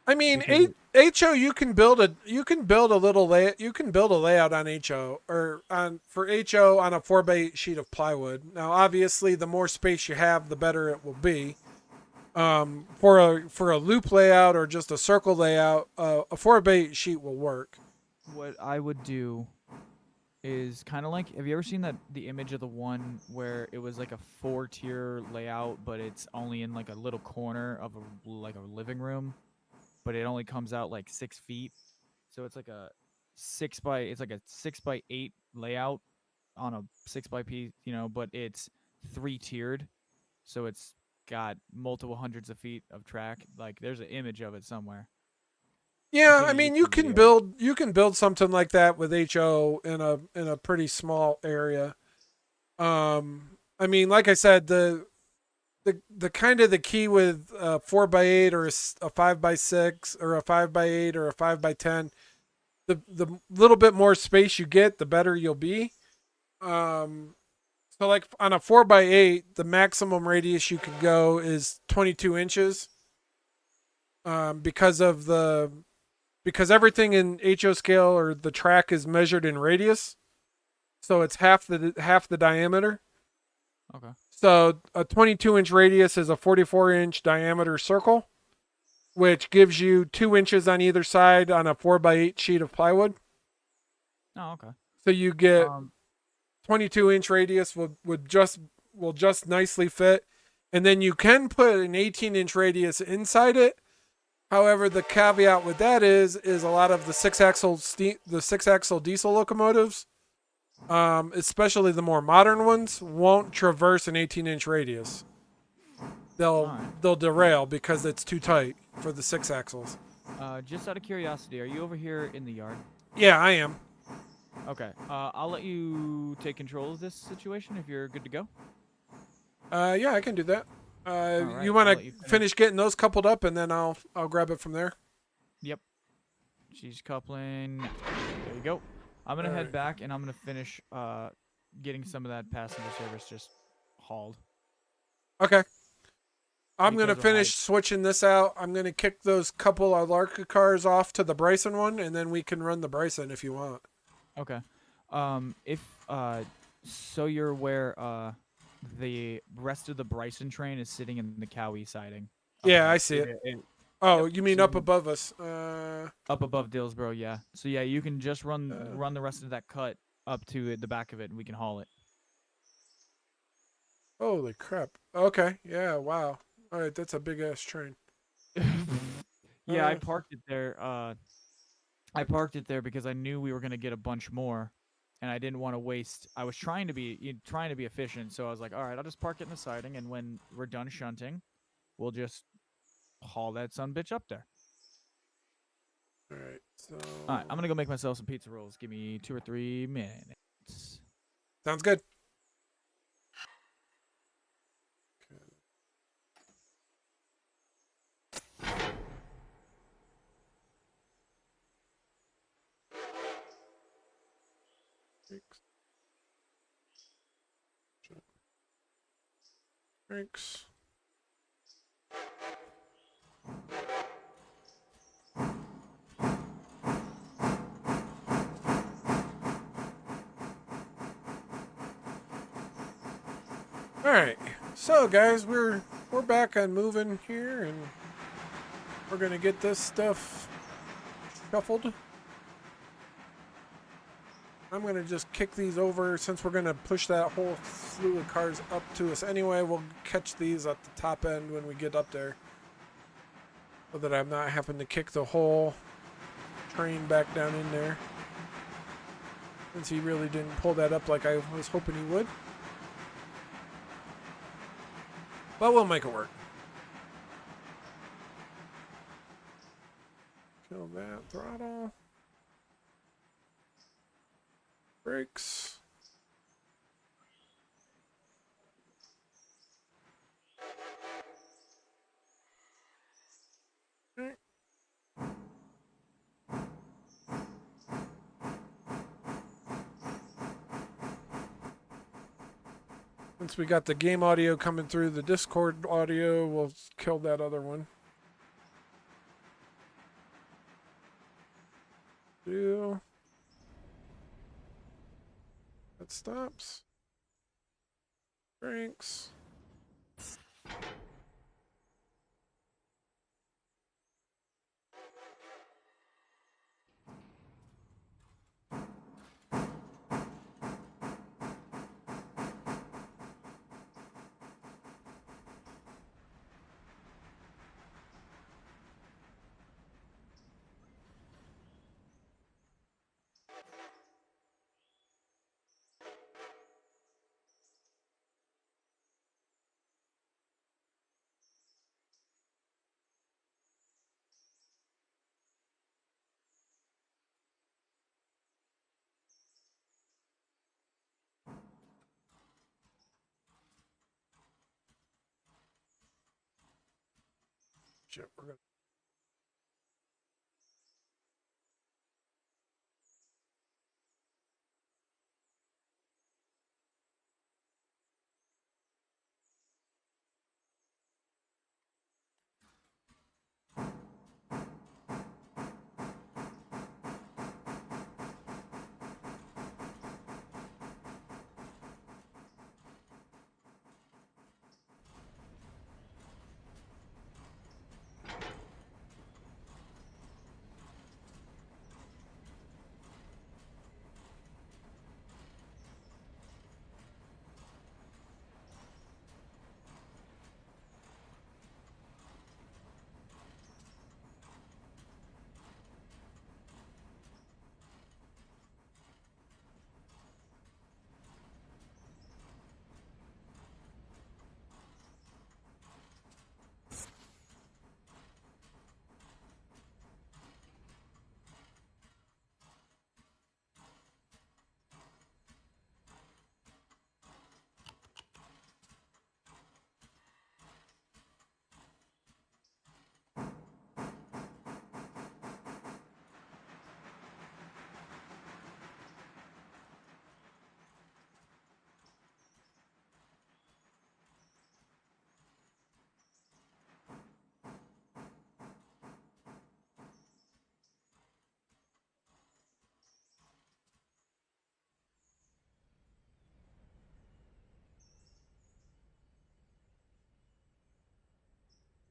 I mean, because HO you can build a little you can build a layout on HO or on for HO on a 4x8 sheet of plywood. Now, obviously, the more space you have, the better it will be. For a loop layout or just a circle layout, a 4x8 sheet will work. what I would do is kind of like, have you ever seen the image of the one where it was like a 4-tier layout, but it's only in like a little corner of a living room, but it only comes out like 6 feet. So it's like a 6x8 layout on a 6 by p, but it's 3-tiered. So it's got multiple hundreds of feet of track. Like there's an image of it somewhere. I've Yeah, seen I a mean YouTube video. you can build something like that with HO in a pretty small area. I mean, like I said, the kind of the key with a 4x8 or a 5x6 or a 5x8 or a 5x10, the little bit more space you get, the better you'll be. Um, so like on a 4x8, the maximum radius you could go is 22 inches. Because of because everything in HO scale or the track is measured in radius, so it's half the diameter. Okay. So a 22-inch radius is a 44-inch diameter circle, which gives you 2 inches on either side on a 4x8 sheet of plywood. Oh, okay. So you get Um, 22-inch radius will just nicely fit, and then you can put an 18-inch radius inside it. However, the caveat with that is a lot of the six axle diesel locomotives, especially the more modern ones, won't traverse an 18-inch radius. all They'll right. they'll derail because it's too tight for the six axles. Just out of curiosity, are you over here in the yard? Yeah, I am. Okay. I'll let you take control of this situation if you're good to go. Yeah, I can do that. All You right. want I'll to let you finish. finish getting those coupled up, and then I'll grab it from there. Yep. She's coupling. There you go. I'm gonna All head right. back and I'm gonna finish getting some of that passenger service just hauled. Okay. I'm gonna Because of my finish switching this out. I'm gonna kick those couple of Larka cars off to the Bryson one, and then we can run the Bryson if you want. okay. If so you're aware the rest of the Bryson train is sitting in the Cowie siding up Yeah, I ahead. see it. It- Oh, yep. you mean So up you above us? up above Dillsboro, yeah. So yeah, you can just Uh, run the rest of that cut up to the back of it and we can haul it. Holy crap. Okay. Yeah. Wow. All right. That's a big ass train. Yeah, Uh, I parked it there because I knew we were gonna get a bunch more, and I didn't want to waste. I was trying to be efficient, so I was like, all right, I'll just park it in the siding, and when we're done shunting, we'll just haul that son bitch up there. all right. So All right, I'm gonna go make myself some pizza rolls. Give me 2 or 3 minutes. sounds good. Thanks. Thanks. All right. So guys, we're back on moving here, and we're gonna get this stuff shuffled. I'm gonna just kick these over since we're gonna push that whole slew of cars up to us anyway. We'll catch these at the top end when we get up there, so that I'm not having to kick the whole train back down in there. Since he really didn't pull that up like I was hoping he would. But we'll make it work. Kill that throttle. Brakes. Okay. Since we got the game audio coming through the Discord audio, we'll kill that other one. Do. That stops. Brakes. Shit, we're gonna.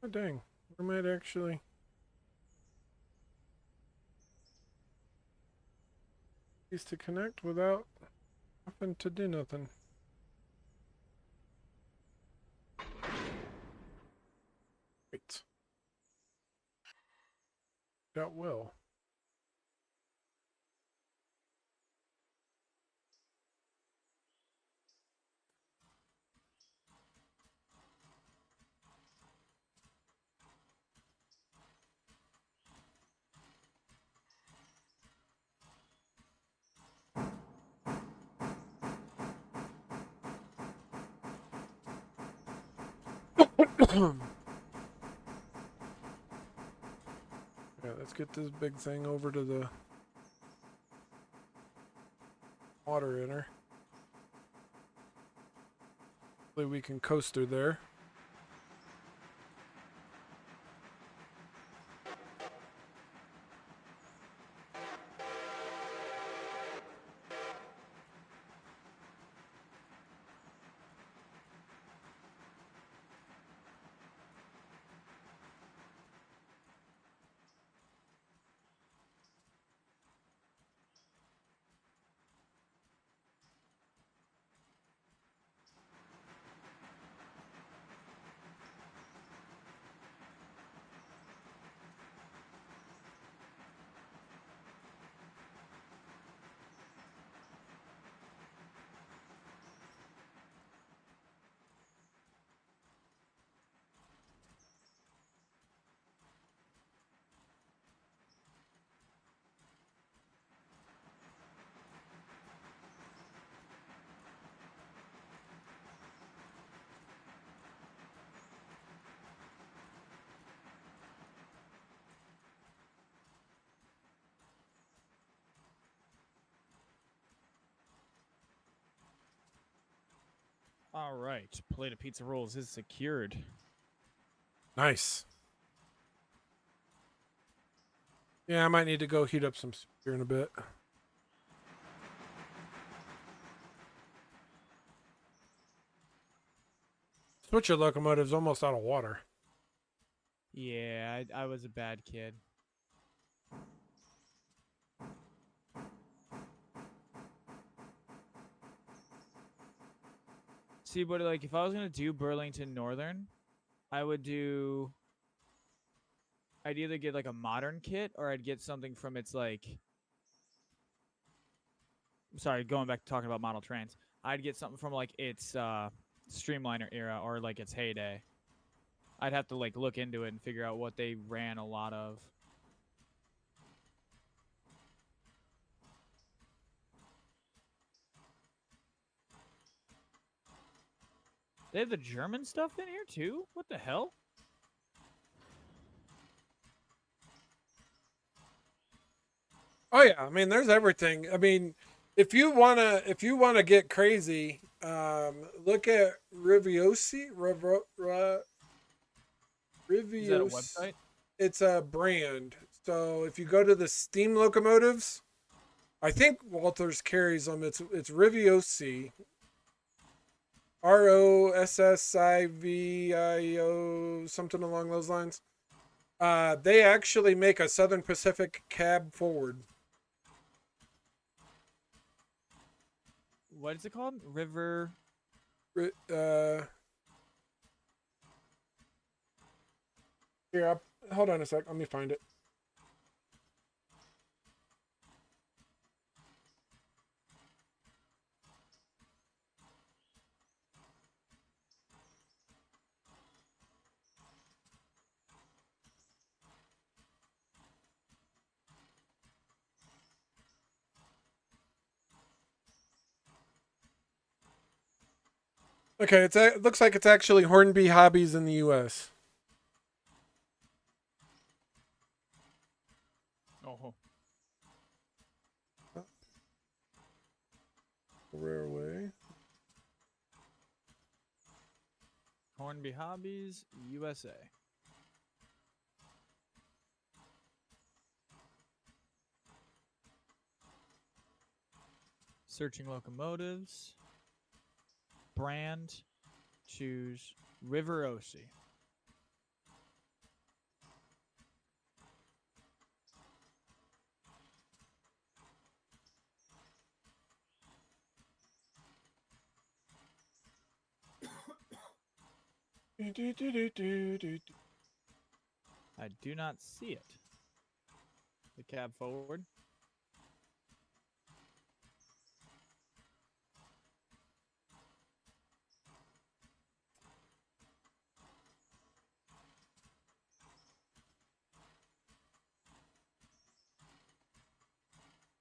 Oh, dang. We might actually. Is to connect without having to do nothing. Wait. That will. Yeah, let's get this big thing over to the water inner. Hopefully we can coast through there. All right, plate of pizza rolls is secured. Nice. Yeah, I might need to go heat up some soup here in a bit. Switcher locomotive's almost out of water. Yeah, I was a bad kid. See, but like if I was gonna do Burlington Northern, I would do. I'd either get like a modern kit or I'd get something from its like. Sorry, going back to talking about model trains. I'd get something from like its Streamliner era or like its heyday. I'd have to like look into it and figure out what they ran a lot of. They have the German stuff in here too? What the hell? Oh yeah, I mean, there's everything. I mean, if you wanna get crazy, look at Is that a Rivios. website? It's a brand. So if you go to the steam locomotives, I think Walters carries them. It's Riviosi, Rossivio, something along those lines. They actually make a Southern Pacific cab forward. What is it called? River. Uh, Here, hold on a sec. Let me find it. Okay, it looks like it's actually Hornby Hobbies in the U.S. Oh, Railway. Hornby Hobbies, USA. Searching locomotives. Brand. Choose River Osi. I do not see it. The cab forward.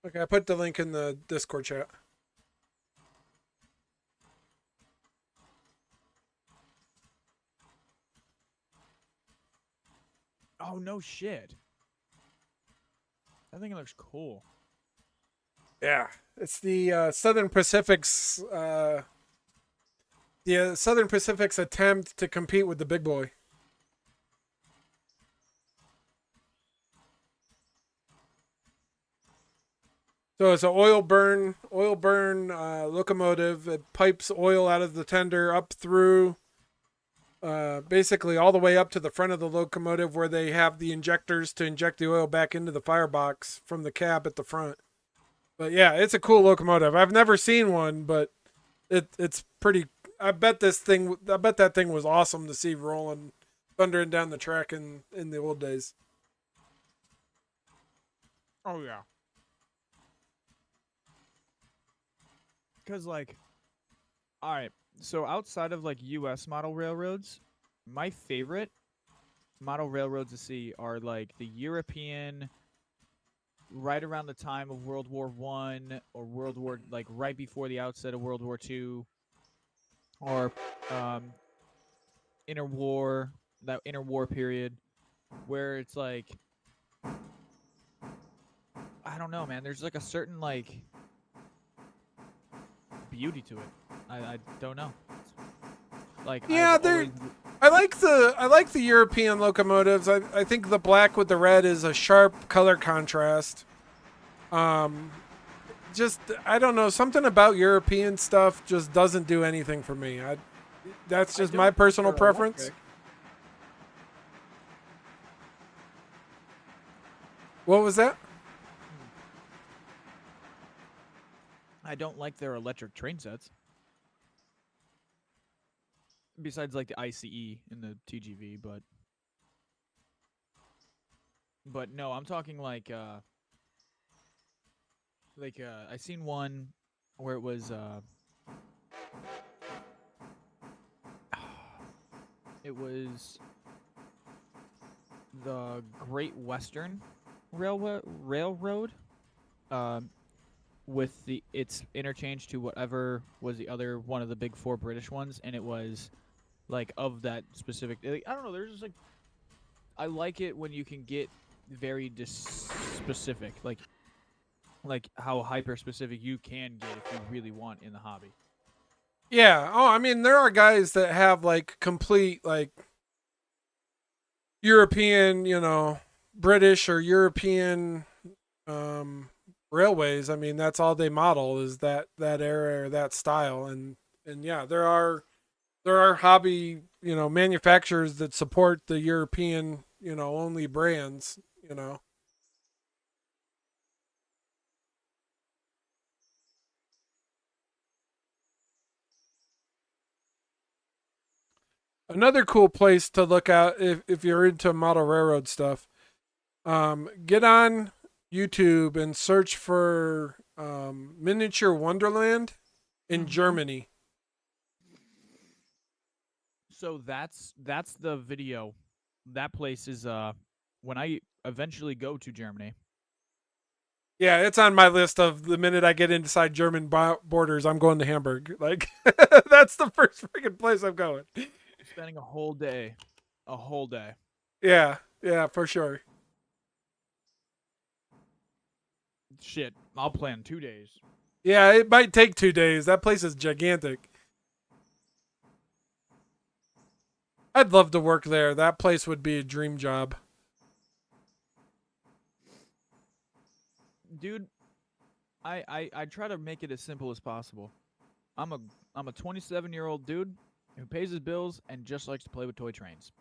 Okay, I put the link in the Discord chat. Oh, no shit. I think it looks cool. Yeah, it's the Southern Pacific's attempt to compete with the big boy. So it's an oil burn locomotive. It pipes oil out of the tender up through, basically all the way up to the front of the locomotive, where they have the injectors to inject the oil back into the firebox from the cab at the front. But yeah, it's a cool locomotive. I've never seen one, but it's pretty. I bet that thing was awesome to see rolling, thundering down the track in the old days. Oh, yeah. Because, like, all right. So outside of, like, U.S. model railroads, my favorite model railroads to see are, like, the European, right around the time of World War One or like, right before the outset of World War Two, or um, interwar, that interwar period, where it's like, I don't know, man. There's like a certain like beauty to it. I don't know. Like I've Yeah, always I like the European locomotives. I think the black with the red is a sharp color contrast. Um, just I don't know, something about European stuff just doesn't do anything for me. That's I just my don't think personal they're preference. electric. What was that? I don't like their electric train sets. Besides like the ICE and the TGV, but no, I'm talking like I seen one where it was it was the Great Western Railroad, um, with the its interchange to whatever was the other one of the big four British ones, and it was like of that specific. Like, I don't know. There's just like I like it when you can get very specific. Like like how hyper specific you can get if you really want in the hobby. Yeah. Oh, I mean, there are guys that have like complete like European, British or European um, railways. I mean, that's all they model is that era or that style, and yeah, there are hobby manufacturers that support the European only brands. Another cool place to look at if you're into model railroad stuff, get on YouTube and search for Miniature Wonderland in Germany. So that's the video. That place is when I eventually go to Germany. Yeah, it's on my list of the minute I get inside German borders, I'm going to Hamburg. Like, that's the first freaking place I'm going. Spending a whole day. A whole day. Yeah, yeah, for sure. Shit, I'll plan 2 days. Yeah, it might take 2 days. That place is gigantic. I'd love to work there. That place would be a dream job. Dude, I try to make it as simple as possible. I'm a 27-year-old dude who pays his bills and just likes to play with toy trains.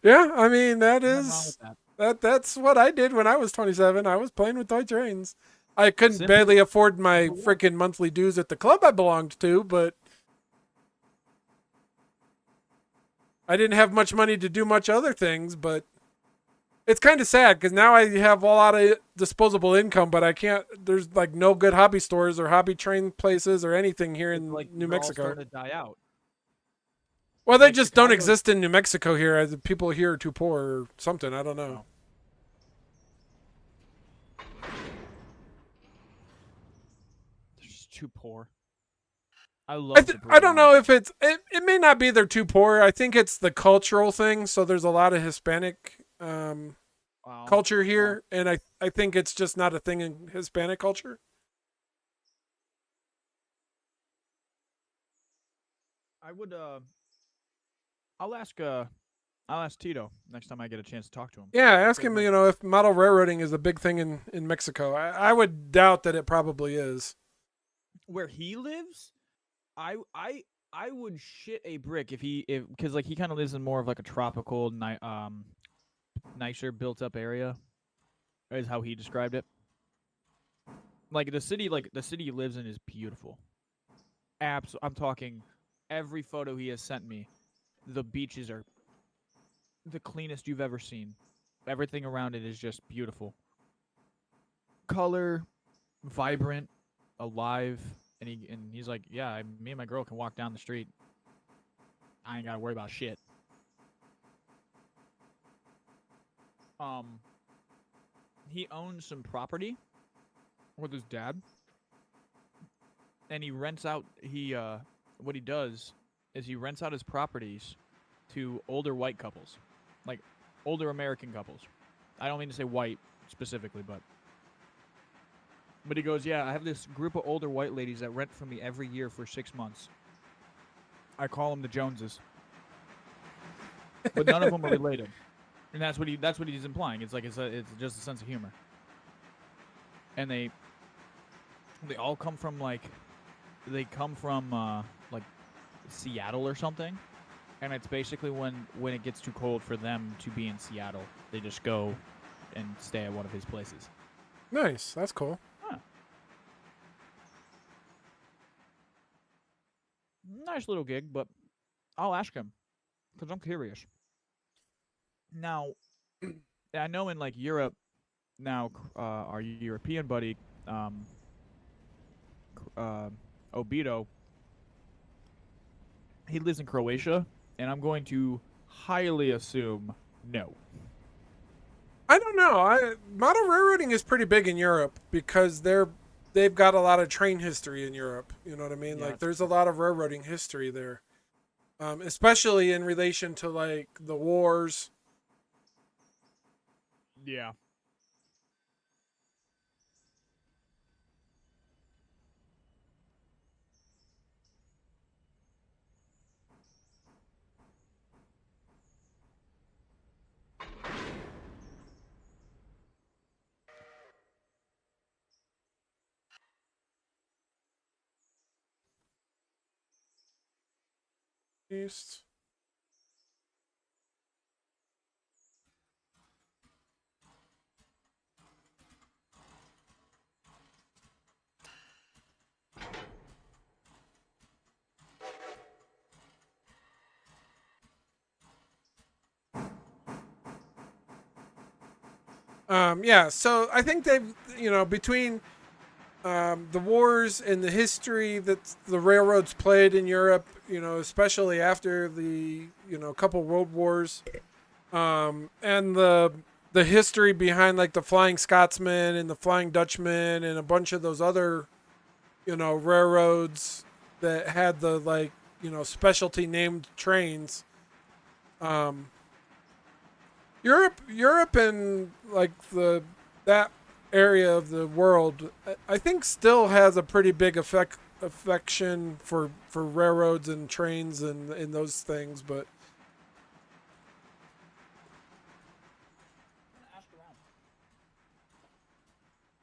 Yeah, I mean that Nothing wrong with is that. that's what I did when I was 27. I was playing with toy trains. I couldn't Simple. barely afford my Simple. freaking monthly dues at the club I belonged to, but I didn't have much money to do much other things. But it's kind of sad because now I have a lot of disposable income, but I can't. There's like no good hobby stores or hobby train places or anything here in Like New they're all Mexico. starting to die out. Well, they like just don't Chicago- exist in New Mexico here. As the people here are too poor or something. I don't know. They're just too poor. I love. I don't know if it may not be they're too poor. I think it's the cultural thing. So there's a lot of Hispanic Wow. culture here, and I think it's just not a thing in Hispanic culture. I would I'll ask Tito next time I get a chance to talk to him. Yeah, ask him. If model railroading is a big thing in Mexico. I would doubt that it probably is. Where he lives, I would shit a brick if because like he kind of lives in more of like a tropical nicer built up area is how he described it. Like the city he lives in is beautiful. I'm talking every photo he has sent me. The beaches are the cleanest you've ever seen. Everything around it is just beautiful. Color, vibrant, alive, and he's like, yeah, me and my girl can walk down the street. I ain't gotta worry about shit. He owns some property with his dad, and he rents out. What he does is he rents out his properties to older white couples, like older American couples. I don't mean to say white specifically, but he goes, yeah, I have this group of older white ladies that rent from me every year for 6 months. I call them the Joneses, but none of them are related, and that's what he's implying. It's like it's just a sense of humor, and they all come from like Seattle or something, and it's basically when it gets too cold for them to be in Seattle, they just go and stay at one of his places. Nice, that's cool. Huh. Nice little gig, but I'll ask him because I'm curious. Now, I know in like Europe now, our European buddy, Obito, he lives in Croatia, and I'm going to highly assume no. I don't know. Model railroading is pretty big in Europe because they've got a lot of train history in Europe. You know what I mean? Yeah, like there's a lot of railroading history there, especially in relation to like the wars. Yeah. East. Yeah, so I think they've, between the wars and the history that the railroads played in Europe, especially after the, couple world wars, and the history behind like the Flying Scotsman and the Flying Dutchman and a bunch of those other, railroads that had the like, specialty named trains. Um, Europe, and like that area of the world, I think still has a pretty big affection for railroads and trains and those things. But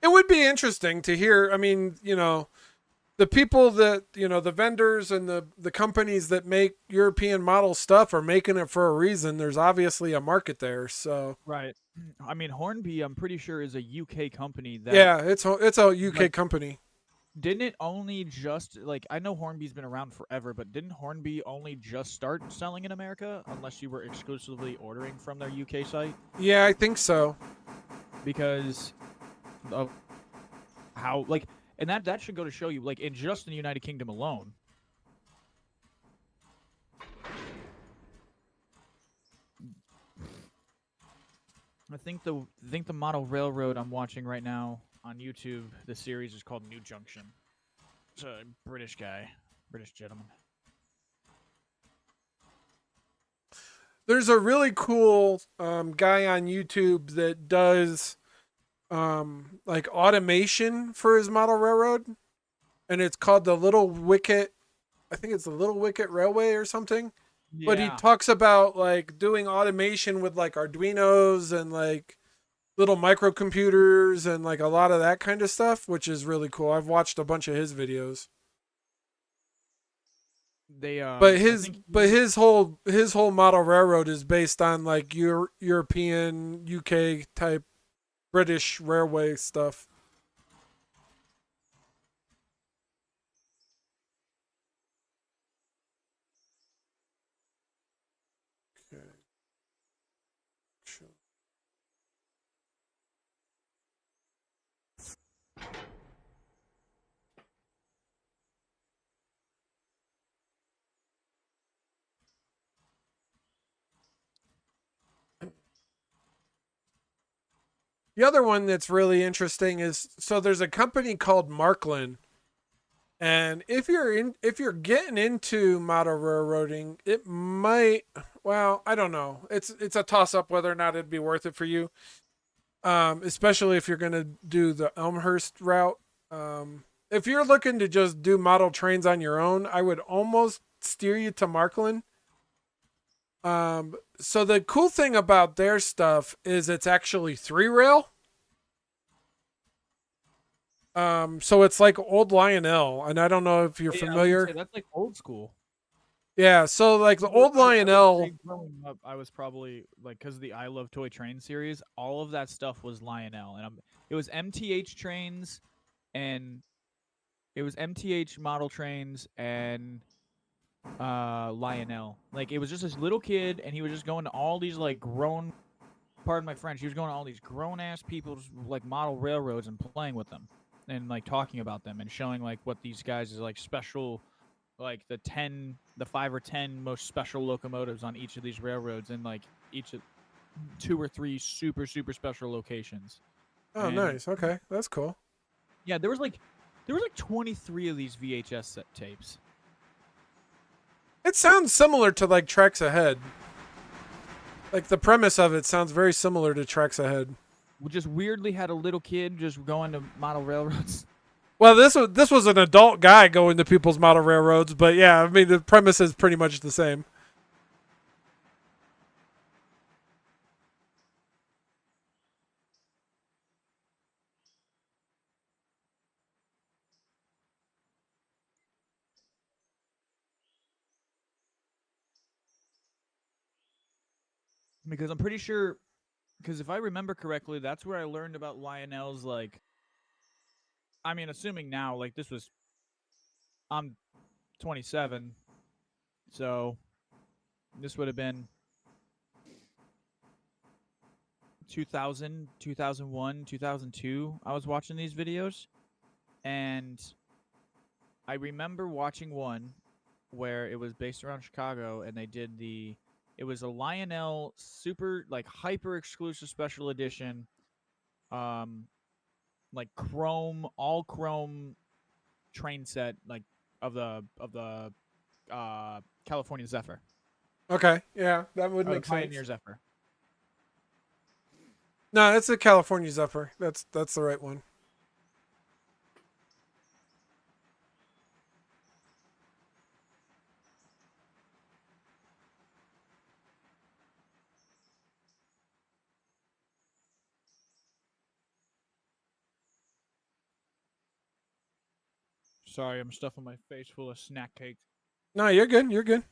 it would be interesting to hear. I mean, the people that the vendors and the companies that make European model stuff are making it for a reason. There's obviously a market there. So Right. I mean, Hornby, I'm pretty sure, is a UK company that, yeah, it's a UK like, company. didn't it only just, like, I know Hornby's been around forever, but didn't Hornby only just start selling in America unless you were exclusively ordering from their UK site? Yeah, I think so. Because of how, like, and that should go to show you, like, in just in the United Kingdom alone. I think the model railroad I'm watching right now on YouTube, the series is called New Junction. It's a British guy, British gentleman. There's a really cool guy on YouTube that does like automation for his model railroad, and it's called the Little Wicket. I think it's the Little Wicket Railway or something. But he Yeah, talks about like doing automation with like Arduinos and like little microcomputers and like a lot of that kind of stuff, which is really cool. I've watched a bunch of his videos. they But I his think but his whole model railroad is based on like European UK type British railway stuff. Okay. Sure. The other one that's really interesting is so there's a company called Markland, and if you're getting into model railroading, it might, well, I don't know. It's a toss up whether or not it'd be worth it for you. Especially if you're gonna do the Elmhurst route. If you're looking to just do model trains on your own, I would almost steer you to Markland. So the cool thing about their stuff is it's actually three rail. So it's like old Lionel, and I don't know if you're oh, yeah, I was gonna familiar. say that's like old school. Yeah, so like the old I would Lionel. say growing up, I was probably like, because of the I Love Toy Train series, all of that stuff was Lionel, and it was MTH trains, and it was MTH model trains and Lionel. Like, it was just this little kid, and he was just going to all these like grown, pardon my French, he was going to all these grown ass people's like model railroads and playing with them, and like talking about them and showing like what these guys is like special, like the 5 or 10 most special locomotives on each of these railroads, and like each of 2 or 3 super super special locations. Oh, And nice. Okay, that's cool. yeah, there was like 23 of these VHS set tapes. It sounds similar to like Tracks Ahead. Like the premise of it sounds very similar to Tracks Ahead. We just weirdly had a little kid just going to model railroads. Well, this was an adult guy going to people's model railroads, but yeah, I mean the premise is pretty much the same. Because I'm pretty sure, because if I remember correctly, that's where I learned about Lionel's, like, I mean, assuming now, like, I'm 27, so this would have been 2000, 2001, 2002. I was watching these videos, and I remember watching one where it was based around Chicago, and they did it was a Lionel super, like, hyper exclusive special edition, um, like all chrome train set, like, of the California Zephyr, Okay, yeah, that would or the make sense. Pioneer Zephyr. No, it's the California Zephyr. That's the right one. Sorry, I'm stuffing my face full of snack cake. No, you're good. You're good.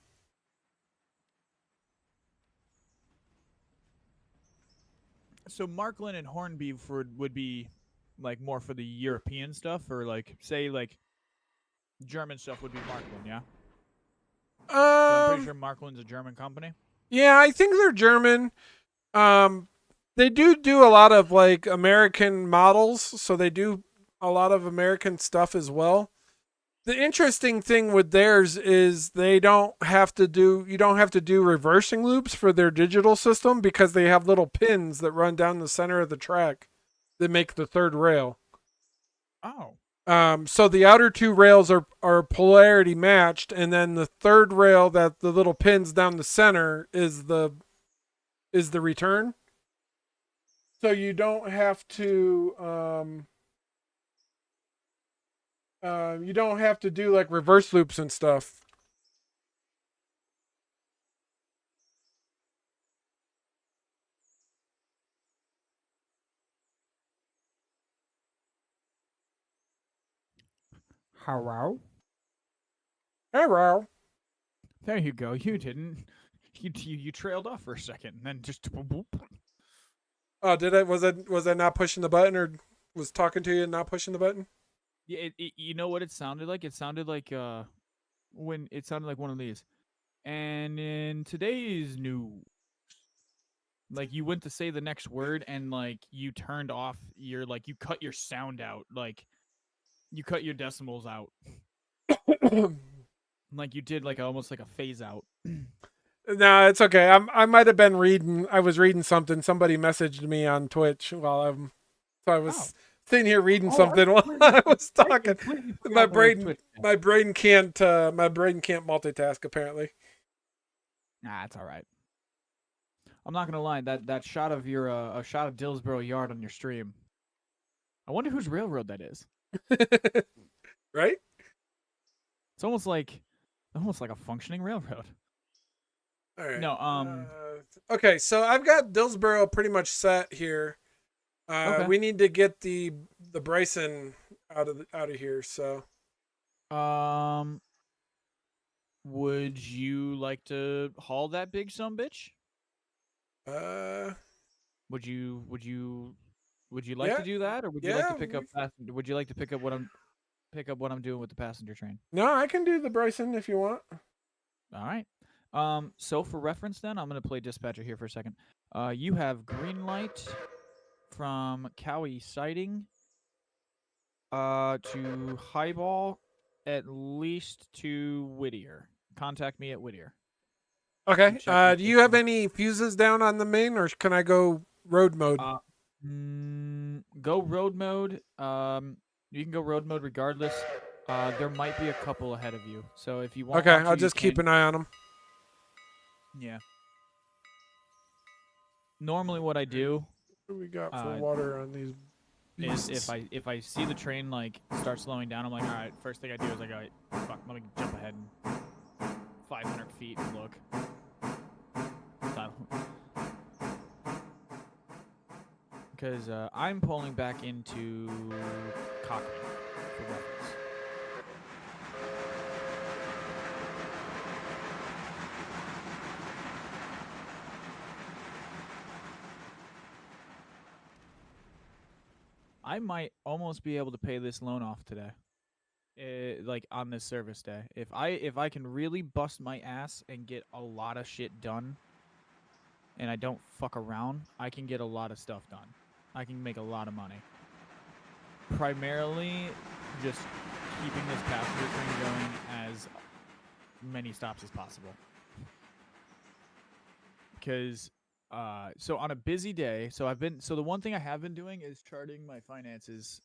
So Markland and Hornby would be, like, more for the European stuff, or, like, say, like, German stuff would be Markland, yeah? So I'm pretty sure Markland's a German company. Yeah, I think they're German. They do a lot of, like, American models, so they do a lot of American stuff as well. The interesting thing with theirs is you don't have to do reversing loops for their digital system because they have little pins that run down the center of the track that make the third rail. Oh. So the outer two rails are polarity matched, and then the third rail that the little pins down the center is the return. So you don't have to do, like, reverse loops and stuff. Hello? Hello. There you go. You didn't. You trailed off for a second, and then just. Oh, did I? Was I not pushing the button, or was talking to you and not pushing the button? Yeah, you know what it sounded like? It sounded like when it sounded like one of these. And in today's news, like, you went to say the next word, and, like, you turned off you cut your sound out, like, you cut your decimals out, like you did, like, almost like a phase out. No, it's okay. I might have been reading. I was reading something. Somebody messaged me on Twitch so I was sitting here reading something while I was talking. My brain can't multitask apparently. Nah, it's all right. I'm not gonna lie. That shot of your a shot of Dillsboro Yard on your stream. I wonder whose railroad that is. Right? It's almost like a functioning railroad. All right. No, okay, so I've got Dillsboro pretty much set here. Okay. We need to get the Bryson out of here. So, would you like to haul that big sumbitch? Would you like yeah, to do that, or would you like to pick up would you like to pick up what I'm doing with the passenger train? No, I can do the Bryson if you want. All right. So for reference, then I'm gonna play dispatcher here for a second. You have green light from Cowie Siding to Highball, at least to Whittier. Contact me at Whittier. Okay. Do you have any fuses down on the main, or can I go road mode? Go road mode. You can go road mode regardless. There might be a couple ahead of you, so if you want. Okay, I'll just keep an eye on them. Yeah. Normally, what I do. What do we got for water on these beasts? Is if I see the train, like, start slowing down, I'm like, all right. First thing I do is I go, fuck, let me jump ahead 500 feet and look. Because I'm pulling back into Cockney for reference. I might almost be able to pay this loan off today. Like on this service day. If I can really bust my ass and get a lot of shit done and I don't fuck around, I can get a lot of stuff done. I can make a lot of money. Primarily just keeping this passenger train going as many stops as possible. Because so on a busy day, so the one thing I have been doing is charting my finances.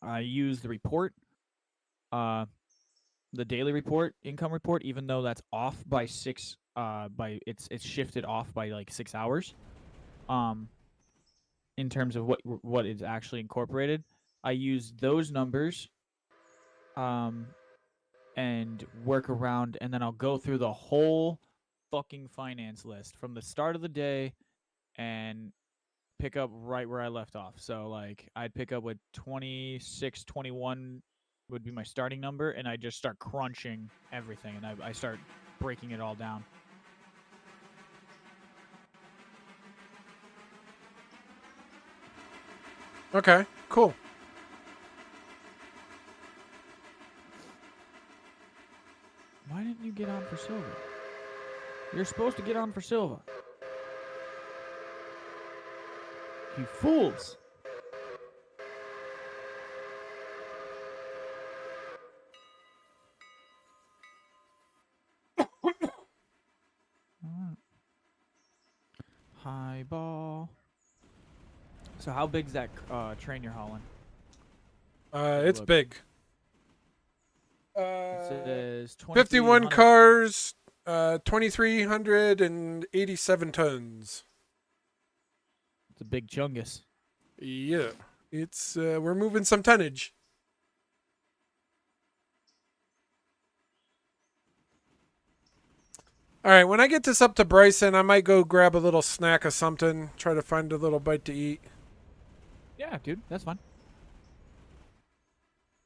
I use the report, the daily report, income report, even though that's off by it's shifted off by like 6 hours. In terms of what is actually incorporated, I use those numbers and work around, and then I'll go through the whole fucking finance list from the start of the day and pick up right where I left off. So like I'd pick up with 26, 21 would be my starting number, and I just start crunching everything, and I start breaking it all down. Okay, cool. Why didn't you get on for silver? You're supposed to get on for silver. You fools. Highball. So how big's that train you're hauling? It's big. It says 51 cars, 2,387 tons. It's a big chungus. Yeah, it's we're moving some tonnage. All right, when I get this up to Bryson, I might go grab a little snack or something, try to find a little bite to eat. Yeah, dude, that's fine.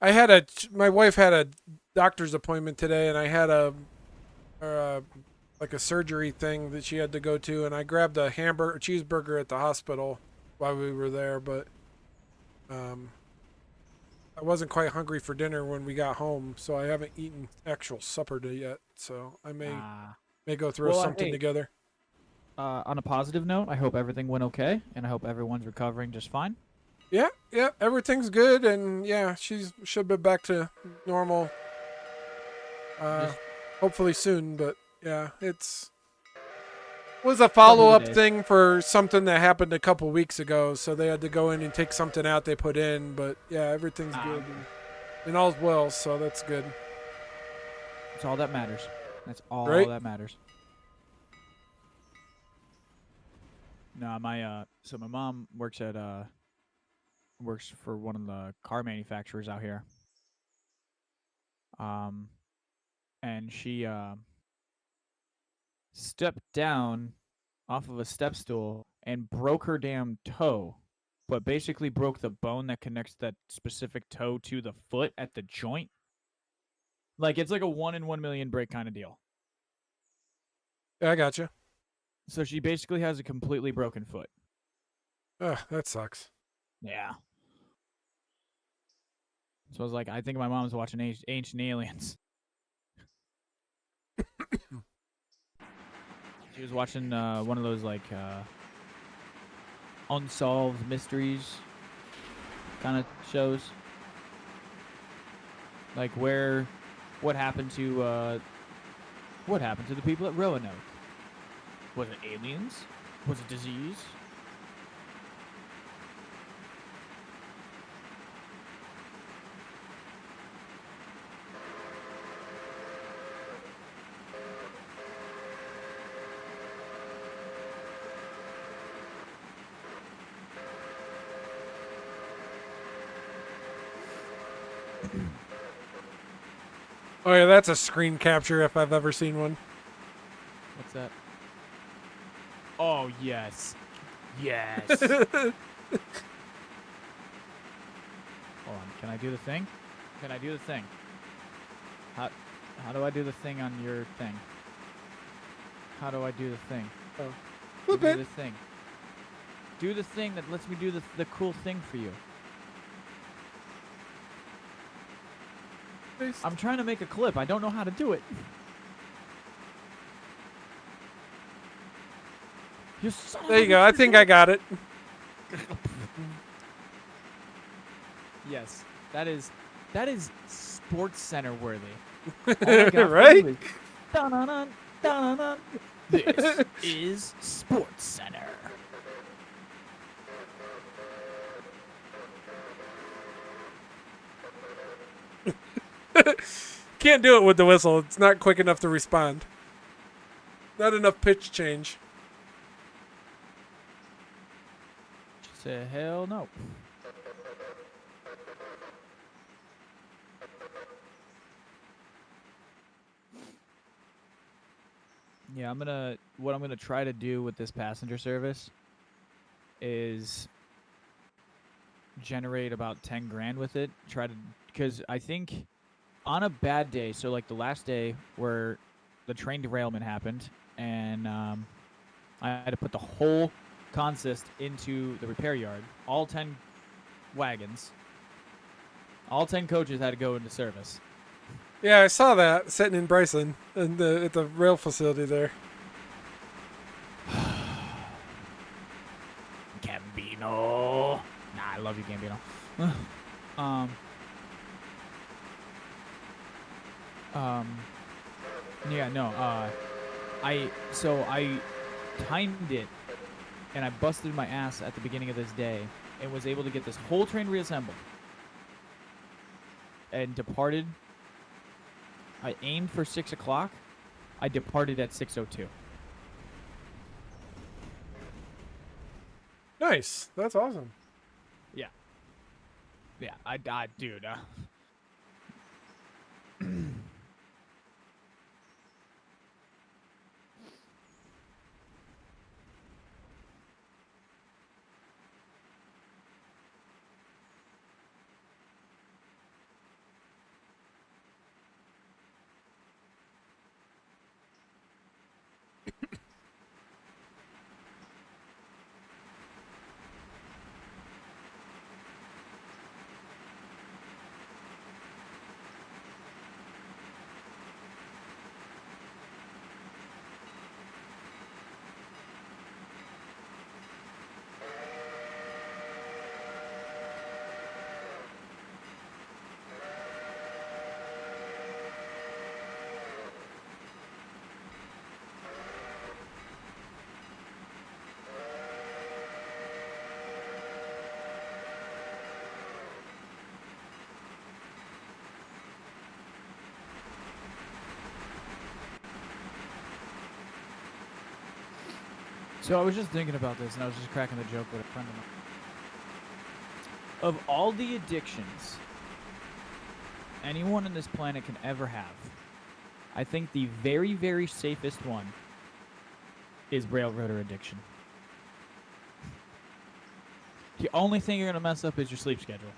My wife had a doctor's appointment today, and I had a surgery thing that she had to go to, and I grabbed a cheeseburger at the hospital while we were there, but I wasn't quite hungry for dinner when we got home, so I haven't eaten actual supper yet. So I may go throw something together. On a positive note, I hope everything went okay, and I hope everyone's recovering just fine. Yeah, everything's good, and yeah, should be back to normal. Hopefully soon, but yeah, was a follow-up thing for something that happened a couple weeks ago, so they had to go in and take something out they put in, but yeah, everything's good and all's well, so that's good. That's all that matters. That's all that matters. No, my mom works for one of the car manufacturers out here. And she stepped down off of a step stool and broke her damn toe, but basically broke the bone that connects that specific toe to the foot at the joint. Like, it's like a 1 in 1 million break kind of deal. Yeah, I gotcha. So she basically has a completely broken foot. Ugh, that sucks. Yeah. So I was like, I think my mom's watching Ancient Aliens. She was watching one of those like unsolved mysteries kind of shows. Like what happened to the people at Roanoke? Was it aliens? Was it disease? Oh yeah, that's a screen capture if I've ever seen one. What's that? Oh, yes. Yes. Hold on. Can I do the thing? Can I do the thing? How do I do the thing on your thing? How do I do the thing? Oh. Give me the thing. Do the thing that lets me do the cool thing for you. I'm trying to make a clip. I don't know how to do it. There you go. I think I got it. Yes, that is Sports Center worthy. All I got Right? was, dun-dun-dun, dun-dun-dun. This is Sports Center. Can't do it with the whistle. It's not quick enough to respond. Not enough pitch change. She said, hell no. Yeah, what I'm gonna try to do with this passenger service is generate about 10 grand with it. Because I think on a bad day, so like the last day where the train derailment happened, and I had to put the whole consist into the repair yard. All 10 wagons, all 10 coaches had to go into service. Yeah, I saw that sitting in Bryson at the rail facility there. Gambino. Nah, I love you, Gambino. Yeah, no, I timed it, and I busted my ass at the beginning of this day, and was able to get this whole train reassembled, and departed. I aimed for 6 o'clock. I departed at 6:02. Nice. That's awesome. Yeah. Yeah, dude. So I was just thinking about this, and I was just cracking the joke with a friend of mine. Of all the addictions anyone on this planet can ever have, I think the very, very safest one is railroader addiction. The only thing you're going to mess up is your sleep schedule.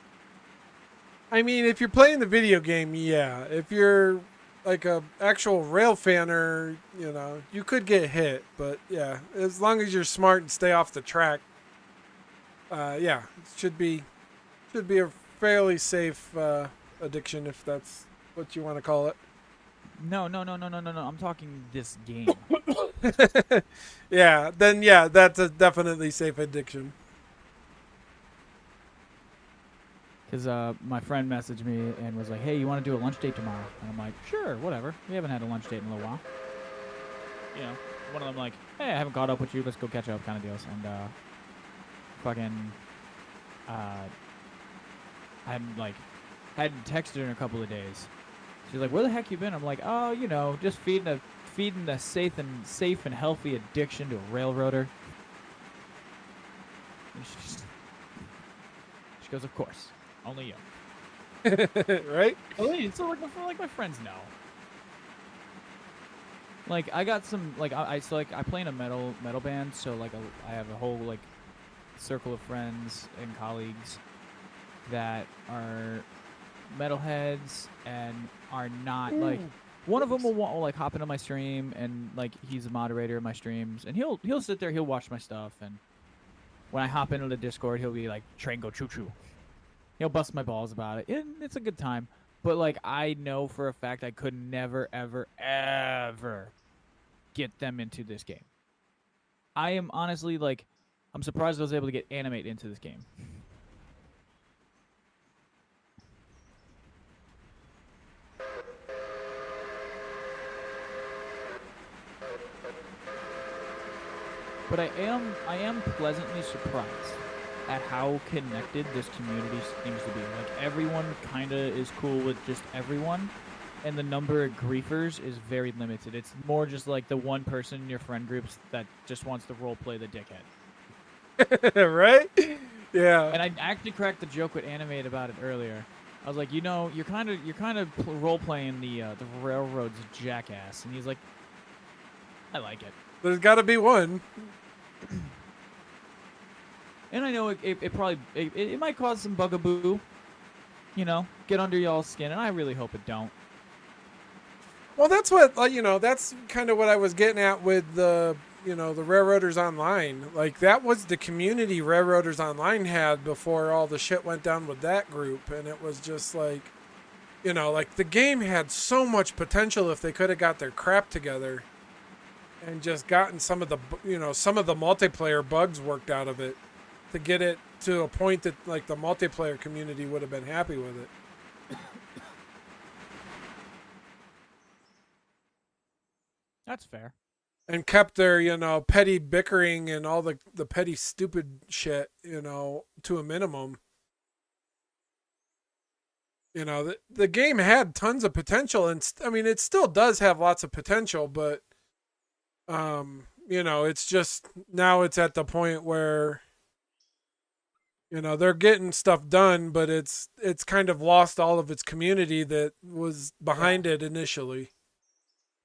I mean, if you're playing the video game, yeah. If you're like a actual rail fanner, you could get hit. But yeah, as long as you're smart and stay off the track, yeah, it should be a fairly safe addiction, if that's what you want to call it. No. I'm talking this game. Yeah, then yeah, that's a definitely safe addiction. Because my friend messaged me and was like, hey, you want to do a lunch date tomorrow? And I'm like, sure, whatever. We haven't had a lunch date in a little while. One of them like, hey, I haven't caught up with you. Let's go catch up kind of deals. And I hadn't texted her in a couple of days. She's like, where the heck you been? I'm like, oh, just feeding a safe and healthy addiction to a railroader. And she goes, of course. Only you. Right? So like my friends know. Like I got some I play in a metal band, so I have a whole circle of friends and colleagues that are metalheads and are not one of them will hop into my stream, and he's a moderator of my streams, and he'll sit there, he'll watch my stuff, and when I hop into the Discord, he'll be like, "Train go choo choo." He'll bust my balls about it. It's a good time. But like, I know for a fact I could never, ever, ever get them into this game. I am honestly like, I'm surprised I was able to get Animate into this game. But I am pleasantly surprised at how connected this community seems to be. Like, everyone kind of is cool with just everyone, and the number of griefers is very limited. It's more just like the one person in your friend groups that just wants to role play the dickhead. Right? Yeah. And I actually cracked the joke with Animate about it earlier. I was like, you know, you're kind of role playing the railroad's jackass, and he's like, I like it. There's got to be one. And I know it probably it might cause some bugaboo, you know, get under y'all's skin, and I really hope it don't. Well, that's what, that's kind of what I was getting at with the Railroaders Online. Like, that was the community Railroaders Online had before all the shit went down with that group. And it was just like, like the game had so much potential if they could have got their crap together and just gotten some of the multiplayer bugs worked out of it to get it to a point that like the multiplayer community would have been happy with it. That's fair. And kept their, petty bickering and all the petty stupid shit, to a minimum. The game had tons of potential, and it still does have lots of potential, but it's just now it's at the point where they're getting stuff done, but it's kind of lost all of its community that was behind it initially.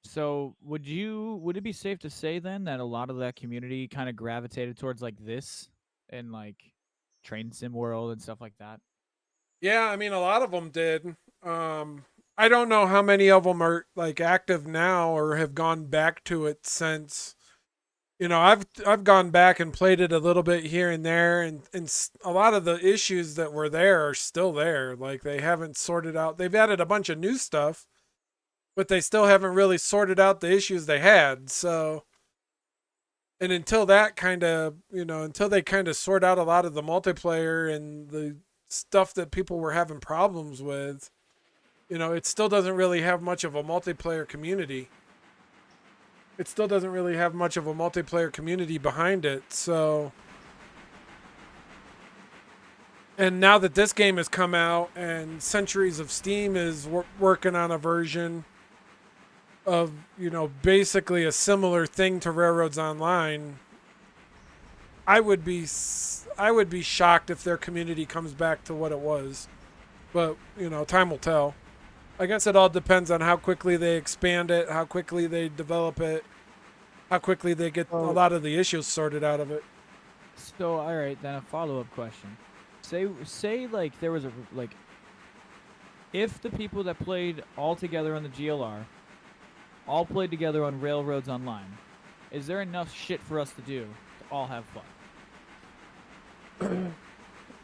So would it be safe to say then that a lot of that community kind of gravitated towards like this and like Train Sim World and stuff like that? Yeah, a lot of them did. I don't know how many of them are like active now or have gone back to it since. I've gone back and played it a little bit here and there, and a lot of the issues that were there are still there. Like, they haven't sorted out. They've added a bunch of new stuff, but they still haven't really sorted out the issues they had. So, and until that kind of, until they kind of sort out a lot of the multiplayer and the stuff that people were having problems with, it still doesn't really have much of a multiplayer community. It still doesn't really have much of a multiplayer community behind it. So, and now that this game has come out and Centuries of Steam is working on a version of, basically a similar thing to Railroads Online, I would be shocked if their community comes back to what it was. But, time will tell. I guess it all depends on how quickly they expand it, how quickly they develop it, how quickly they get a lot of the issues sorted out of it. So, all right, then a follow-up question. Say like there was if the people that played all together on the GLR all played together on Railroads Online, is there enough shit for us to do to all have fun?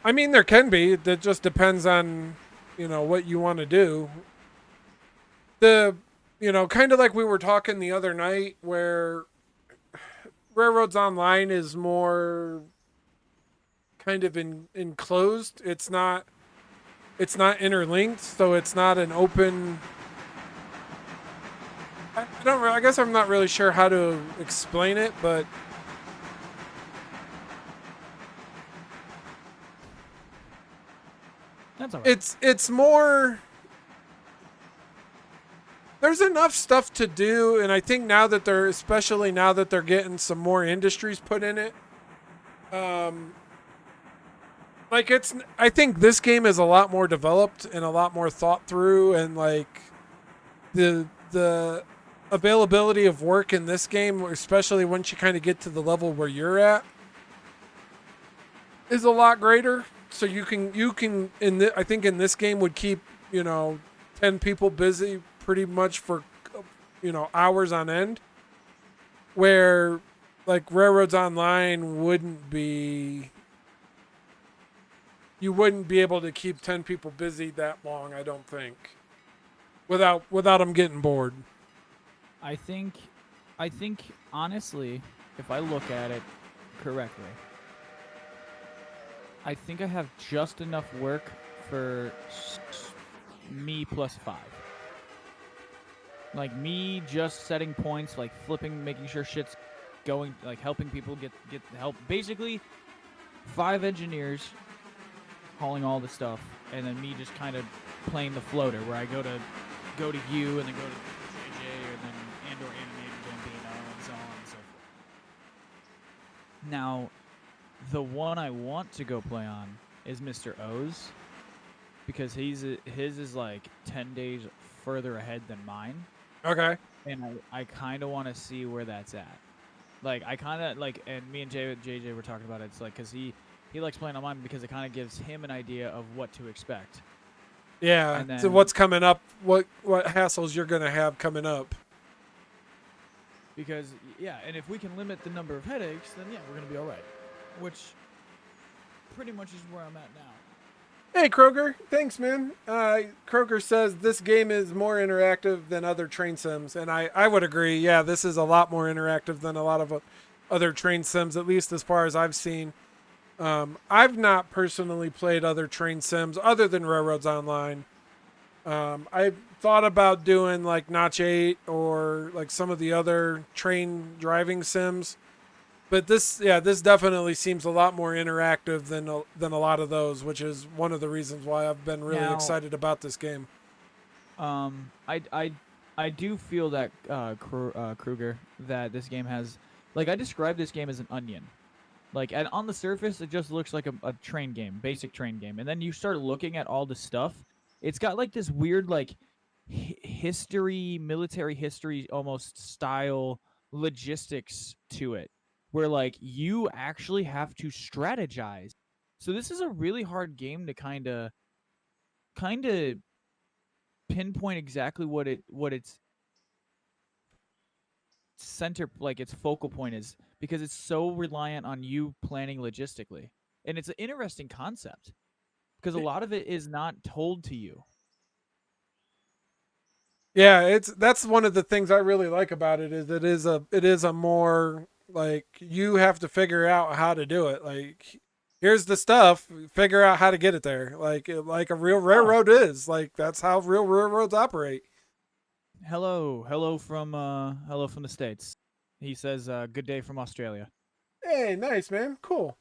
There can be. That just depends on, what you want to do. Kind of like we were talking the other night, where Railroads Online is more kind of enclosed. It's not interlinked, so it's not an open. I guess I'm not really sure how to explain it, but that's all right. It's more. There's enough stuff to do, and I think especially now that they're getting some more industries put in it, I think this game is a lot more developed and a lot more thought through, and like the availability of work in this game, especially once you kind of get to the level where you're at, is a lot greater. So you can I think in this game would keep 10 people busy pretty much for hours on end, where like Railroads Online wouldn't be you wouldn't be able to keep 10 people busy that long, I don't think. Without them getting bored. I think honestly, if I look at it correctly, I think I have just enough work for me plus 5. Like me just setting points, like flipping, making sure shit's going, like helping people get help. Basically, 5 engineers hauling all the stuff, and then me just kind of playing the floater, where I go to you, and then go to JJ, and then and/or Animator Gambino, and so on and so forth. Now, the one I want to go play on is Mr. O's, because his is like 10 days further ahead than mine. Okay. And I kind of want to see where that's at. Like, I kind of, like, and me and JJ were talking about it. It's like, because he likes playing on mine because it kind of gives him an idea of what to expect. Yeah, And then, so what's coming up, what hassles you're going to have coming up. Because, yeah, and if we can limit the number of headaches, then, yeah, we're going to be all right. Which pretty much is where I'm at now. Hey, Kroger. Thanks, man. Kroger says this game is more interactive than other train sims, and I would agree. Yeah, this is a lot more interactive than a lot of other train sims, at least as far as I've seen. I've not personally played other train sims other than Railroads Online. I've thought about doing like Notch 8 or like some of the other train driving sims. But this definitely seems a lot more interactive than a lot of those, which is one of the reasons why I've been really excited about this game. I do feel that Kruger, that this game has, like, I described this game as an onion. Like, and on the surface, it just looks like a train game, basic train game, and then you start looking at all the stuff. It's got like this weird like history, military history almost style logistics to it, where like you actually have to strategize. So this is a really hard game to kind of pinpoint exactly what its center, like its focal point is, because it's so reliant on you planning logistically. And it's an interesting concept because a lot of it is not told to you. Yeah, that's one of the things I really like about it is it is a more like you have to figure out how to do it. Like here's the stuff, figure out how to get it there. Like a real railroad is. Like that's how real railroads operate. Hello from the States. He says good day from Australia. Hey, nice, man. Cool.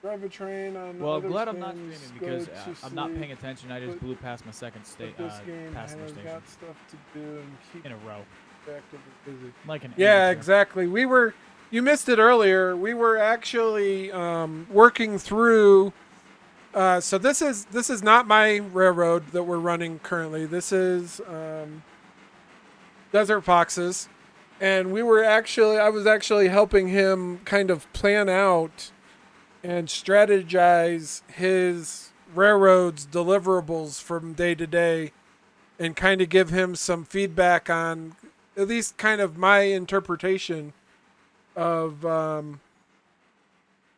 Drive a train on. Well, I'm glad I'm not streaming because I'm not paying attention. I just blew past my second state passenger station. Got stuff to do and keep in a row. Active and busy. Like an yeah, amateur. Exactly. You missed it earlier. We were actually working through. So this is not my railroad that we're running currently. This is Desert Fox's, and I was actually helping him kind of plan out and strategize his railroad's deliverables from day to day and kind of give him some feedback on at least kind of my interpretation of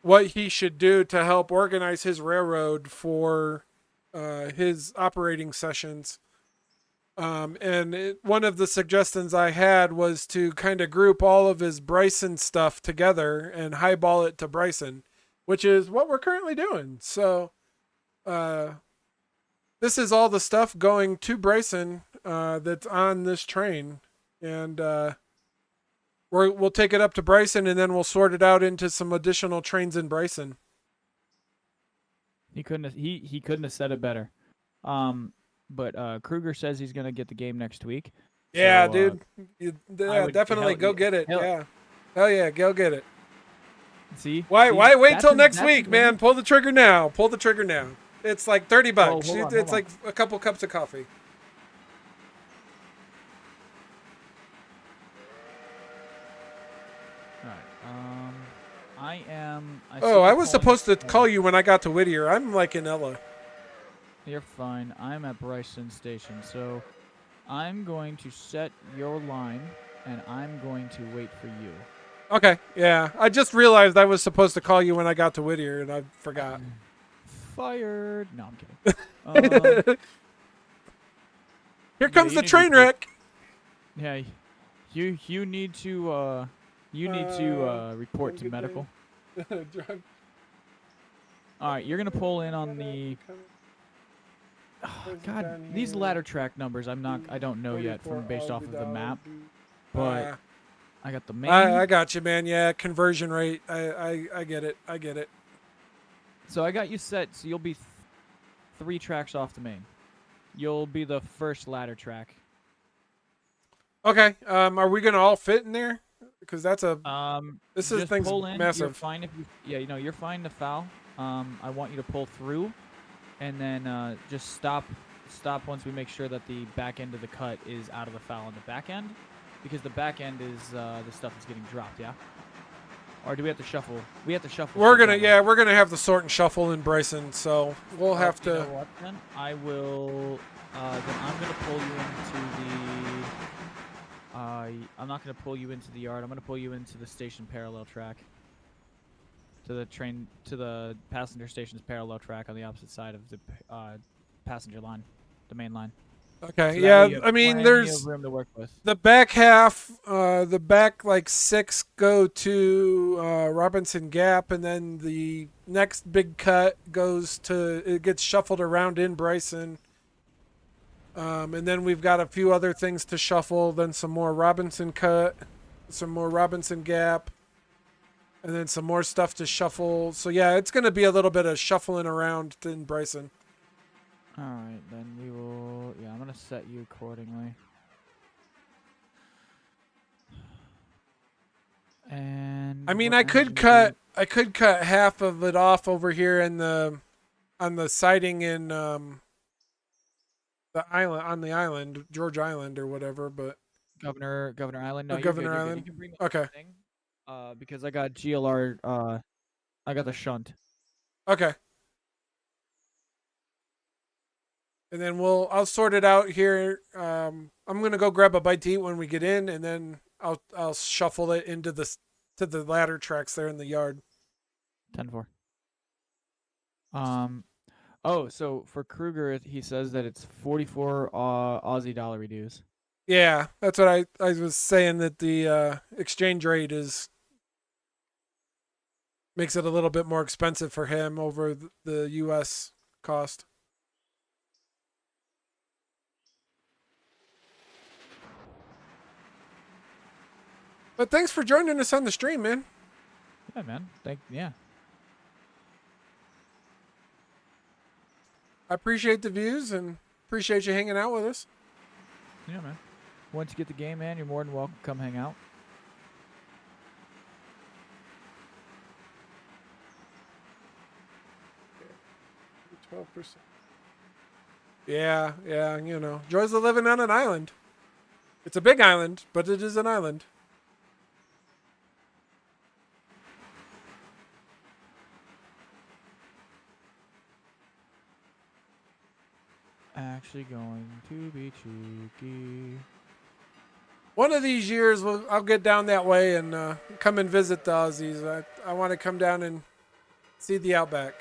what he should do to help organize his railroad for his operating sessions. One of the suggestions I had was to kind of group all of his Bryson stuff together and highball it to Bryson, which is what we're currently doing. So this is all the stuff going to Bryson that's on this train. And we'll take it up to Bryson, and then we'll sort it out into some additional trains in Bryson. He couldn't have said it better. But Kruger says he's gonna get the game next week. Yeah, so, dude. Definitely go get it. Yeah. Hell yeah, go get it. See? Why wait till next week, man? Pull the trigger now. It's like $30. It's like a couple cups of coffee. I was supposed to call you when I got to Whittier. I'm like in Ella. You're fine. I'm at Bryson Station, so I'm going to set your line, and I'm going to wait for you. Okay, yeah. I just realized I was supposed to call you when I got to Whittier, and I forgot. Fired. No, I'm kidding. Here Yeah, comes you the need to train report. wreck. Yeah, you need to report to Good day. medical. Drive. All right, you're gonna pull in on the. God, down these here. ladder track numbers I don't know yet 44 from based off of the Alvidal, map, dude. but I got the I main. got you, man. Yeah, conversion rate. I get it. I get it. So I got you set. So you'll be 3 tracks off the main. You'll be the first ladder track. Okay. Are we gonna all fit in there? Because that's a this is Just thing's pull in. You're massive. fine if you. Yeah, you're fine to foul. I want you to pull through, and then just stop once we make sure that the back end of the cut is out of the foul on the back end, because the back end is the stuff that's getting dropped. Yeah. Or do we have to shuffle? We have to shuffle. We're gonna have to sort and shuffle in Bryson, so we'll have to. You know what, then? I will. Then I'm gonna pull you into the. I'm not gonna pull you into the yard. I'm gonna pull you into the station parallel track. To the passenger station's parallel track on the opposite side of the passenger line, the main line. Okay. So Yeah. I mean, plenty there's of room to work with. the back half. The back like 6 go to Robinson Gap, and then the next big cut goes to. It gets shuffled around in Bryson. And then we've got a few other things to shuffle. Then some more Robinson cut, some more Robinson Gap, and then some more stuff to shuffle. So yeah, it's gonna be a little bit of shuffling around in Bryson. All right, then we will. Yeah, I'm gonna set you accordingly. And I mean, what I engine could cut half of it off over here in the on the siding in the island on the island, George Island or whatever. But Governor Island. No, oh, you're good. Governor You're good. You Island. can bring me Okay, everything. Because I got GLR. I got the shunt. okay. And then I'll sort it out here. I'm gonna go grab a bite to eat when we get in, and then I'll shuffle it into to the ladder tracks there in the yard. 10-4. Oh, so for Kruger, he says that it's 44 Aussie dollar dues. Yeah, that's what I was saying, that the exchange rate makes it a little bit more expensive for him over the U.S. cost. But thanks for joining us on the stream, man. Yeah, man. Yeah. I appreciate the views and appreciate you hanging out with us. Yeah, man. Once you get the game, man, you're more than welcome to come hang out. Okay. 12%. Yeah, joys of living on an island. It's a big island, but it is an island. Actually going to be cheeky. One of these years, I'll get down that way and come and visit the Aussies. I want to come down and see the outback.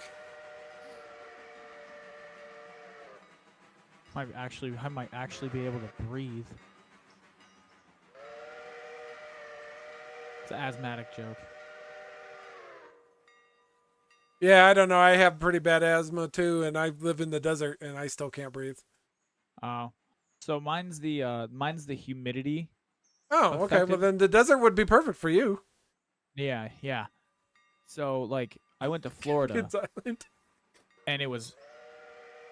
I might actually be able to breathe. It's an asthmatic joke. Yeah, I don't know. I have pretty bad asthma too, and I live in the desert, and I still can't breathe. Oh, so mine's the humidity. Oh, okay. Well, then the desert would be perfect for you. Yeah. So like, I went to Florida, Kids Island. and it was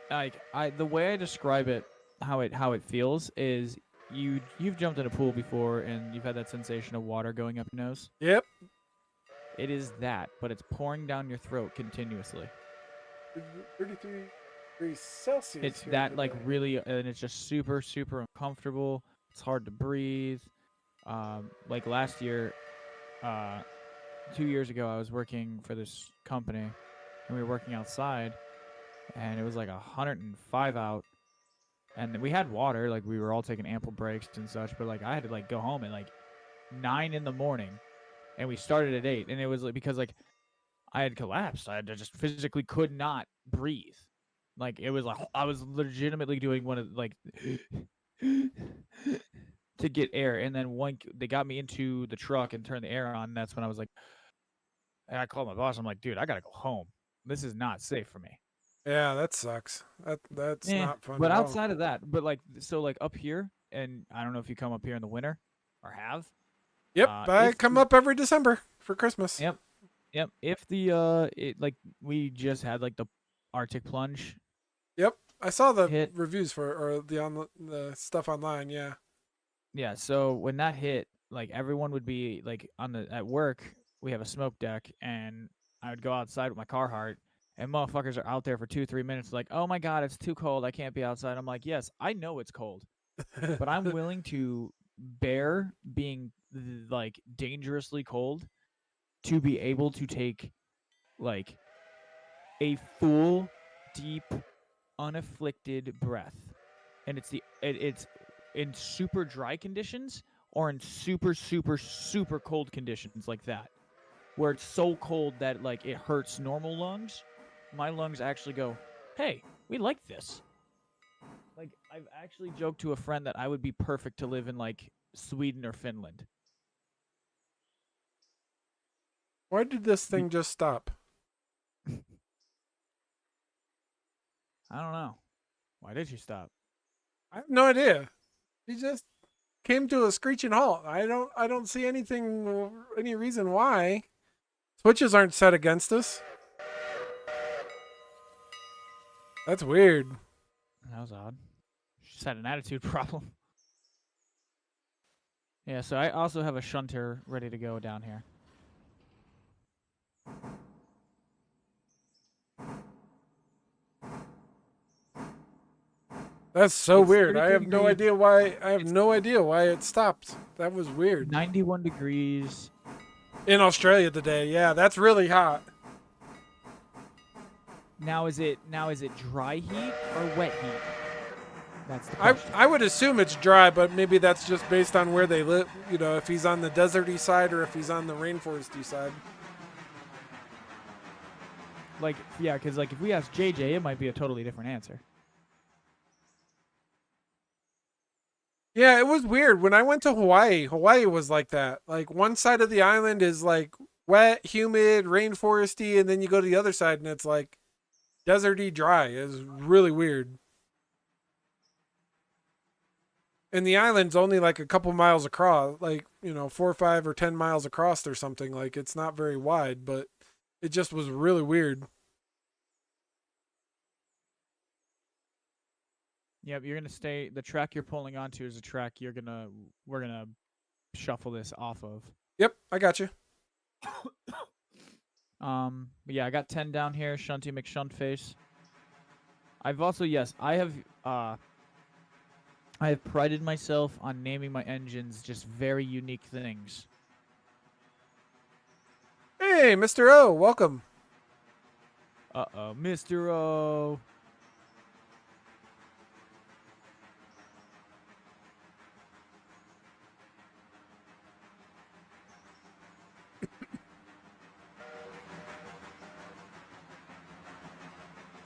like the way I describe it, how it feels is you've jumped in a pool before and you've had that sensation of water going up your nose. Yep. It is that, but it's pouring down your throat continuously. 33 degrees Celsius. It's that like really, and it's just super uncomfortable. It's hard to breathe. Like last year, 2 years ago, I was working for this company, and we were working outside, and it was like 105 out, and we had water. Like we were all taking ample breaks and such, but like I had to like go home at like 9 in the morning and we started at 8, and it was like because like I had collapsed. I just physically could not breathe. Like it was like I was legitimately doing one of like to get air, and then they got me into the truck and turned the air on. And that's when I was like, and I called my boss. I'm like, dude, I gotta go home. This is not safe for me. Yeah, that sucks. That's Yeah, not fun but at all. outside of that, but like so like up here, and I don't know if you come up here in the winter or have. Yep, I If come up every December for Christmas. Yep, yep. If the like we just had like the Arctic plunge Yep, I saw the hit. reviews for or the stuff online. Yeah. Yeah, so when that hit, like everyone would be like at work, we have a smoke deck, and I would go outside with my Carhartt, and motherfuckers are out there for 2-3 minutes, like, oh my god, it's too cold, I can't be outside. I'm like, yes, I know it's cold, but I'm willing to bear being like dangerously cold to be able to take like a full, deep, unafflicted breath, and it's in super dry conditions or in super super super cold conditions like that, where it's so cold that like it hurts normal lungs. My lungs actually go, hey, we like this. Like I've actually joked to a friend that I would be perfect to live in like Sweden or Finland. Why did this Be- thing just stop? I don't know. Why did you stop? I have no idea. He just came to a screeching halt. I don't see any reason why. Switches aren't set against us. That's weird. That was odd. She just had an attitude problem. Yeah, so I also have a shunter ready to go down here. That's so It's weird. I 33 have no degrees. idea why. I have It's no idea why it stopped. That was weird. 91 degrees. In Australia today, yeah, that's really hot. Now is it dry heat or wet heat? That's the I question. I would assume it's dry, but maybe that's just based on where they live. You know, if he's on the deserty side or if he's on the rainforesty side. Like, yeah, because like if we ask JJ, it might be a totally different answer. Yeah, it was weird. When I went to Hawaii, Hawaii was like that. Like one side of the island is like wet, humid, rainforesty, and then you go to the other side and it's like deserty, dry. It's really weird. And the island's only like a couple miles across, like, 4 or 5 or 10 miles across or something. Like it's not very wide, but it just was really weird. Yep, you're gonna stay. The track you're pulling onto is a track we're gonna shuffle this off of. Yep, I got you. But yeah, I got 10 down here. Shunty McShuntface. I've also I have prided myself on naming my engines just very unique things. Hey, Mr. O, welcome. Uh-oh, Mr. O.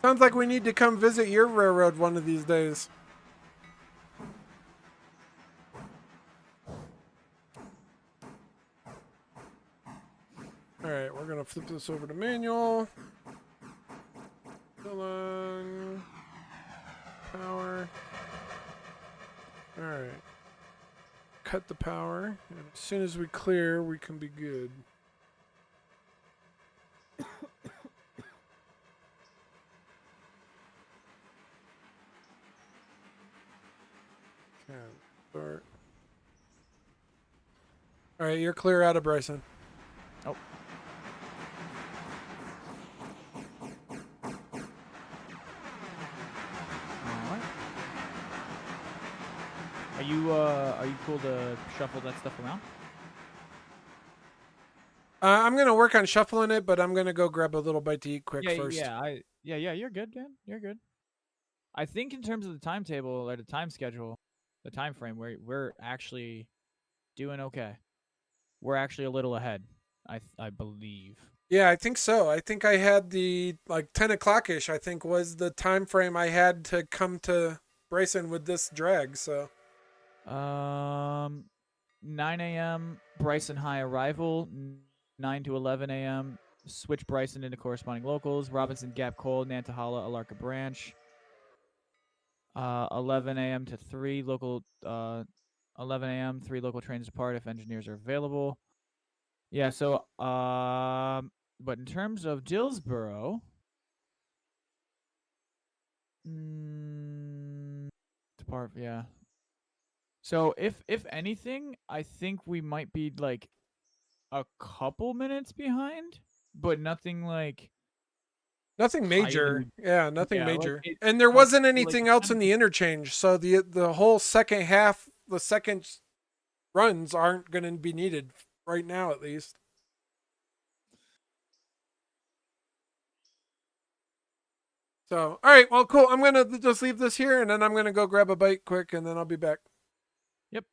Sounds like we need to come visit your railroad one of these days. All right, we're gonna flip this over to manual. Fill on power. All right, cut the power, and as soon as we clear, we can be good. Okay, start. All right, you're clear out of Bryson. Oh. Alright. Are you cool to shuffle that stuff around? I'm gonna work on shuffling it, but I'm gonna go grab a little bite to eat quick Yeah, first. yeah, you're good, man. You're good. I think in terms of the timetable or the time schedule, the time frame, we're actually doing okay. We're actually a little ahead. I believe. Yeah, I think so. I think I had the like 10 o'clock ish. I think was the time frame I had to come to Bryson with this drag. So 9 a.m. Bryson High arrival. 9 to 11 a.m. Switch Bryson into corresponding locals. Robinson Gap Cole, Nantahala, Alarka Branch. 11 a.m. to 3 local. 11 a.m. 3 local trains depart if engineers are available. Yeah. So but in terms of Dillsboro, depart. Yeah. So if anything, I think we might be like a couple minutes behind, but nothing like nothing major. highly. Yeah, nothing Yeah, like major. it. And there Like wasn't like anything it's else kind in of the just interchange. So the whole second half, the second runs aren't going to be needed right now, at least. So, all right, well, cool. I'm gonna just leave this here, and then I'm gonna go grab a bite quick, and then I'll be back. yep.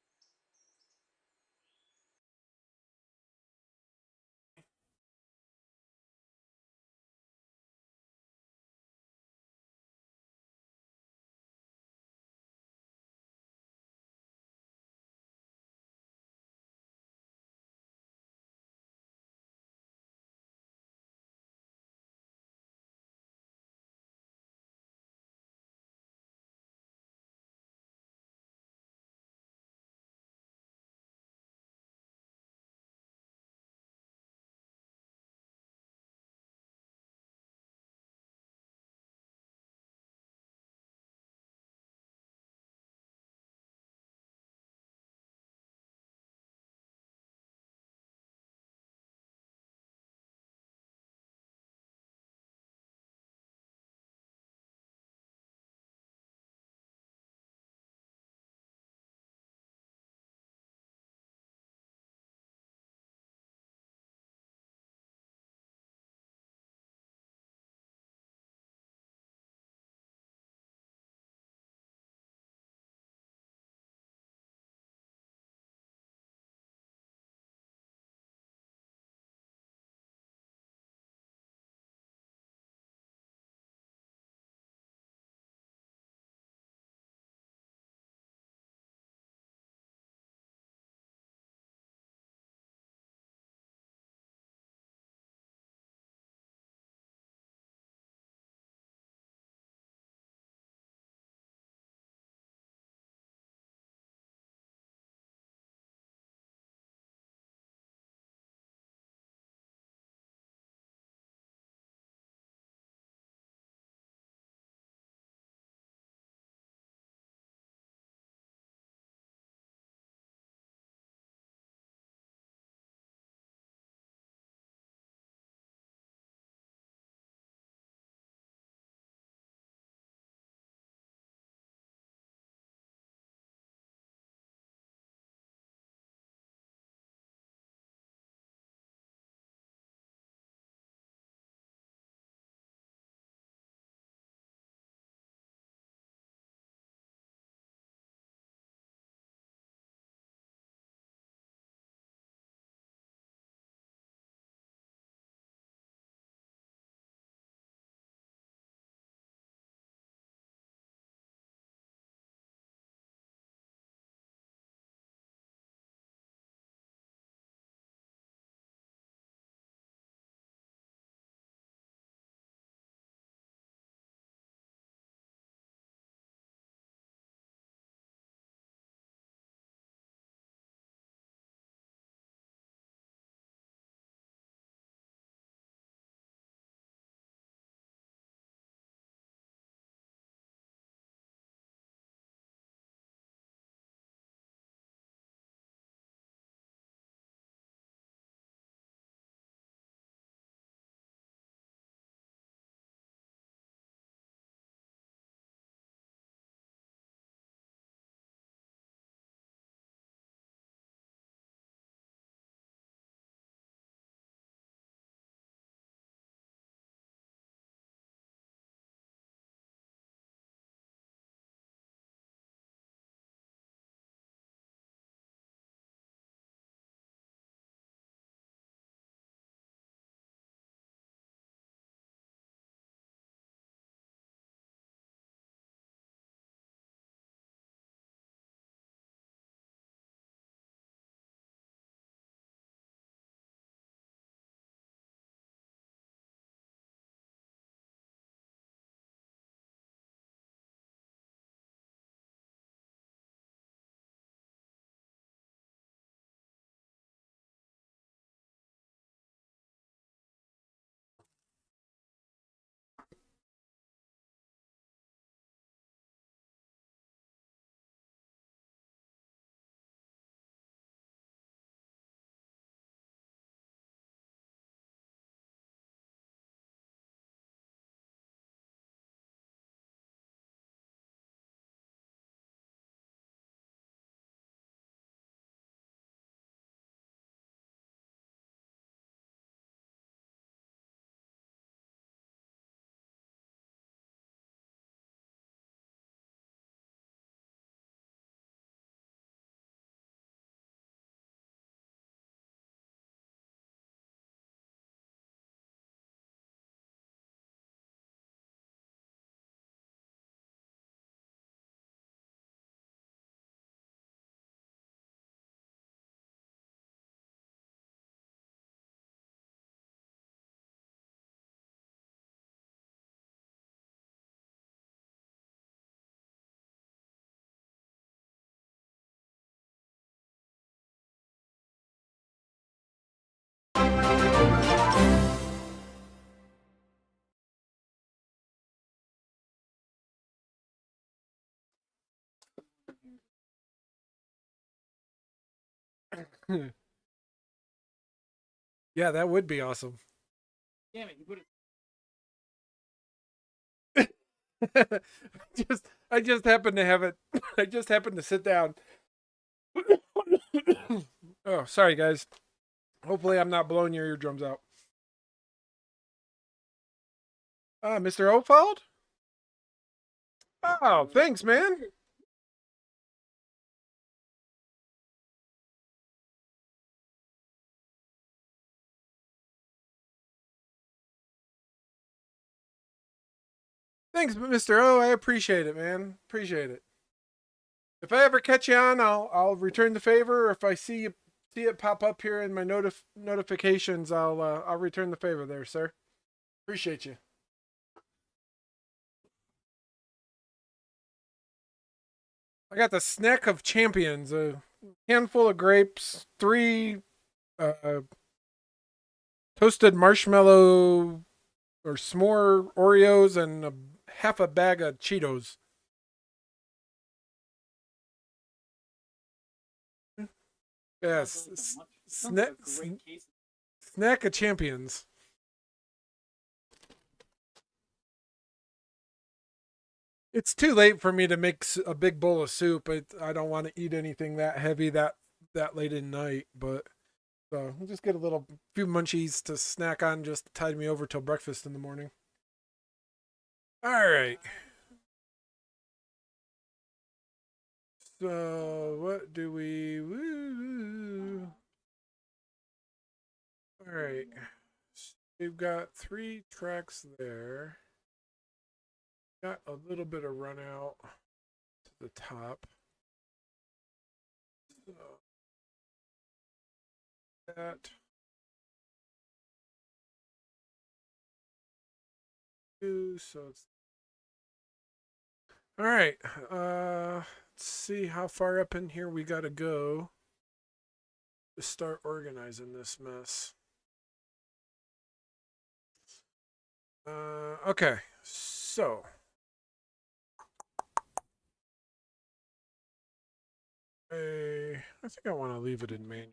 Yeah, that would be awesome. Damn it, you put it. I just happened to have it. I just happened to sit down. Oh, sorry guys. Hopefully I'm not blowing your eardrums out. Mr. Opald? Oh, thanks, man. Thanks, Mr. O. I appreciate it, man. Appreciate it. If I ever catch you on, I'll return the favor. If I see it pop up here in my notifications, I'll return the favor there, sir. Appreciate you. I got the snack of champions, a handful of grapes, 3 toasted marshmallow or s'more Oreos, and half a bag of Cheetos. Yes, snack of champions. It's too late for me to make a big bowl of soup. I don't want to eat anything that heavy that late at night. But so I'll just get a few munchies to snack on, just to tide me over till breakfast in the morning. All right. So what do we? Woo. All right. We've got 3 tracks there. Got a little bit of run out to the top. So that. So it's all right. Let's see how far up in here we gotta go to start organizing this mess. Okay. So I think I want to leave it in manual.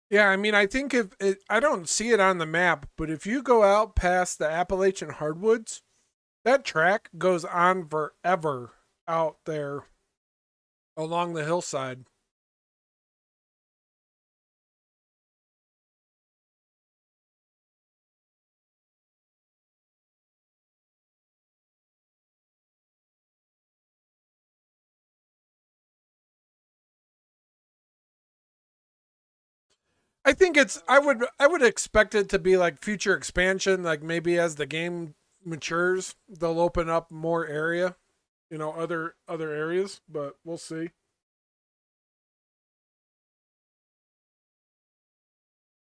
Yeah, I mean, I think I don't see it on the map, but if you go out past the Appalachian hardwoods, that track goes on forever out there along the hillside. I think I would expect it to be like future expansion, like maybe as the game matures, they'll open up more area, other areas, but we'll see.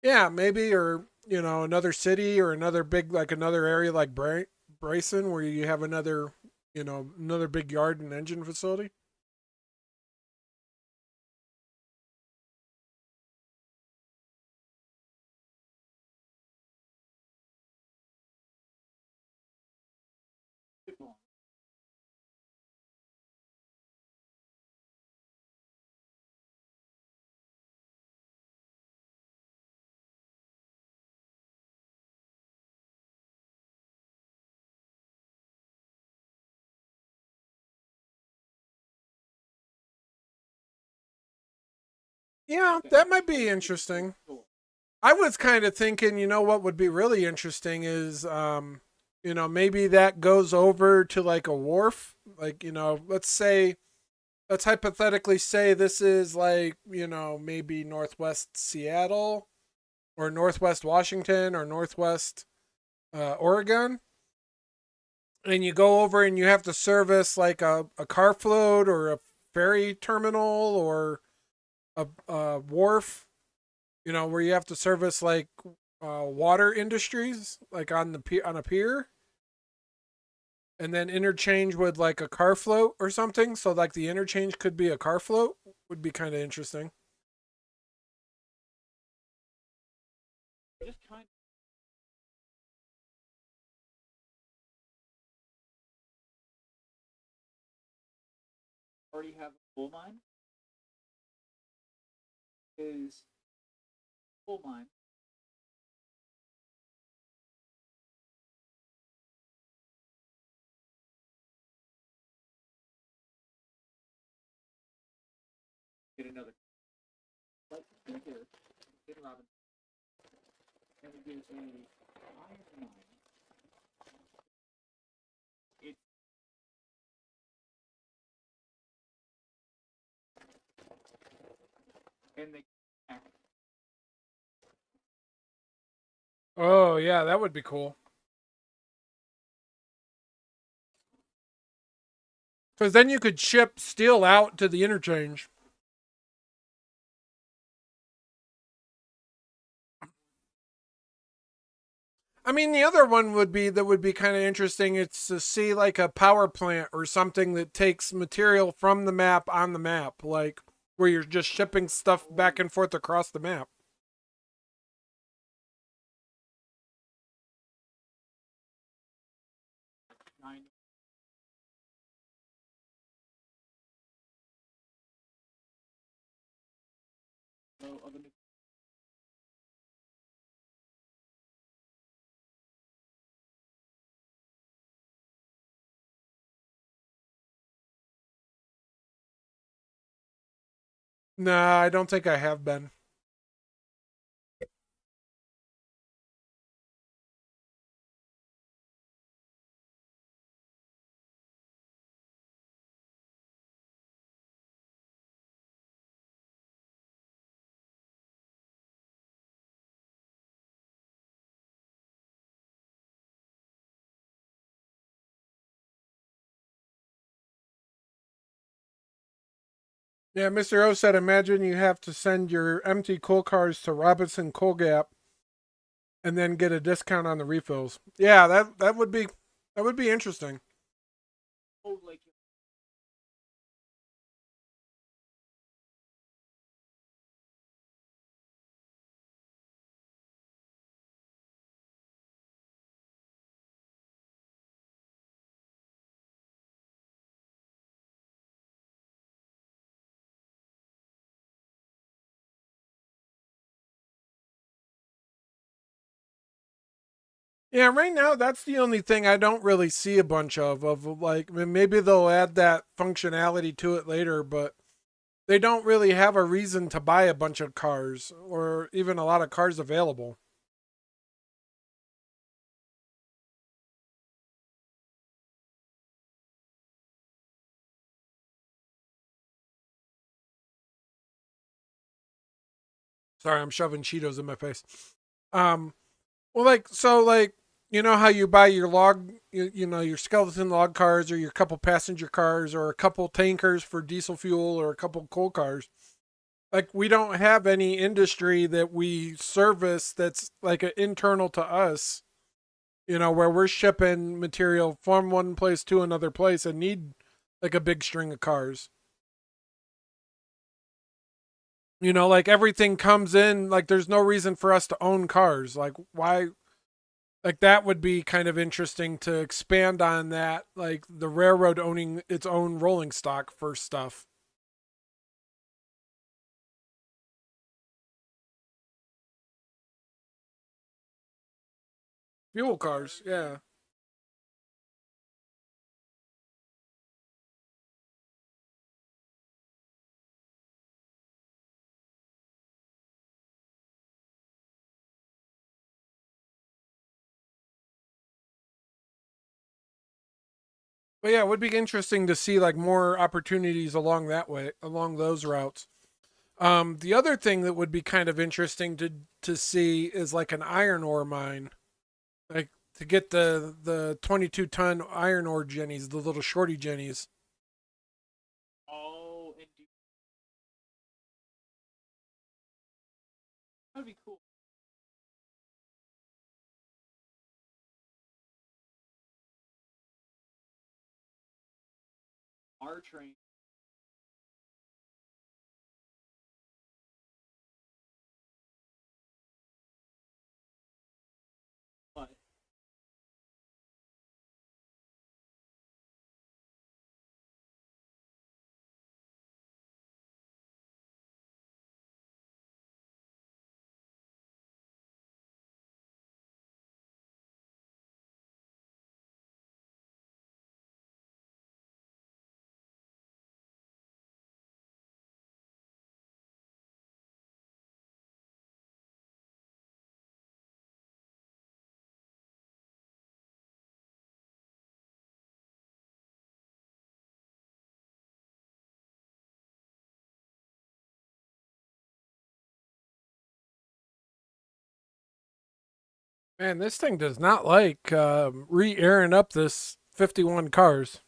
Yeah, maybe, or another city, or another big, like another area like Bryson, where you have another big yard and engine facility. Yeah, that might be interesting. I was kind of thinking, what would be really interesting is, maybe that goes over to like a wharf. Like, let's hypothetically say this is like, maybe Northwest Seattle or Northwest Washington or Northwest Oregon. And you go over and you have to service like a car float or a ferry terminal or a wharf, where you have to service like water industries, like on on a pier, and then interchange with like a car float or something. So like the interchange could be a car float. Would be kind of interesting. Just kind of already have a coal mine. Is coal mine. Get another like here in Robin, and we get a iron mine. It and they Oh yeah, that would be cool. Because then you could ship steel out to the interchange. I mean, the other one would be that would be kind of interesting. It's to see like a power plant or something that takes material from the map on the map, like where you're just shipping stuff back and forth across the map. nine. So of a new Nah, I don't think I have been. Yeah, Mr. O said, imagine you have to send your empty coal cars to Robinson Coal Gap and then get a discount on the refills. Yeah, that would be interesting. old lake. Yeah, right now that's the only thing I don't really see a bunch of like maybe they'll add that functionality to it later, but they don't really have a reason to buy a bunch of cars or even a lot of cars available. Sorry, I'm shoving Cheetos in my face. Um, well, like so, like you know how you buy your you know, your skeleton log cars or your couple passenger cars or a couple tankers for diesel fuel or a couple coal cars. Like we don't have any industry that we service that's like internal to us. You know, where we're shipping material from one place to another place and need like a big string of cars. You know, like everything comes in, like there's no reason for us to own cars. Like why like that would be kind of interesting to expand on that, like the railroad owning its own rolling stock for stuff. Fuel cars, yeah. But yeah, it would be interesting to see like more opportunities along that way, along those routes. The other thing that would be kind of interesting to see is like an iron ore mine, like to get the 22-ton iron ore jennies, the little shorty jennies. Oh, indeed. That'd be cool. our train. But Man, this thing does not like re-airing up this 51 cars.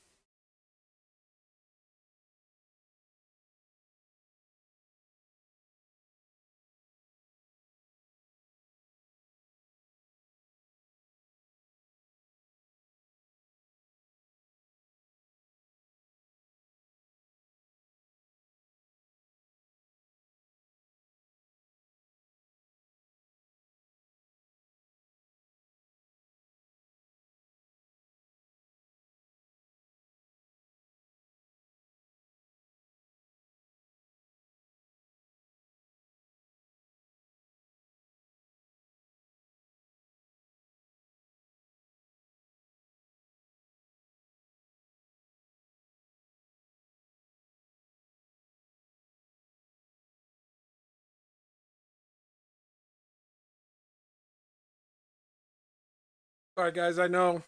All right, guys, I know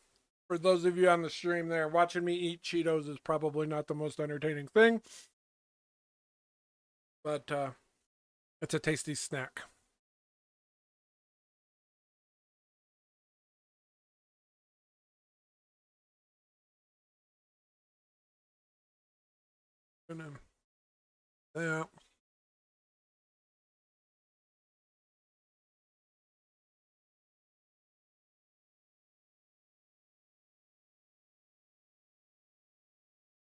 for those of you on the stream there, watching me eat Cheetos is probably not the most entertaining thing, but it's a tasty snack. Yeah.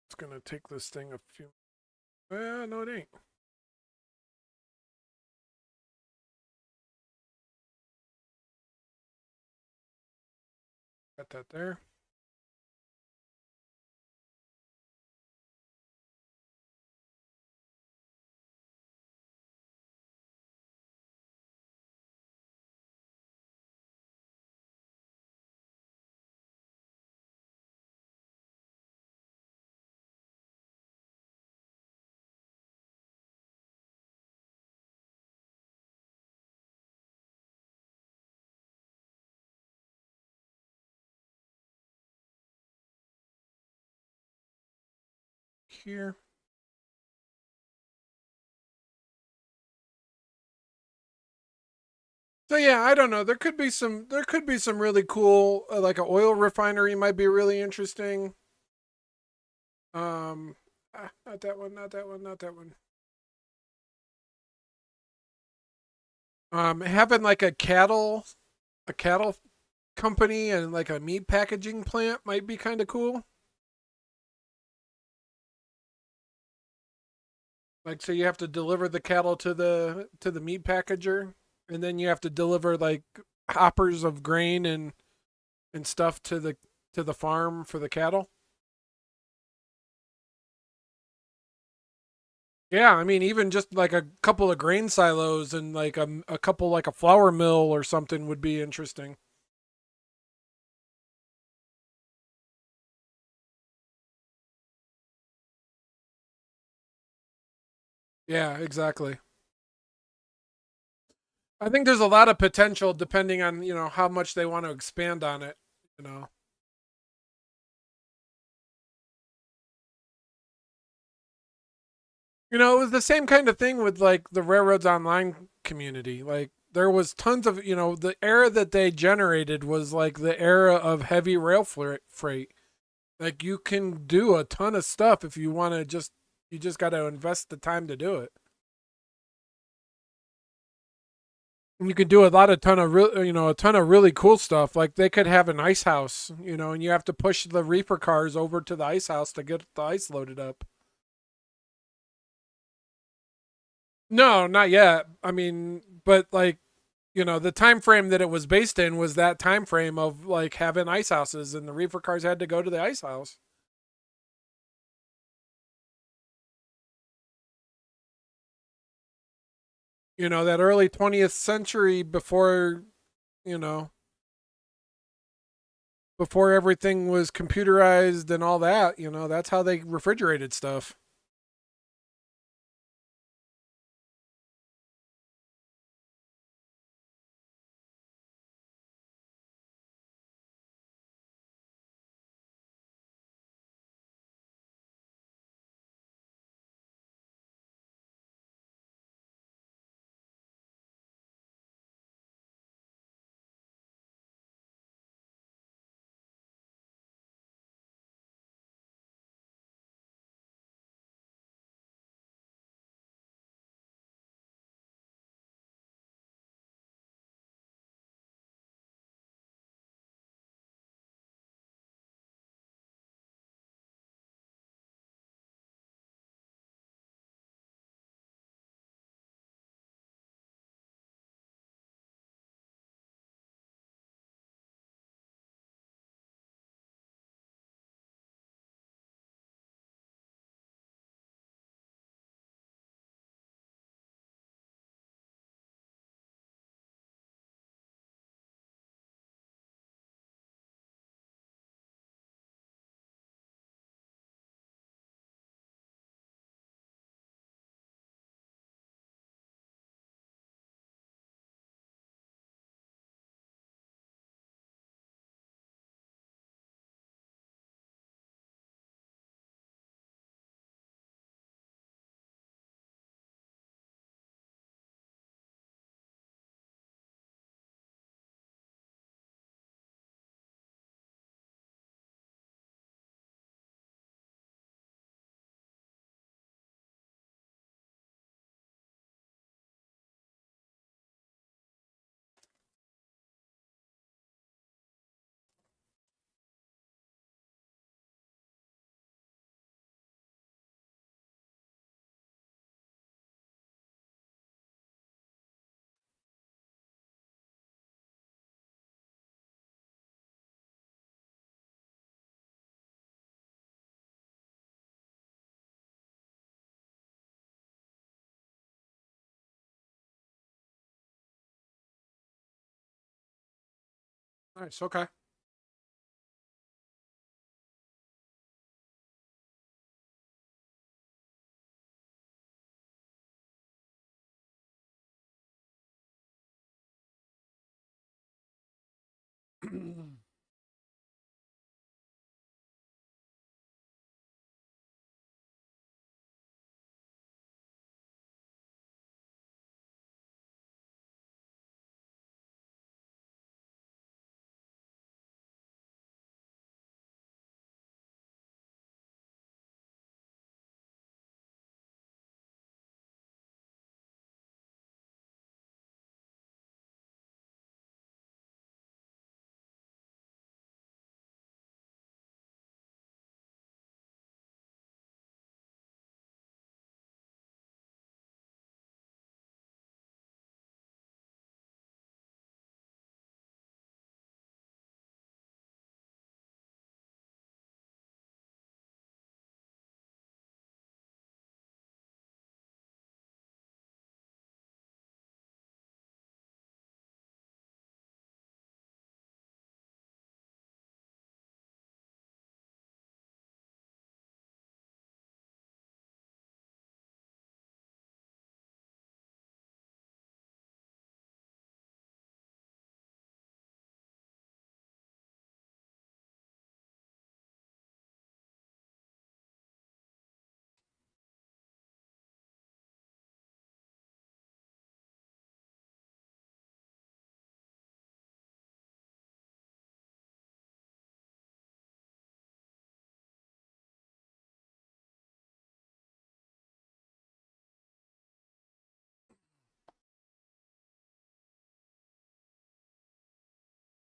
It's gonna take this thing a few. No, it ain't. Got that there. Here. So yeah, I don't know. There could be some really cool like an oil refinery might be really interesting. Not that one, not that one, not that one. Having like a cattle company and like a meat packaging plant might be kind of cool. Like, so you have to deliver the cattle to the meat packager, and then you have to deliver like hoppers of grain and stuff to the farm for the cattle. Yeah, I mean, even just like a couple of grain silos and like a couple like a flour mill or something would be interesting. Yeah, exactly. I think there's a lot of potential depending on, how much they want to expand on it, you know. It was the same kind of thing with like the railroads online community. Like there was tons of, the era that they generated was like the era of heavy rail freight. Like you can do a ton of stuff if you want to you just got to invest the time to do it. You could do a ton of a ton of really cool stuff. Like they could have an ice house, and you have to push the reefer cars over to the ice house to get the ice loaded up. No, not yet. I mean, but like, the time frame that it was based in was that time frame of like having ice houses, and the reefer cars had to go to the ice house. That early 20th century you know, before everything was computerized and all that, that's how they refrigerated stuff. Nice. Okay.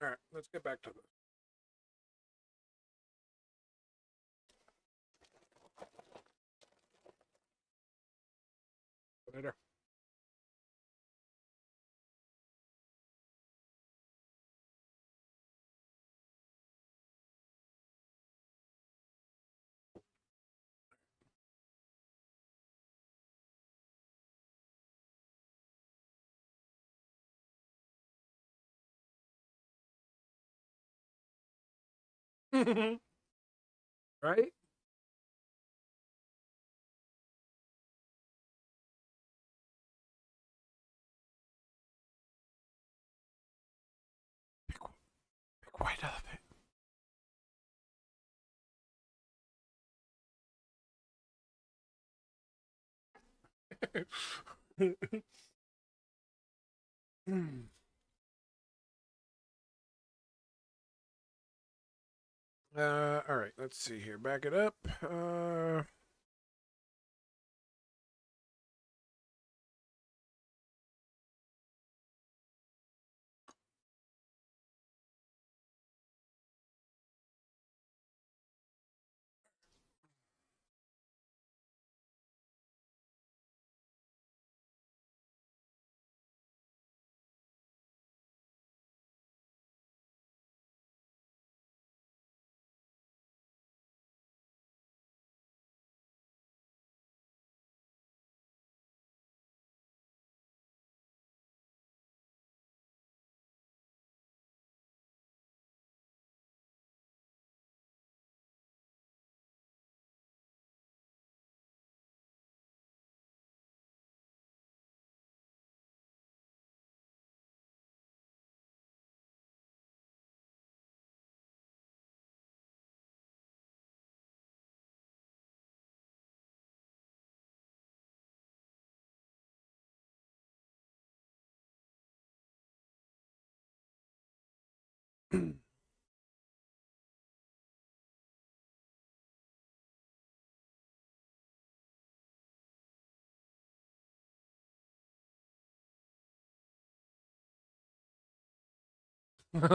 All right, let's get back to this. Later. Right? Big white elephant. All right, let's see here. Back it up.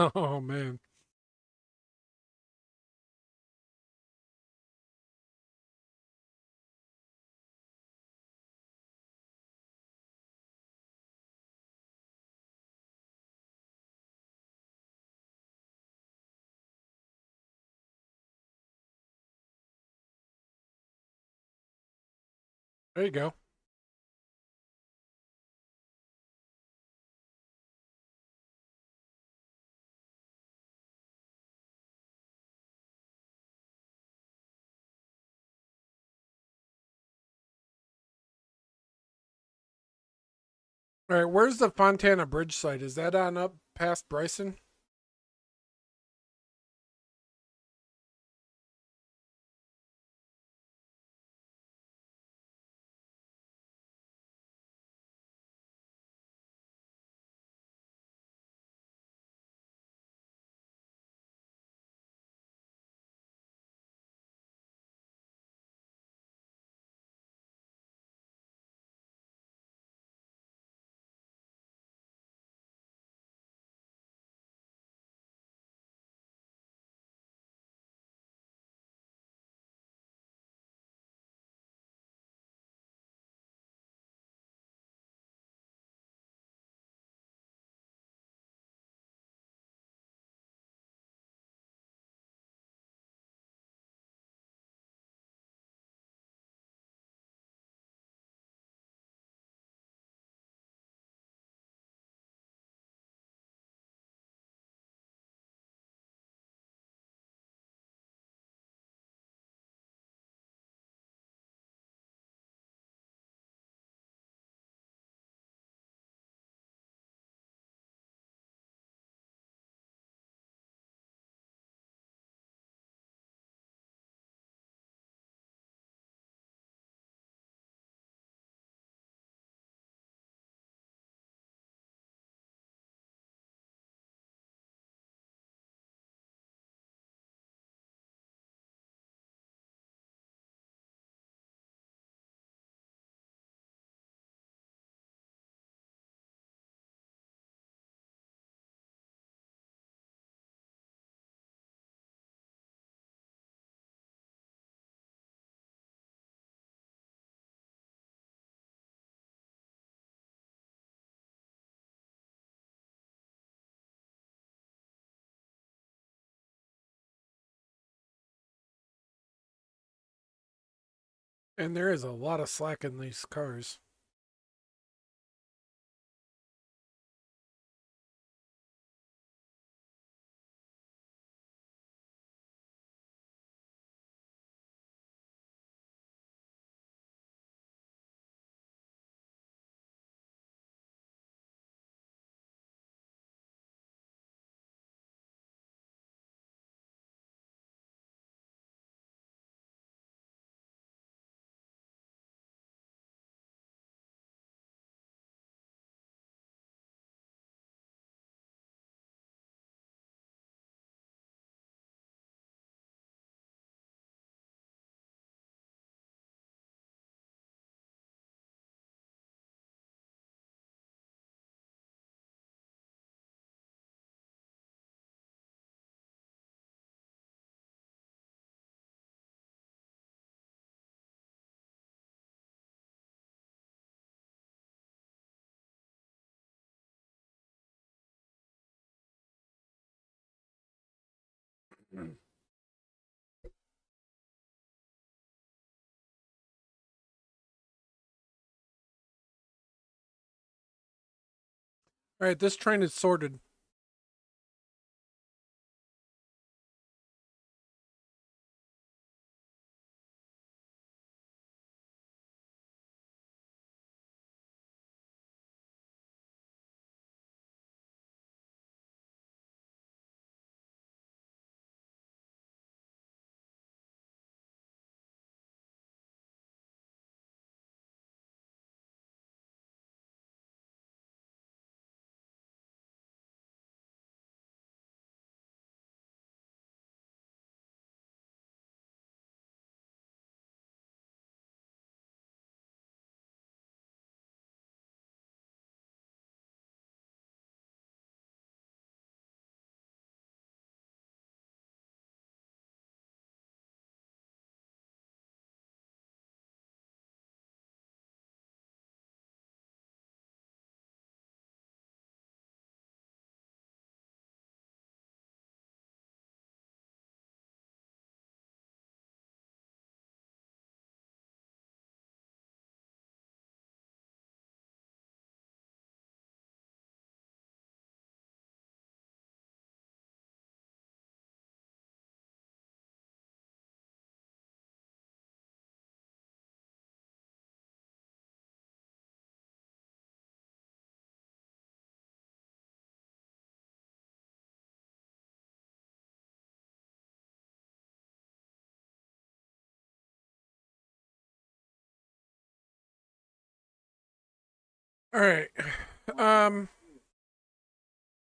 Oh man. There you go. All right, where's the Fontana Bridge site? Is that on up past Bryson? And there is a lot of slack in these cars. All right, this train is sorted. All right. Um.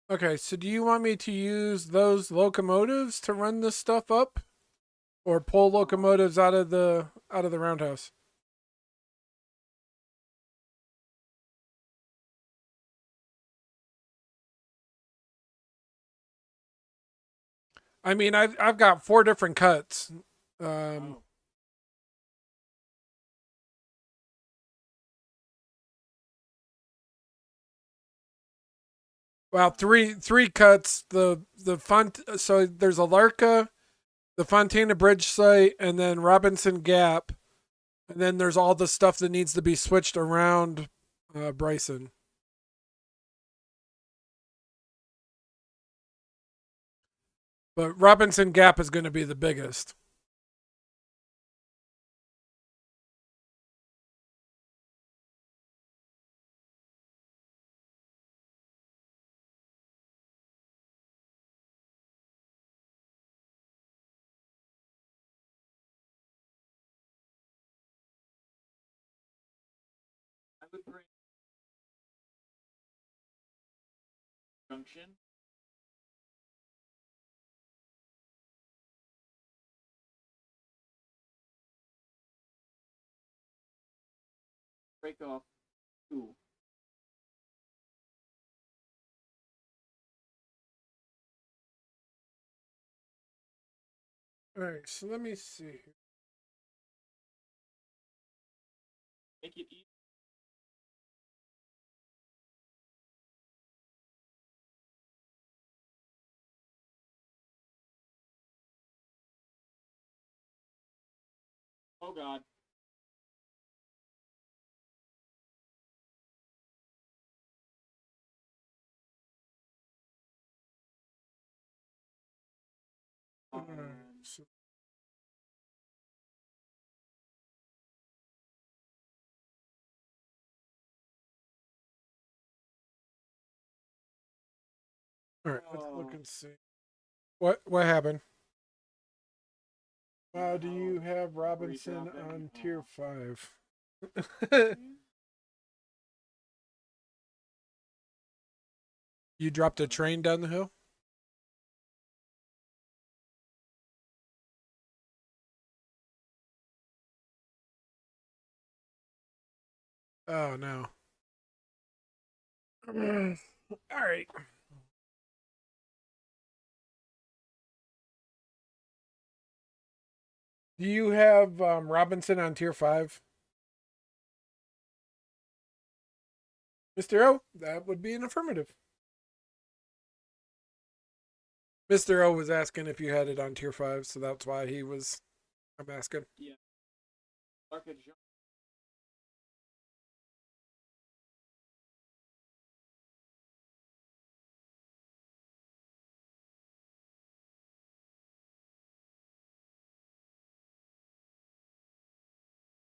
Okay. So, do you want me to use those locomotives to run this stuff up, or pull locomotives out of the roundhouse? I mean, I've got 4 different cuts. Um. Oh, Well, three cuts. The font. So there's a Larka, the Fontana Bridge site, and then Robinson Gap, and then there's all the stuff that needs to be switched around Bryson. But Robinson Gap is going to be the biggest. I would bring junction. Break off 2. All right, so let me see. Make it easy. Oh God. All right, let's look and see. What happened? Wow, do you have Robinson on tier 5? You dropped a train down the hill? Oh no. All right. Do you have Robinson on tier 5? Mr. O, that would be an affirmative. Mr. O was asking if you had it on tier 5, so that's why I'm asking. Yeah.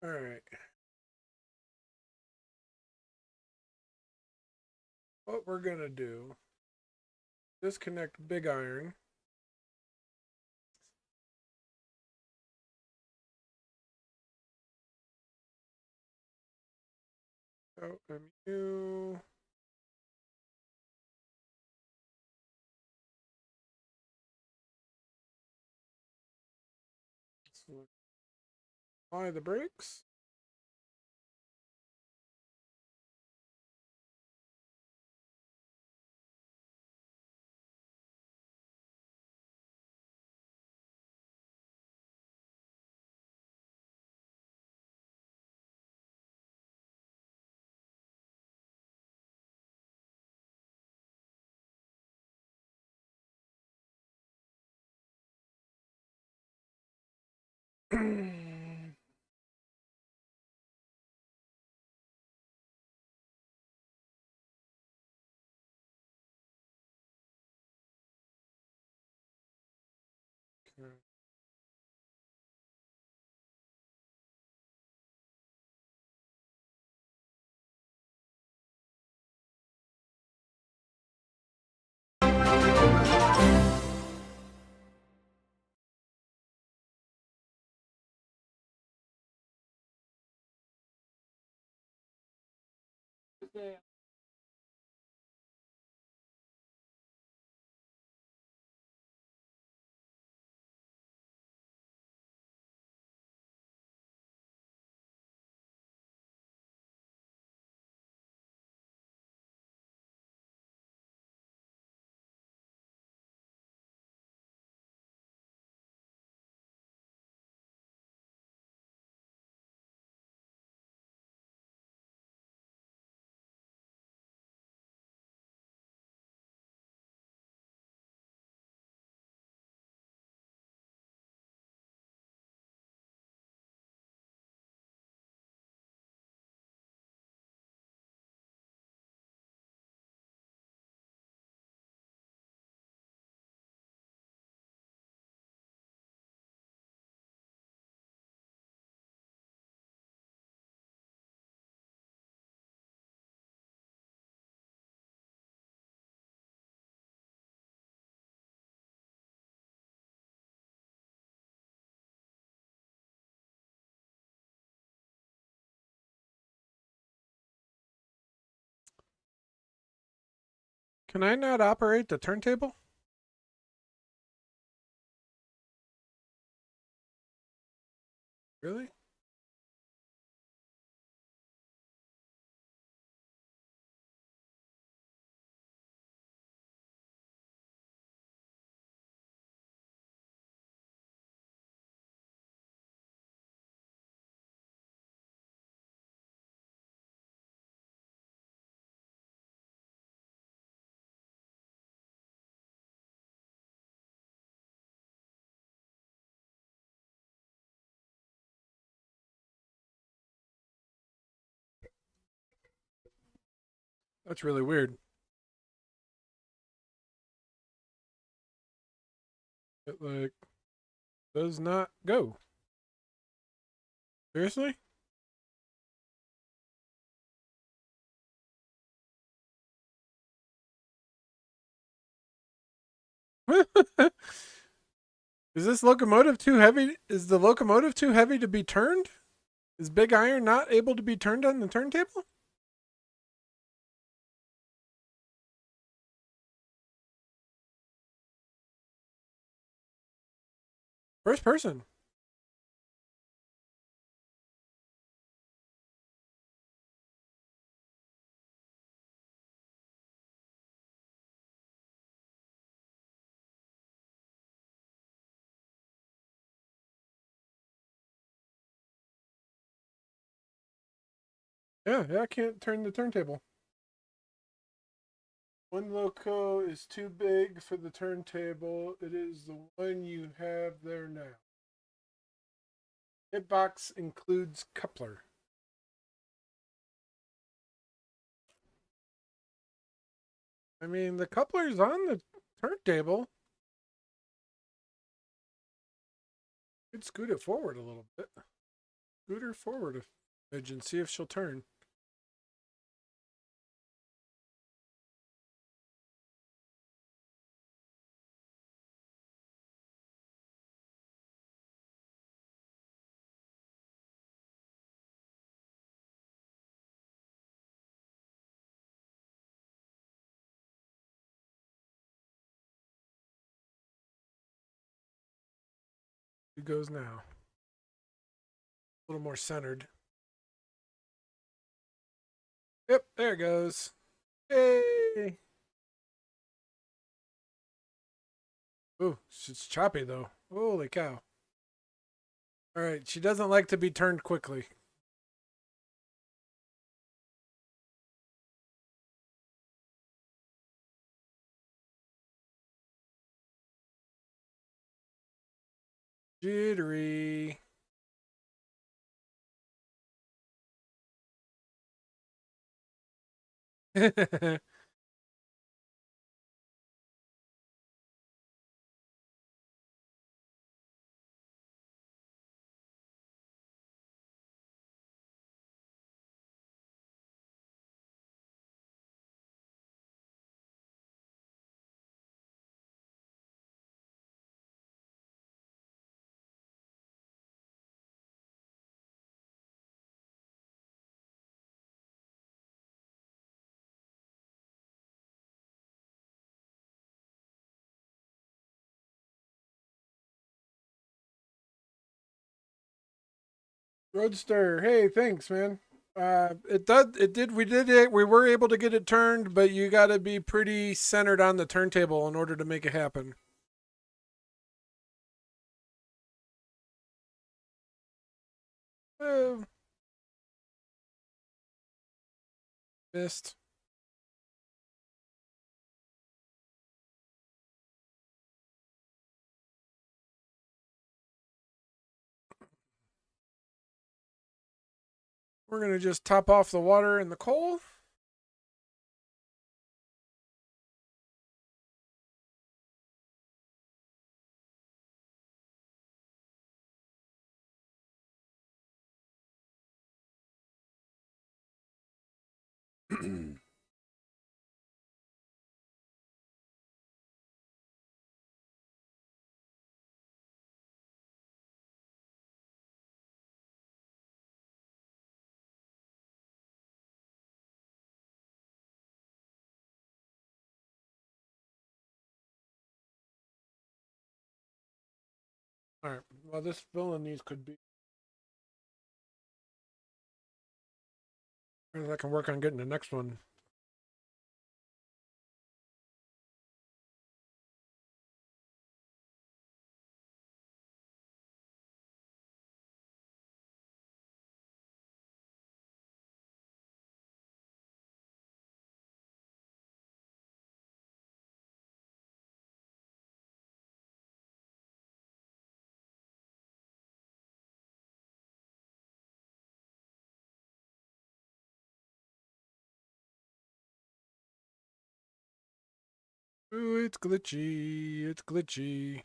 All right. What we're going to do, disconnect Big Iron. OMU. Apply the brakes. Okay. Can I not operate the turntable? Really? That's really weird. It like does not go. Seriously? Is this locomotive too heavy? Is the locomotive too heavy to be turned? Is Big Iron not able to be turned on the turntable? First person. Yeah, I can't turn the turntable. One loco is too big for the turntable. It is the one you have there now. Hitbox includes coupler. I mean, the coupler's on the turntable. Could scoot it forward a little bit. Scoot her forward a edge and see if she'll turn. It goes now. A little more centered. Yep, there it goes. Yay! Ooh, it's choppy though. Holy cow. Alright, she doesn't like to be turned quickly. Jittery. Roadster, hey, thanks, man. We were able to get it turned, but you gotta be pretty centered on the turntable in order to make it happen. Oh, missed. We're gonna just top off the water and the coal. All right. Well, this filling these could be. I can work on getting the next one. Ooh, it's glitchy. It's glitchy.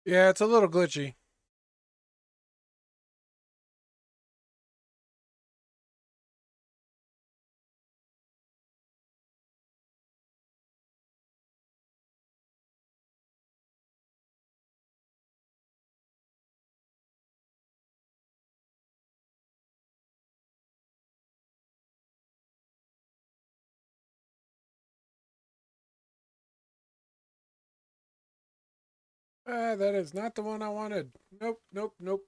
Yeah, it's a little glitchy. That is not the one I wanted. Nope, nope, nope.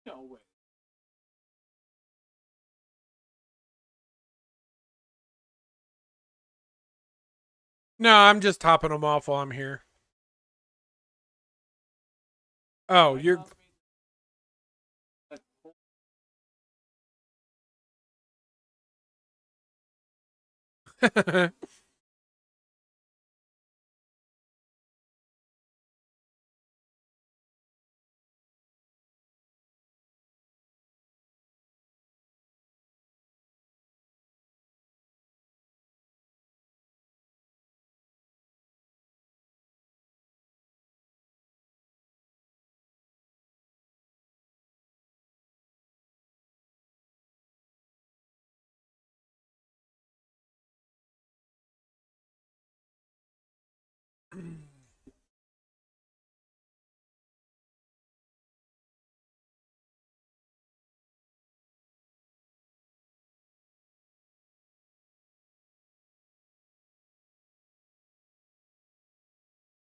No way. No, I'm just topping them off while I'm here. Oh, Why you're. not me? Like,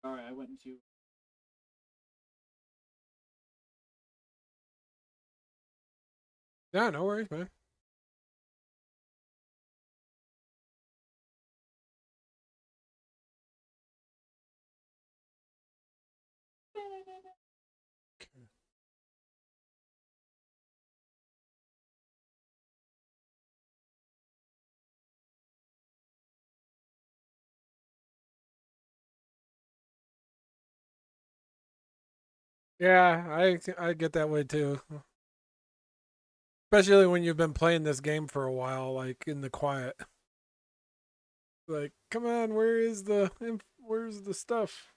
all right, I went into. No, no worries, man. Yeah, I get that way too. Especially when you've been playing this game for a while, like in the quiet. Like, come on, where's the stuff?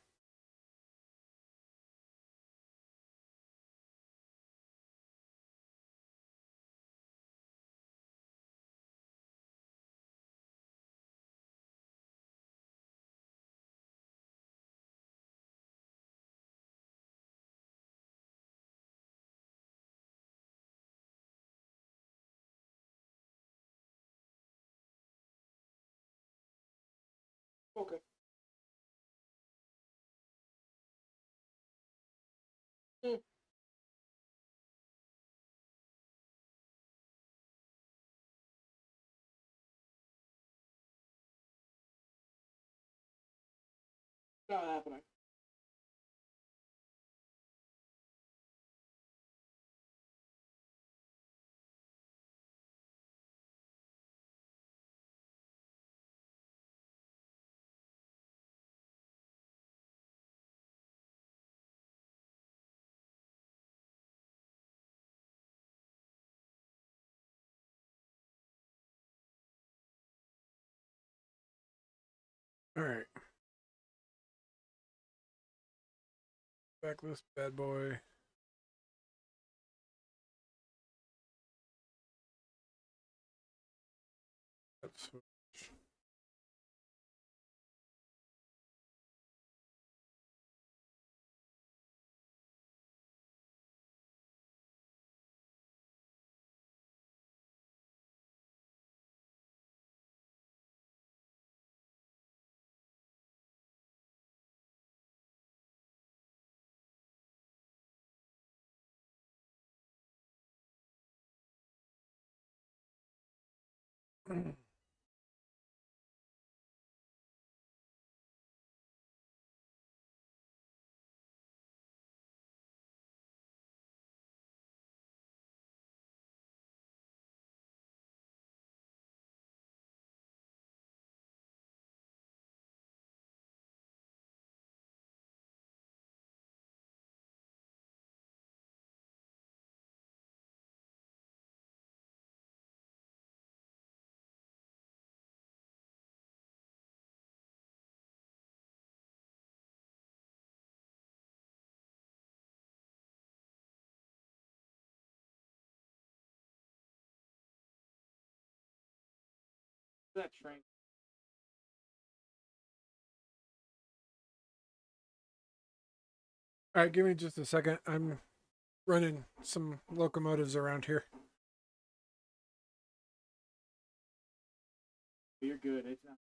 Okay. Mm. Not happening. All right. Backlist bad boy. That's that train? All right, give me just a second. I'm running some locomotives around here. You're good. It's not.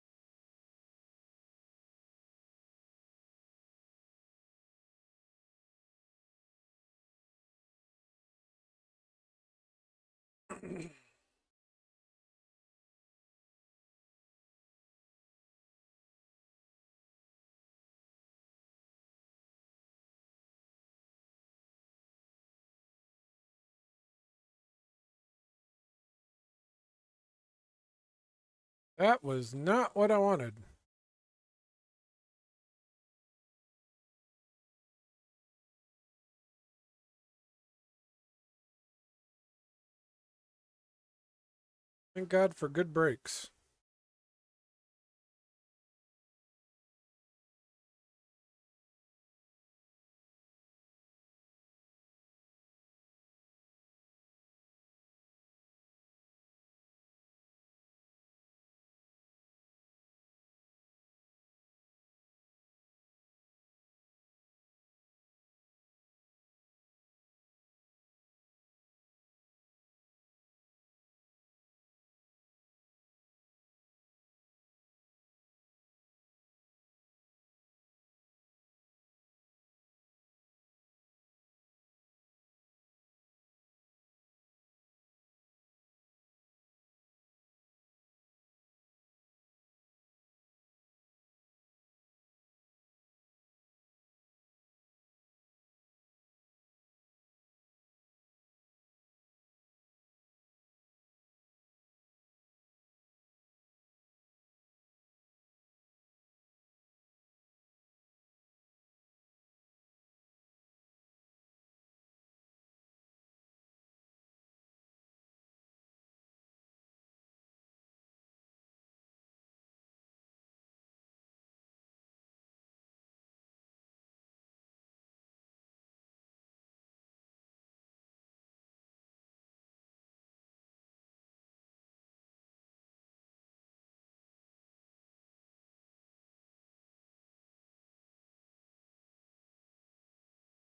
That was not what I wanted. Thank God for good brakes.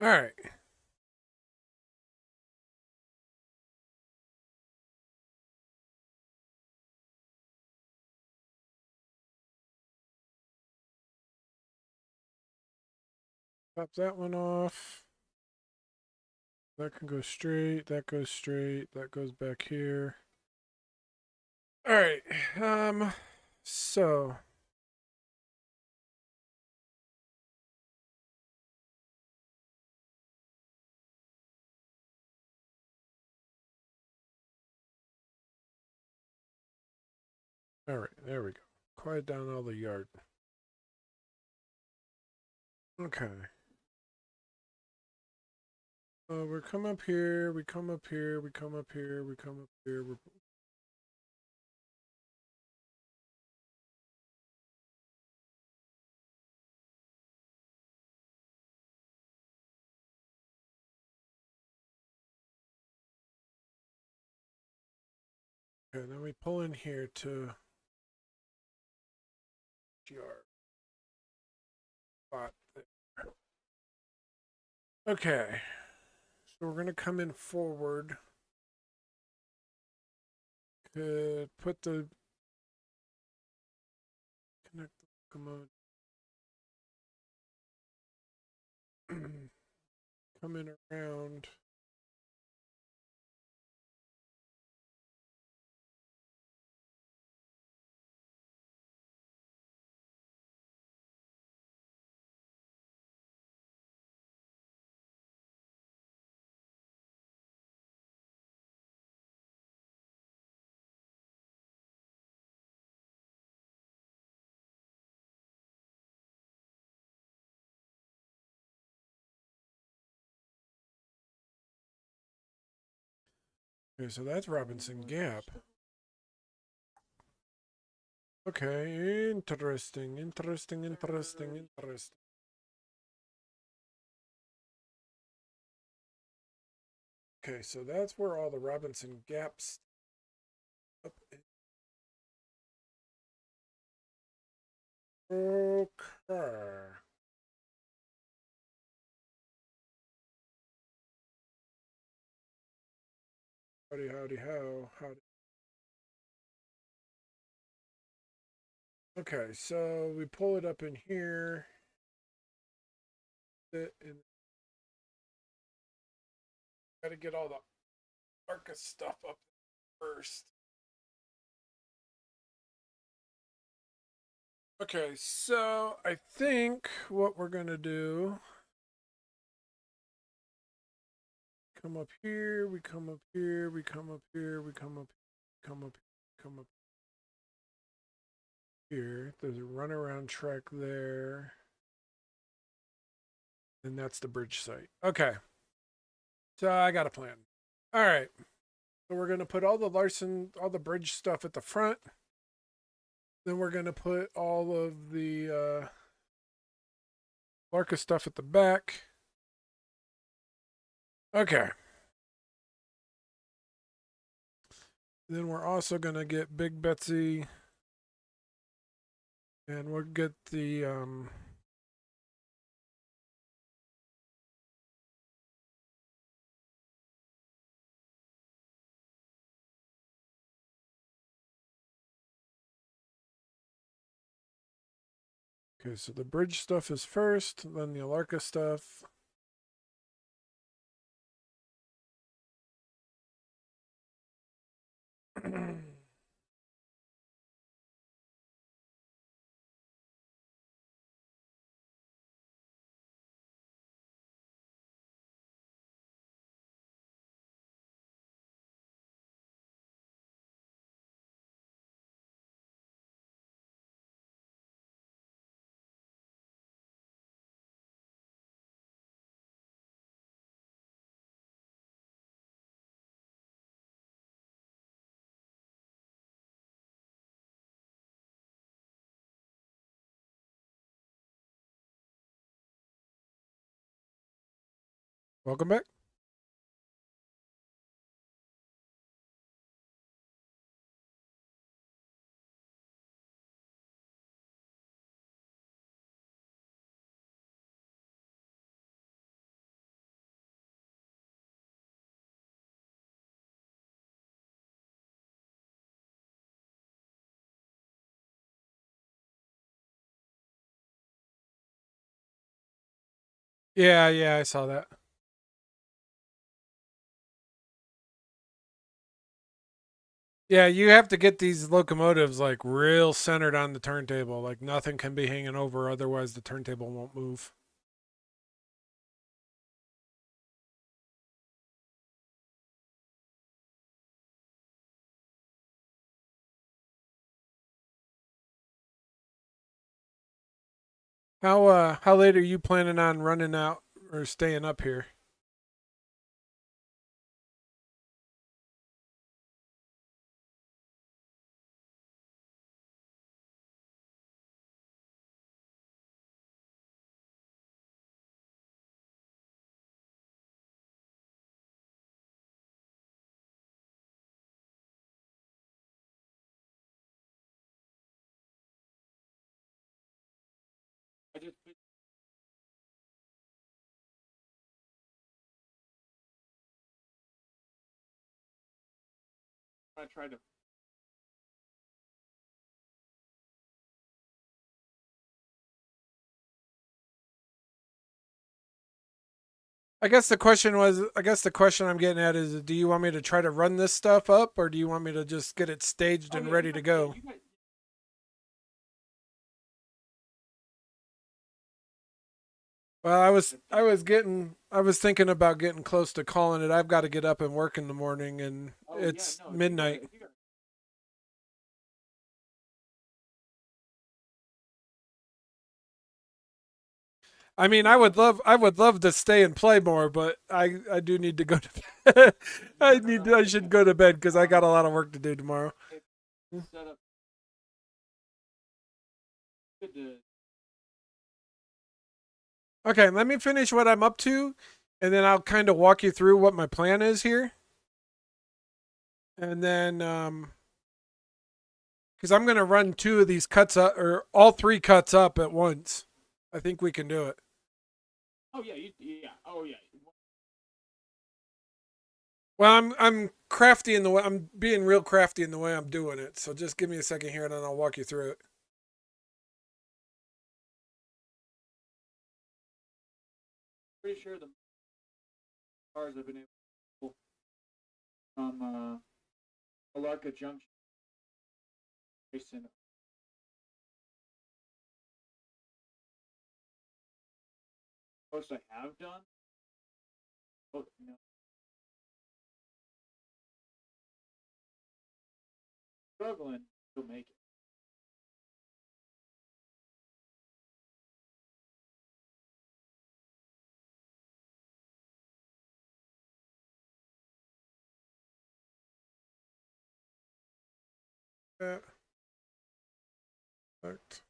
All right. Pop that one off. That can go straight. That goes straight. That goes back here. All right. So all right, there we go. Quiet down all the yard. Okay. We come up here. We come up here. We come up here. We come up here. Okay, then we pull in here to yard spot there. Okay, so we're gonna come in forward. Could put the connect the commode. Come in around. Okay, so that's Robinson Gap. Okay, interesting, interesting, interesting, interesting. Okay, so that's where all the Robinson Gaps up Okay. Howdy, howdy, how, howdy. Okay, so we pull it up in here. Got to get all the Arca stuff up first. Okay, so I think what we're going to do, come up here, we come up here, we come up here, we come up, come up, come up here. There's a runaround track there. And that's the bridge site. Okay. So I got a plan. All right. So we're going to put all the bridge stuff at the front. Then we're going to put all of the Larka stuff at the back. Okay. Then we're also going to get Big Betsy. And we'll get the... Okay, so the bridge stuff is first, then the Alarka stuff. Welcome back. Yeah, I saw that. Yeah, you have to get these locomotives like real centered on the turntable. Like nothing can be hanging over, otherwise the turntable won't move. How late are you planning on running out or staying up here? I just I tried to. I guess the question I'm getting at is, do you want me to try to run this stuff up, or do you want me to just get it staged and ready to go? Well, I was thinking about getting close to calling it. I've got to get up and work in the morning, and it's midnight. I mean, I would love to stay and play more, but I do need to go to bed. I should go to bed because I got a lot of work to do tomorrow. Set up. Good to. Okay, let me finish what I'm up to, and then I'll kind of walk you through what my plan is here. And then Because I'm gonna run 2 of these cuts up, or all 3 cuts up at once. I think we can do it. Oh yeah, yeah. Oh yeah. Well, I'm crafty in the way I'm being real crafty in the way I'm doing it. So just give me a second here, and then I'll walk you through it. Pretty sure the cars have been able from Alarka Junction. Most I have done. Oh no. Struggling to make it. Yeah. Perfect.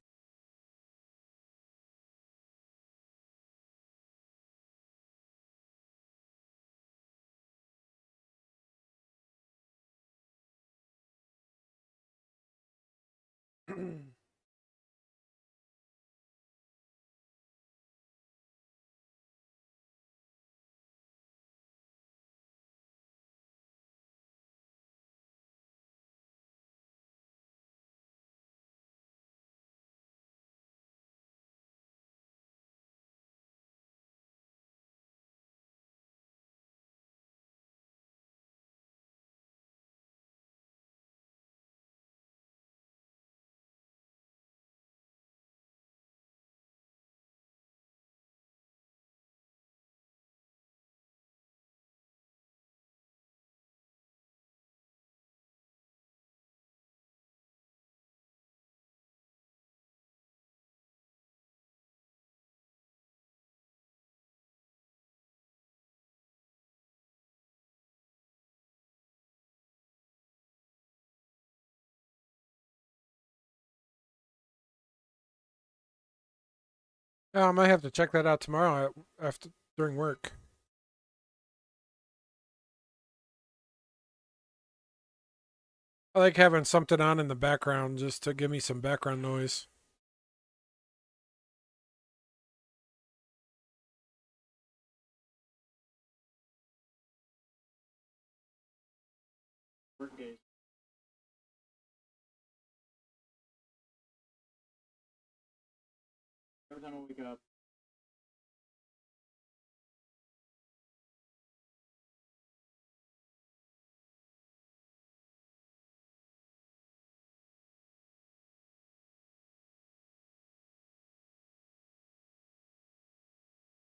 I might have to check that out tomorrow after during work. I like having something on in the background just to give me some background noise. Work days. Every time I wake up.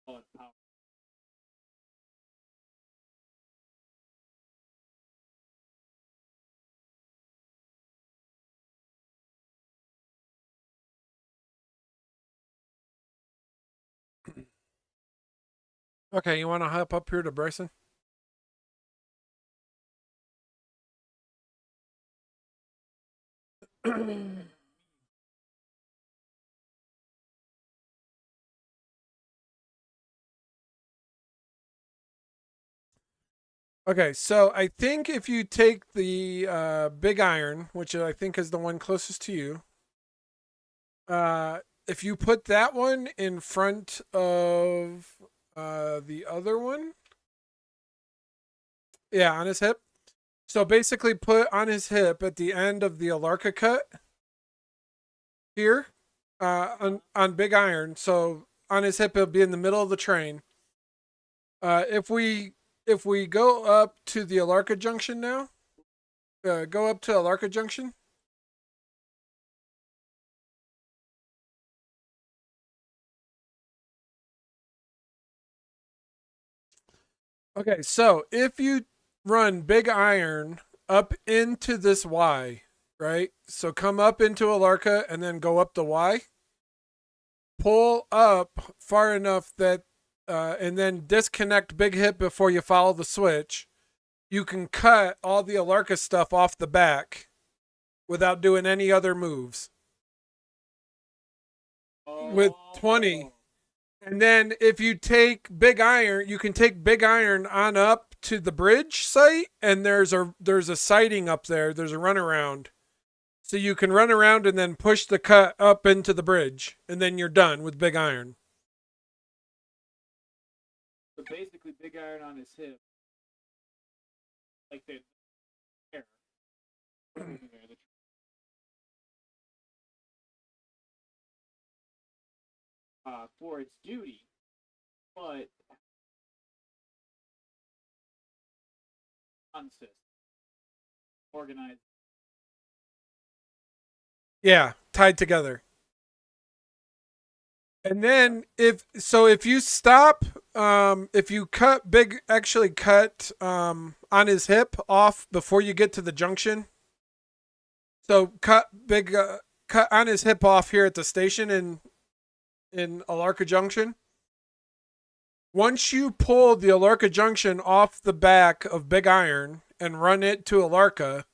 Call it power. Okay, you want to hop up here to Bryson? Okay, so I think if you take the big iron, which I think is the one closest to you, if you put that one in front of the other one, yeah, on his hip. So basically, put on his hip at the end of the Alarka cut here, on big iron. So on his hip, it'll be in the middle of the train. If we go up to the Alarka Junction now, go up to Alarka Junction. Okay, so if you run big iron up into this Y, right? So come up into Alarka and then go up the Y. Pull up far enough that, and then disconnect big hip before you follow the switch. You can cut all the Alarka stuff off the back without doing any other moves. With 20. And then if you take big iron, you can take big iron on up to the bridge site, and there's a sighting up there. There's a runaround. So you can run around and then push the cut up into the bridge, and then you're done with big iron. So basically, big iron on his hip, like the hair. For its duty, but consist, organized. Yeah, tied together. And then if you stop, if you actually cut on his hip off before you get to the junction. So cut on his hip off here at the station in Alarka Junction. Once you pull the Alarka Junction off the back of Big Iron and run it to Alarka,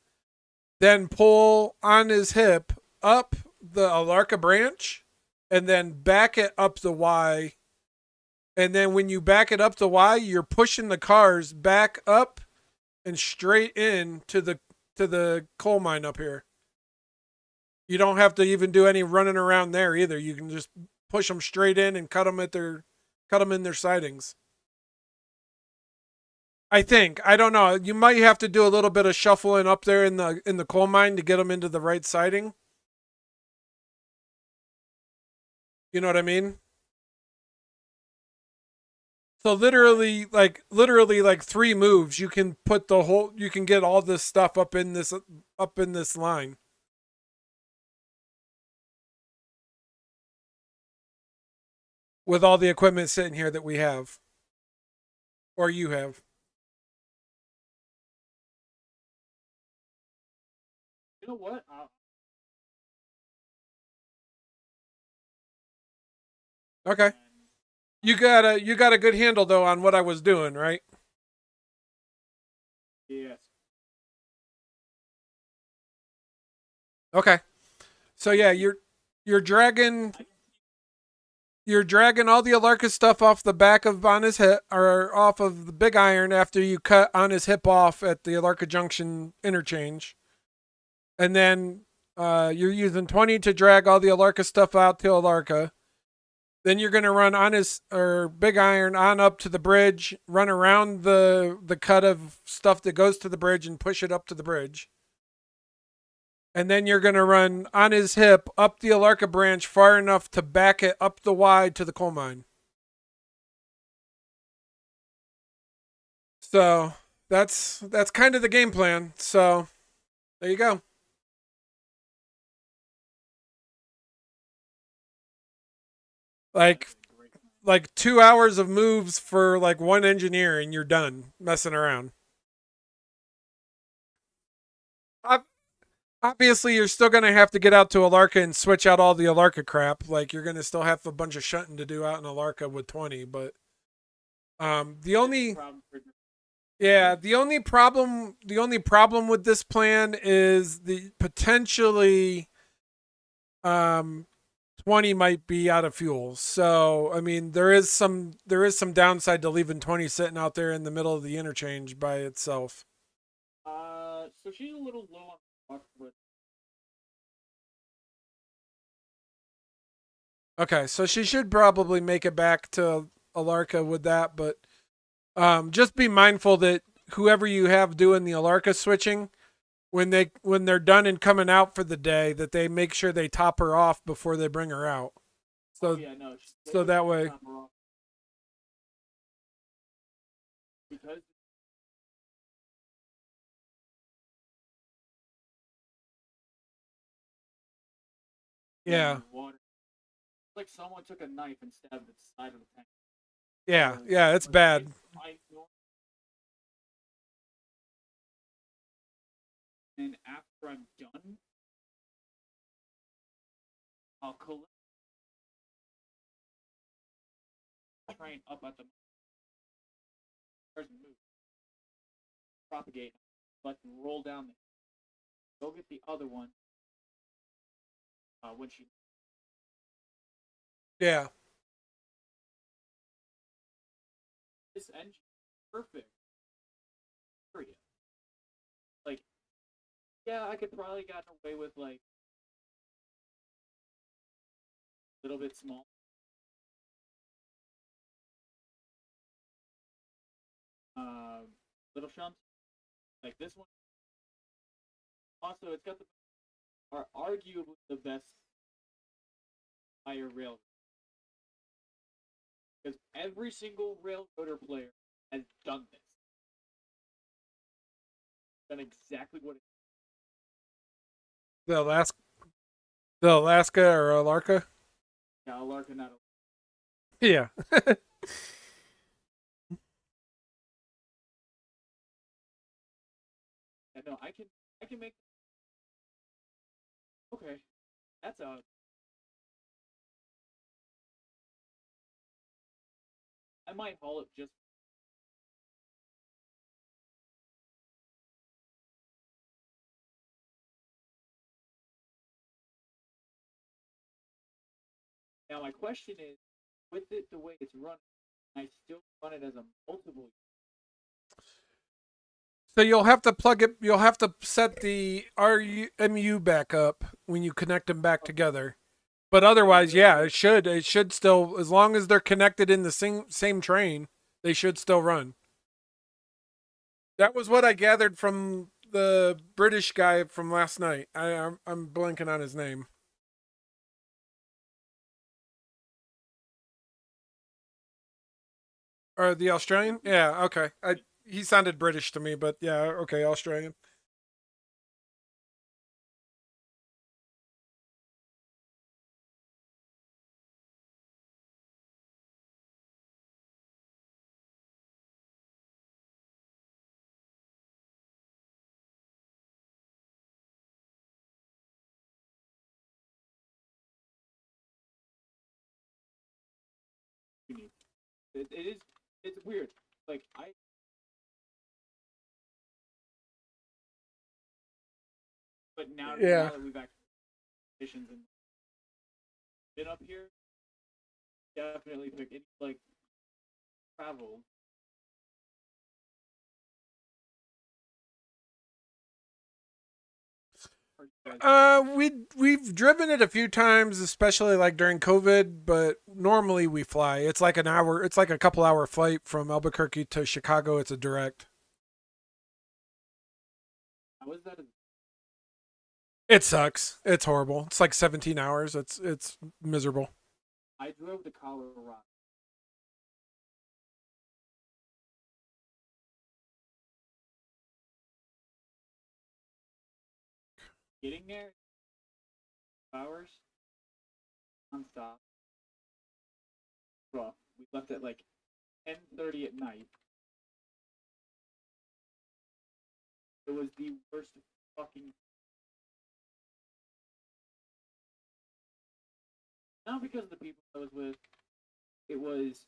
then pull on his hip up the Alarka branch and then back it up the Y. And then when you back it up the Y, you're pushing the cars back up and straight in to the coal mine up here. You don't have to even do any running around there either. You can just push them straight in and cut them in their sidings. I think. I don't know. You might have to do a little bit of shuffling up there in the coal mine to get them into the right siding. You know what I mean? So literally like 3 moves you can get all this stuff up in this line. With all the equipment sitting here that we have. Or you have. You know what? Okay. You got a good handle though on what I was doing, right? Yes. Okay. So yeah, you're dragging all the Alarka stuff off the back of on his hip or off of the big iron after you cut on his hip off at the Alarka Junction interchange. And then you're using 20 to drag all the Alarka stuff out to Alarka. Then you're going to run on his or big iron on up to the bridge, run around the cut of stuff that goes to the bridge and push it up to the bridge. And then you're going to run on his hip up the Alarka branch far enough to back it up the Y to the coal mine. So that's kind of the game plan. So there you go. Like 2 hours of moves for like one engineer and you're done messing around. Obviously, you're still going to have to get out to Alarka and switch out all the Alarka crap. Like you're going to still have a bunch of shunting to do out in Alarka with 20. But the only problem with this plan is the potentially 20 might be out of fuel. So I mean, there is some downside to leaving 20 sitting out there in the middle of the interchange by itself. So she's a little low on luck, but Okay, so she should probably make it back to Alarka with that, but just be mindful that whoever you have doing the Alarka switching, when they're done and coming out for the day, that they make sure they top her off before they bring her out. So so that way. Because Yeah. water. It's like someone took a knife and stabbed the side of the tank. Yeah, it's bad. And after I'm done, I'll collect train up at the move, propagate, let them roll down there. Go get the other one when she. Yeah. This engine, perfect. Period. Like, Yeah, I could probably gotten away with like a little bit small. Little shunts like this one. Also, it's got the are arguably the best higher rail because every single railroader player has done this, done exactly what it. The Alaska or Alarka. Yeah, Larkin not. Yeah. Yeah, no, I can make. Okay, that's a. I might haul it just. Now my question is, with it the way it's run, I still run it as a multiple. So you'll have to plug it. You'll have to set the RMU back up when you connect them back together. But otherwise, yeah, it should. It should still, as long as they're connected in the same train, they should still run. That was what I gathered from the British guy from last night. I'm blanking on his name. Or the Australian? Yeah, okay. He sounded British to me, but yeah, okay, Australian. Unique. It is. It's weird. Like but Yeah. now that we've actually conditions and been up here, definitely pick it like travel. We've driven it a few times, especially like during COVID, but normally we fly. It's like an hour. It's like a couple hour flight from Albuquerque to Chicago. It's a direct. How is that? It sucks. It's horrible. It's like 17 hours. It's miserable. I drove to Colorado. Getting there, hours, nonstop. Well, we left at like 10:30 at night. It was the worst fucking. Not because of the people I was with. It was.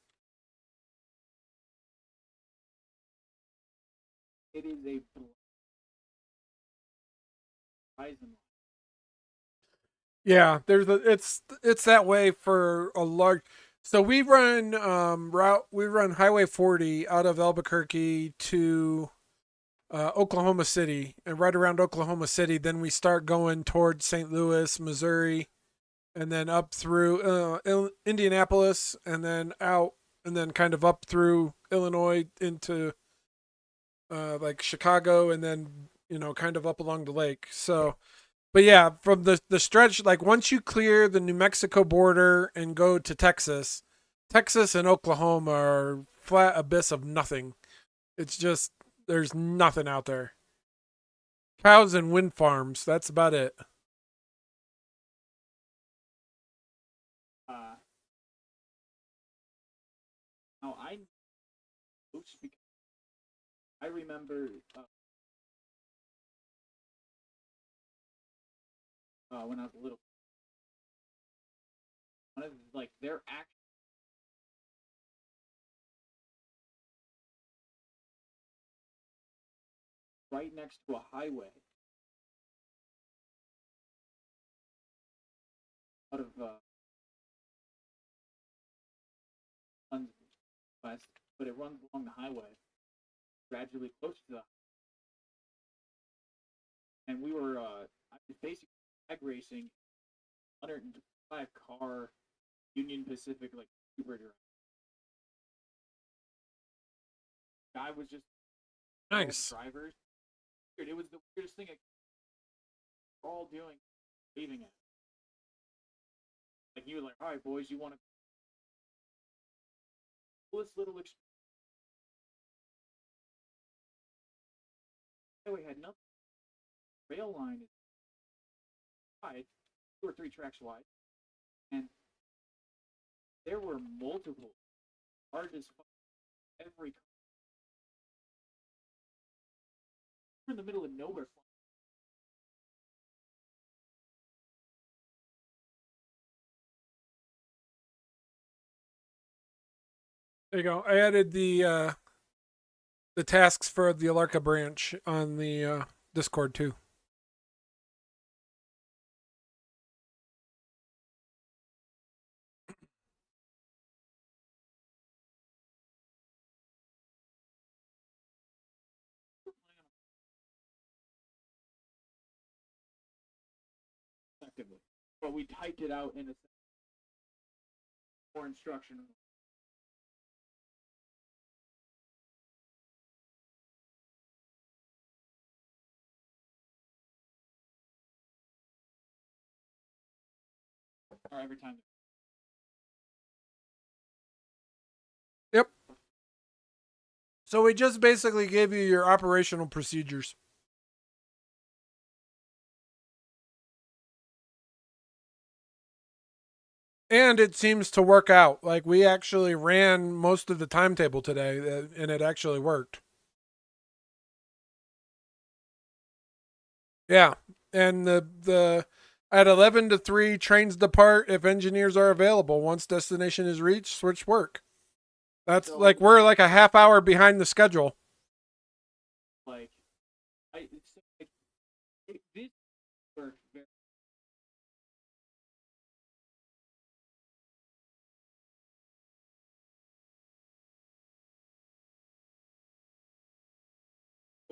It is a horizon. Yeah, it's that way for a large. So we run we run Highway 40 out of Albuquerque to Oklahoma City, and right around Oklahoma City, then we start going towards St. Louis, Missouri, and then up through Indianapolis, and then out, and then kind of up through Illinois into like Chicago, and then kind of up along the lake. So, but yeah, from the stretch, like once you clear the New Mexico border and go to Texas, Texas and Oklahoma are flat abyss of nothing. It's just there's nothing out there. Cows and wind farms. That's about it. Uh, Now I remember when I was little. One of like their act right next to a highway out of runs west, but it runs along the highway, gradually close to the, and we were basically drag racing 105 car Union Pacific like super direct. Guy was just Nice. drivers. It was the weirdest thing. We're all doing, waving at. Like you were like, all right, boys, you want to coolest little experience. We had nothing. Rail line is wide, 2 or 3 tracks wide, and there were multiple largest every. We're in the middle of nowhere. There you go. I added the tasks for the Alarka branch on the Discord too. But we typed it out in a more instructional. Or every time. Yep. So we just basically gave you your operational procedures. And it seems to work out. Like we actually ran most of the timetable today, and it actually worked. Yeah, and the at 11 to 3 trains depart if engineers are available. Once destination is reached, switch work. That's So, like we're like a half hour behind the schedule. Like, this worked very.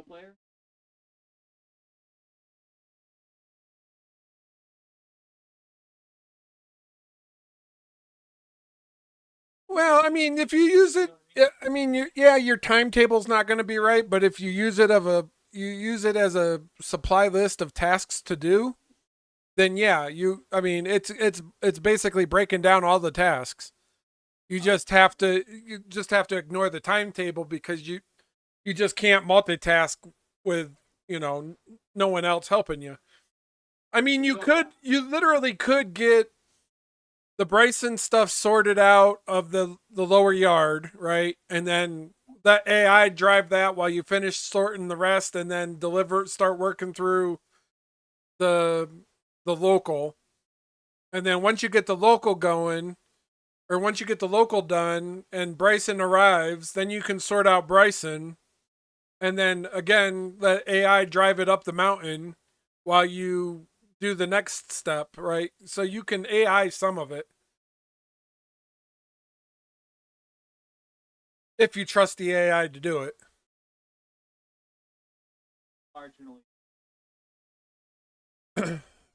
Player. Well, I mean, if you use it, I mean, your timetable's not going to be right, but if you use it as a supply list of tasks to do, then yeah, I mean, it's basically breaking down all the tasks. You just have to ignore the timetable because you just can't multitask with, no one else helping you. I mean, you literally could get the Bryson stuff sorted out of the lower yard, right? And then that AI drive that while you finish sorting the rest, and then start working through the local. And then once you get the local going, or once you get the local done and Bryson arrives, then you can sort out Bryson, and then again let AI drive it up the mountain while you do the next step, right? So you can AI some of it. If you trust the AI to do it. Marginally.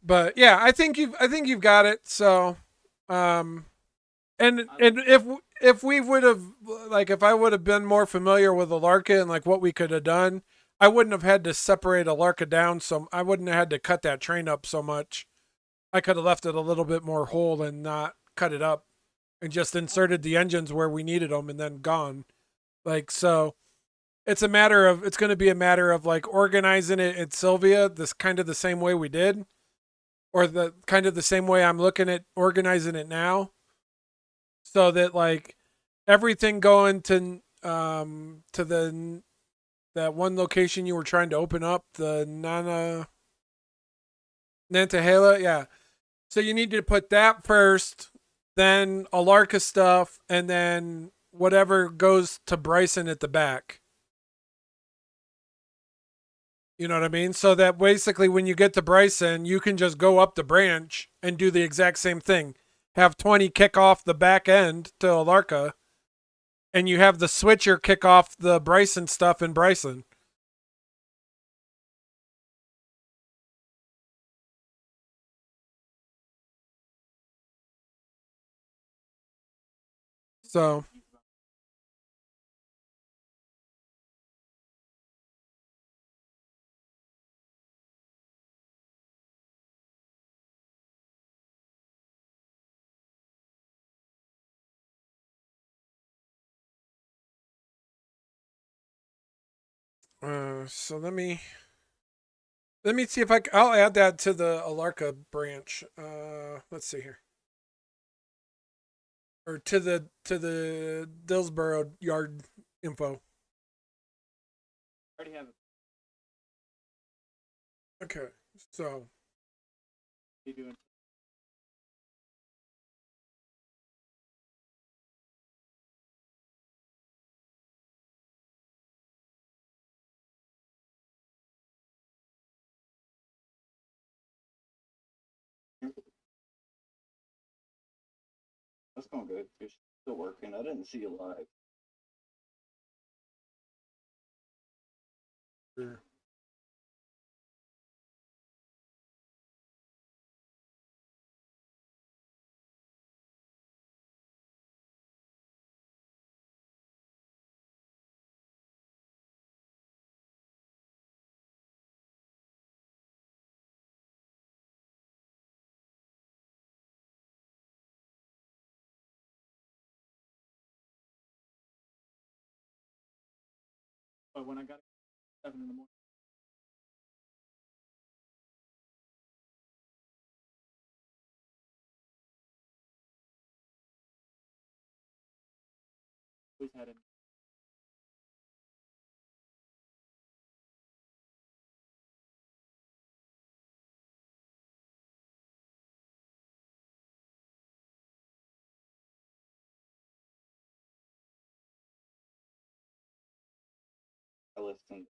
But yeah, I think you've got it. So, and if we would have, like, if I would have been more familiar with Alarka and like what we could have done, I wouldn't have had to separate Alarka down. So I wouldn't have had to cut that train up so much. I could have left it a little bit more whole and not cut it up, and just inserted the engines where we needed them and then gone. Like, so it's going to be a matter of like organizing it at Sylvia, this kind of the same way we did, or the kind of the same way I'm looking at organizing it now, so that like everything going to that one location you were trying to open up, the Nantahala, yeah. So you need to put that first, then Alarka stuff, and then whatever goes to Bryson at the back. You know what I mean? So that basically when you get to Bryson, you can just go up the branch and do the exact same thing. Have 20 kick off the back end to Alarka, and you have the switcher kick off the Bryson stuff in Bryson. So, so let me see if I'll add that to the Alarka branch. Let's see here. Or to the Dillsboro yard info. I already have it. Okay. So, What are you doing? That's going good. You're still working. I didn't see you live. sure. But when I got 7 in the morning. Always had it. I listened.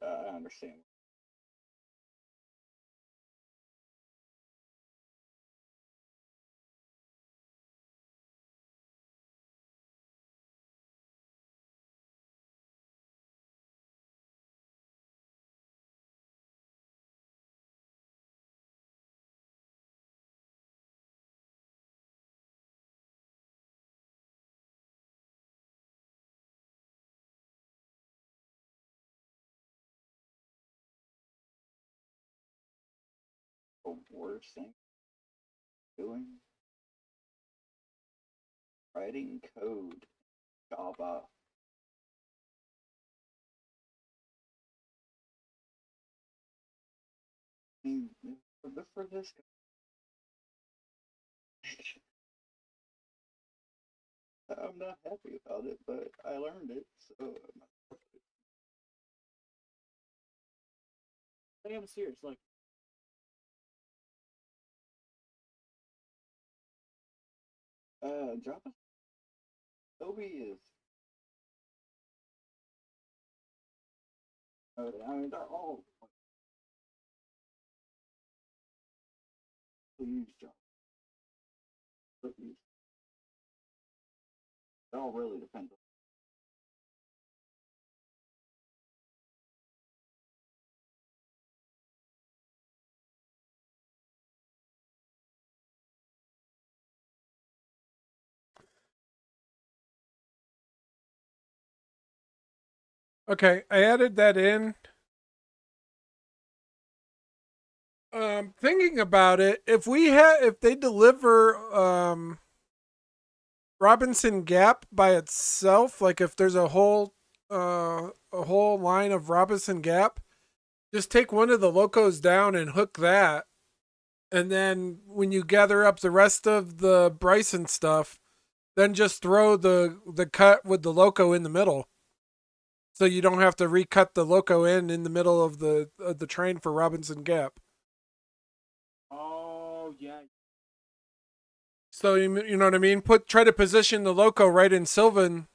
I understand. The worst thing doing writing code Java. I mean, for this I'm not happy about it, but I learned it, so I am serious. Like, Java Toby is. I mean, they're all use Java. It all really depends. Okay, I added that in. Thinking about it, if they deliver Robinson Gap by itself, like if there's a whole line of Robinson Gap, just take one of the locos down and hook that, and then when you gather up the rest of the Bryson stuff, then just throw the cut with the loco in the middle, so you don't have to recut the loco in the middle of the train for Robinson Gap. oh yeah, So you know what I mean? Try to position the loco right in Sylvia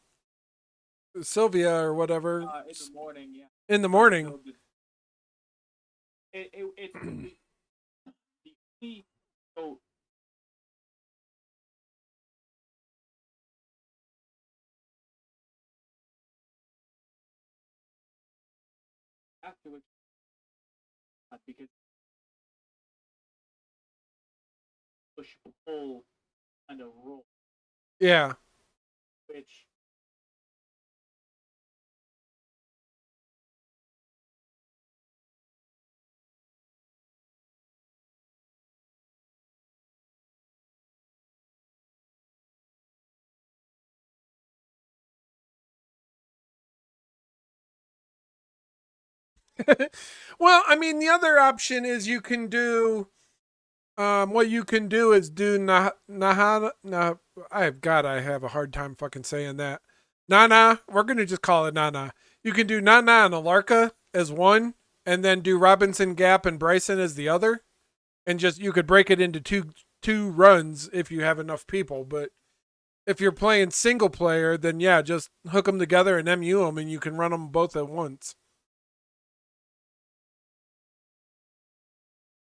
or whatever in the morning, yeah. in the morning. So it's the only so after which because push-pull kind of role, Yeah. which Well, I mean, the other option is you can do. What you can do is do I have a hard time fucking saying that. Nana, we're gonna just call it Nana. You can do Nana and Alarka as one, and then do Robinson, Gap, and Bryson as the other, and just you could break it into two runs if you have enough people. But if you're playing single player, then yeah, just hook them together and MU them, and you can run them both at once.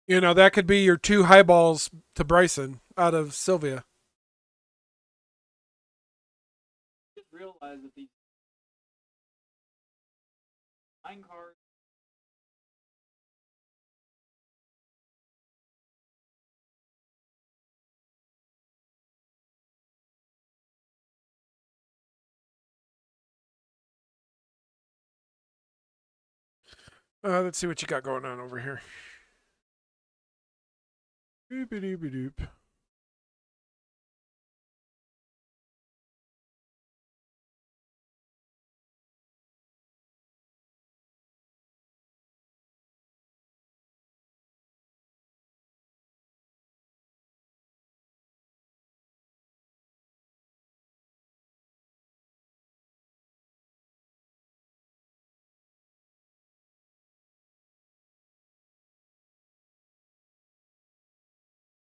You know, that could be your two highballs to Bryson out of Sylvia. just realize that these 9 cards. Let's see what you got going on over here. Doop-a-doop-a-doop.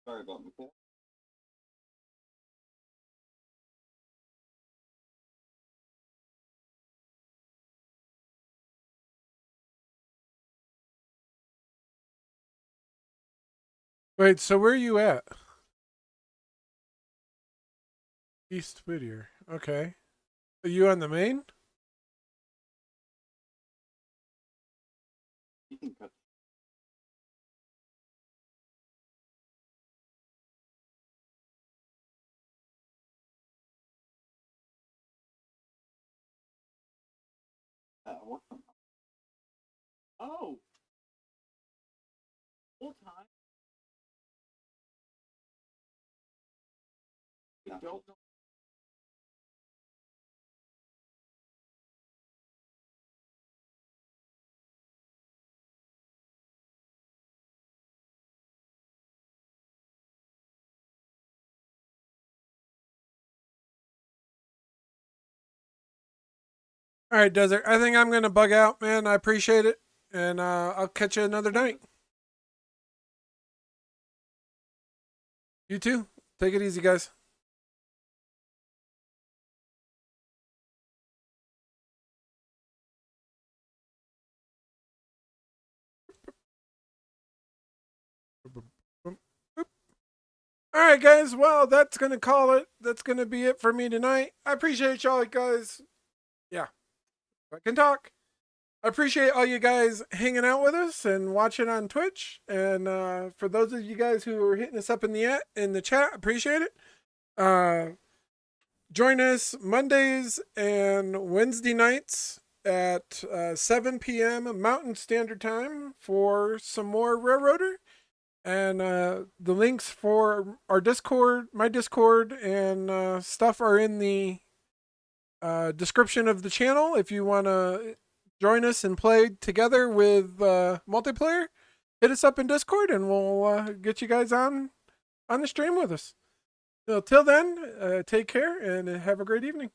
Sorry about my cat. Wait, so where are you at? East Whittier. Okay. Are you on the main? You can cut. Work from Oh, full time. I Gotcha. don't know. All right, Desert. I think I'm gonna bug out, man. I appreciate it, and I'll catch you another night. You too. Take it easy, guys. All right, guys. Well, that's gonna call it. That's gonna be it for me tonight. I appreciate y'all, guys. Yeah, I can talk. I appreciate all you guys hanging out with us and watching on Twitch. And for those of you guys who are hitting us up in the chat, appreciate it. Join us Mondays and Wednesday nights at 7 p.m. Mountain Standard Time for some more Railroader. And the links for our Discord, my Discord, and stuff are in the description of the channel. If you want to join us and play together with multiplayer, hit us up in Discord and we'll get you guys on the stream with us. So till then, take care and have a great evening.